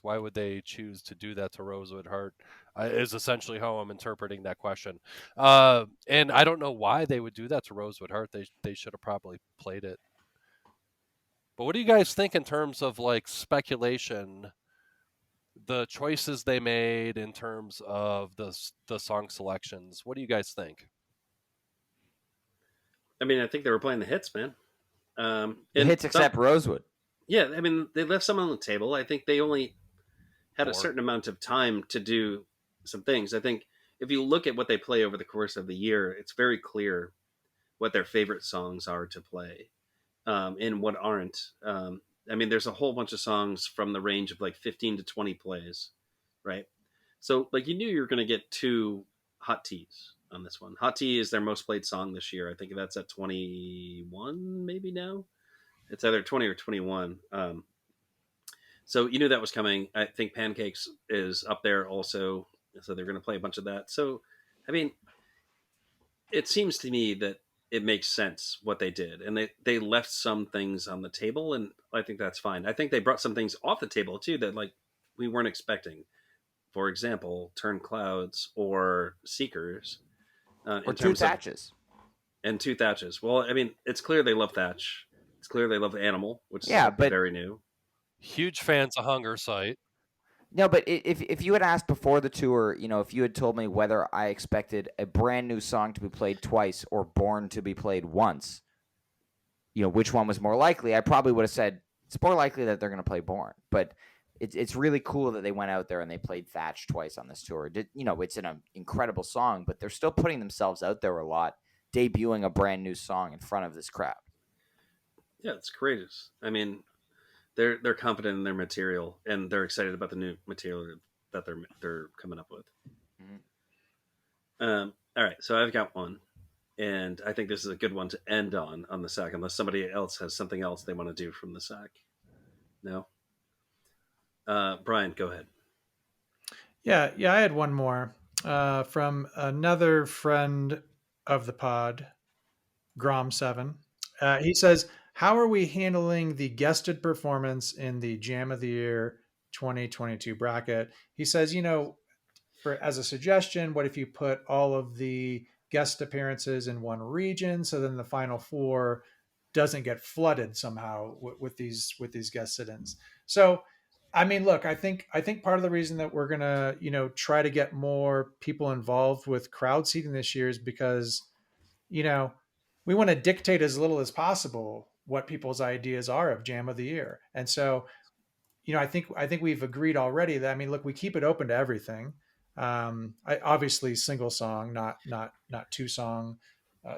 why would they choose to do that to Rosewood Heart is essentially how I'm interpreting that question. And I don't know why they would do that to Rosewood Heart. They should have probably played it. But what do you guys think in terms of like speculation, the choices they made in terms of the song selections? What do you guys think? I mean, I think they were playing the hits, man. The And hits except Rosewood. Yeah, I mean, they left some on the table. I think they only had a 4. certain amount of time to do some things. I think if you look at what they play over the course of the year, it's very clear what their favorite songs are to play, and what aren't. I mean, there's a whole bunch of songs from the range of like 15 to 20 plays, right? So, like, you knew you were going to get 2 hot teas on this one. Hot tea is their most played song this year. I think that's at 21, maybe now. It's either 20 or 21. So you knew that was coming. I think Pancakes is up there also. So they're going to play a bunch of that. So, I mean, it seems to me that it makes sense what they did. And they left some things on the table, and I think that's fine. I think they brought some things off the table too that like we weren't expecting. For example, Turn Clouds or Seekers. Or 2 Thatches. And 2 Thatches. Well, I mean, it's clear they love Thatch. It's clear they love Animal, which is but very new. Huge fans of Hunger Site. No, but if you had asked before the tour, if you had told me whether I expected a brand new song to be played twice or Born to be played once, which one was more likely, I probably would have said it's more likely that they're going to play Born. But it's really cool that they went out there and they played Thatch twice on this tour. It's an incredible song, but they're still putting themselves out there a lot, debuting a brand new song in front of this crowd. Yeah, it's courageous. I mean, they're confident in their material, and they're excited about the new material that they're coming up with. Mm-hmm. All right, so I've got one, and I think this is a good one to end on the sack, unless somebody else has something else they want to do from the sack. No, Brian, go ahead. Yeah, I had one more from another friend of the pod, Grom7. He says, how are we handling the guested performance in the Jam of the Year 2022 bracket? He says, as a suggestion, what if you put all of the guest appearances in one region, so then the final 4 doesn't get flooded somehow with these guest sit-ins? So, I mean, look, I think part of the reason that we're gonna try to get more people involved with crowd seating this year is because we want to dictate as little as possible what people's ideas are of Jam of the Year. And so, I think we've agreed already that, I mean, look, we keep it open to everything. Obviously single song, not 2 song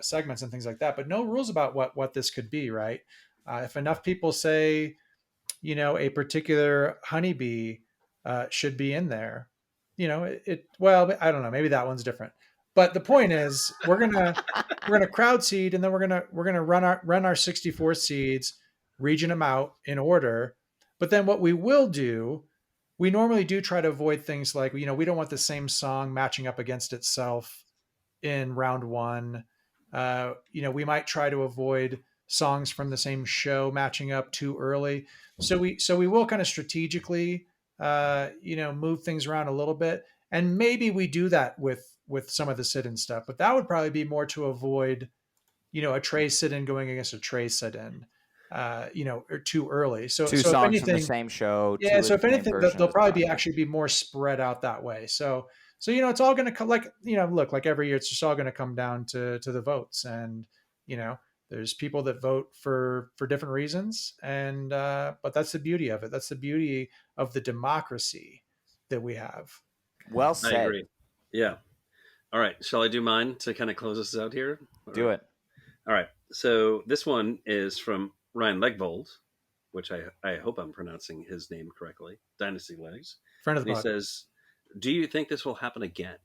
segments and things like that, but no rules about what this could be, right? If enough people say, a particular honeybee should be in there, well, I don't know, maybe that one's different. But the point is, we're gonna crowd seed, and then we're gonna run our 64 seeds, region them out in order. But then what we will do, we normally do try to avoid things like, we don't want the same song matching up against itself in round 1. We might try to avoid songs from the same show matching up too early. So we will kind of strategically, move things around a little bit. And maybe we do that with some of the sit-in stuff, but that would probably be more to avoid, a Trey sit-in going against a Trey sit-in, or too early. So 2 so songs if anything, from the same show. yeah. So if anything, they'll probably song. actually be more spread out that way. So it's all going to look like every year, it's just all going to come down to the votes, and there's people that vote for different reasons, and but that's the beauty of it. That's the beauty of the democracy that we have. Well said. I agree. Yeah. All right. Shall I do mine to kind of close us out here? Do it. All right. So this one is from Ryan Legvold, which I hope I'm pronouncing his name correctly. Dynasty Legs. Friend of the He pod. says, do you think this will happen again?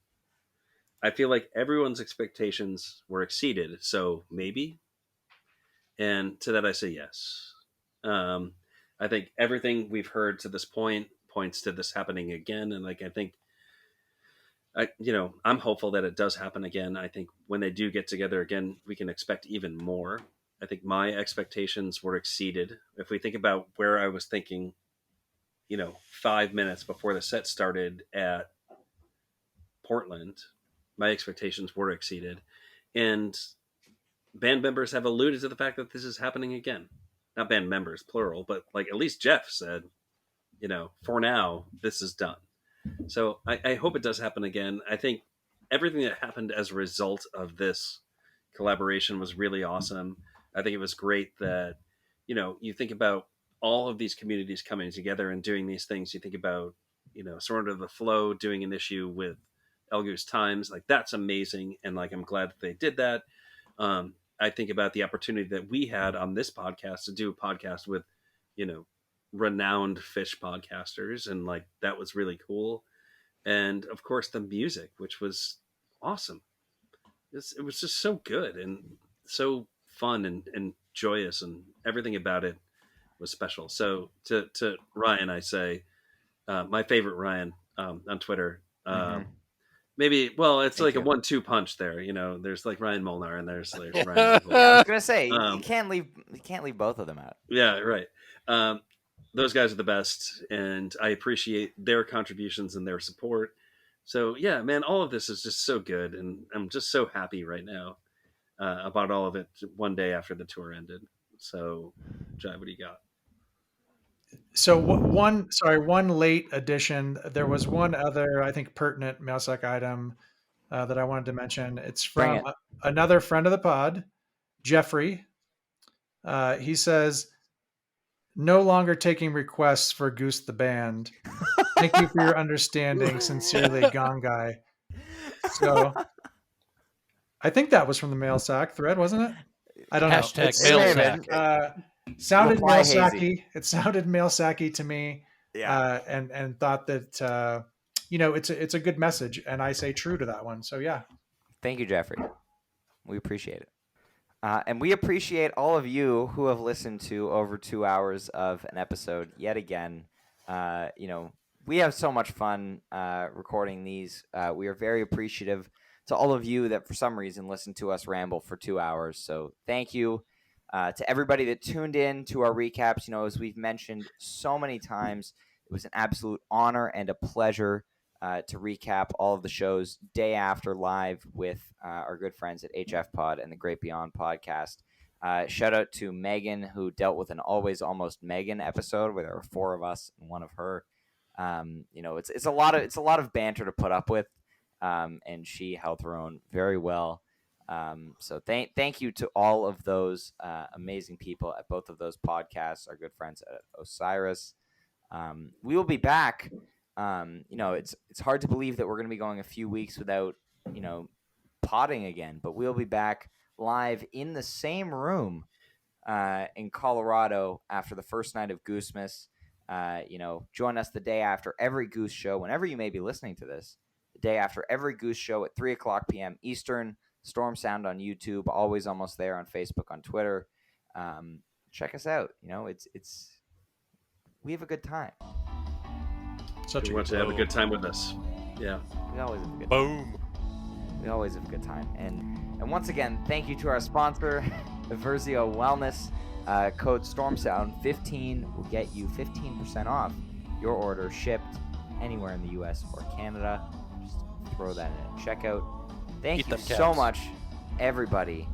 I feel like everyone's expectations were exceeded. So maybe, and to that I say yes. I think everything we've heard to this point points to this happening again, and like I think I'm hopeful that it does happen again. I think when they do get together again, we can expect even more. I think my expectations were exceeded. If we think about where I was thinking, 5 minutes before the set started at Portland, my expectations were exceeded. And band members have alluded to the fact that this is happening again. Not band members, plural, but like at least Jeff said, for now, this is done. So I hope it does happen again. I think everything that happened as a result of this collaboration was really awesome. I think it was great that, you think about all of these communities coming together and doing these things. You think about, Surrender to the Flow doing an issue with El Goose Times. Like, that's amazing. And like, I'm glad that they did that. I think about the opportunity that we had on this podcast to do a podcast with, renowned fish podcasters. And like, that was really cool. And of course the music, which was awesome. It was just so good and so fun and joyous, and everything about it was special. So to Ryan, I say, my favorite Ryan, on Twitter, maybe, well, it's Thank like you. a 1-2 punch there. There's like Ryan Molnar and there's Ryan. Yeah, I was gonna say Um, you can't leave both of them out. Yeah, right. Those guys are the best, and I appreciate their contributions and their support. So yeah, man, all of this is just so good, and I'm just so happy right now about all of it. One day after the tour ended. So, Jai, what do you got? So one late addition. There was one other, I think, pertinent mailsack item that I wanted to mention. It's Bring from it. another friend of the pod, Jeffrey. He says, "No longer taking requests for Goose the Band. Thank you for your understanding. Sincerely, Gone Guy." So I think that was from the mail sack thread, wasn't it? I don't know. Hashtag It may have mailsack. been. Sounded Reply mail hazy. sacky. It sounded mail sacky to me. Yeah. And thought that it's a good message, and I say true to that one. So yeah. Thank you, Jeffrey. We appreciate it. And we appreciate all of you who have listened to over 2 hours of an episode yet again. We have so much fun recording these. We are very appreciative to all of you that for some reason listen to us ramble for 2 hours. So thank you to everybody that tuned in to our recaps. As we've mentioned so many times, it was an absolute honor and a pleasure to recap all of the shows day after live with our good friends at HF Pod and the Great Beyond podcast. Shout out to Megan, who dealt with an Always Almost Megan episode where there were 4 of us and 1 of her. It's a lot of banter to put up with, and she held her own very well. So thank you to all of those amazing people at both of those podcasts, our good friends at Osiris. We will be back. It's hard to believe that we're going to be going a few weeks without, potting again, but we'll be back live in the same room in Colorado after the first night of Goosemas. Join us the day after every Goose show, whenever you may be listening to this, the day after every Goose show at 3:00 p.m. Eastern. Storm Sound on YouTube, Always Almost There on Facebook, on Twitter. Check us out. We have a good time. Such We want to have a good time with us. Yeah. We always have a good time. Boom. We always have a good time. And once again, thank you to our sponsor, Eversio Wellness. Code StormSound15 will get you 15% off your order shipped anywhere in the US or Canada. Just throw that in at checkout. Thank Eat you them so cats. much, everybody,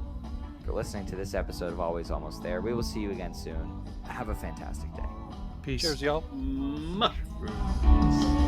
for listening to this episode of Always Almost There. We will see you again soon. Have a fantastic day. Peace. Cheers, y'all. Mushrooms.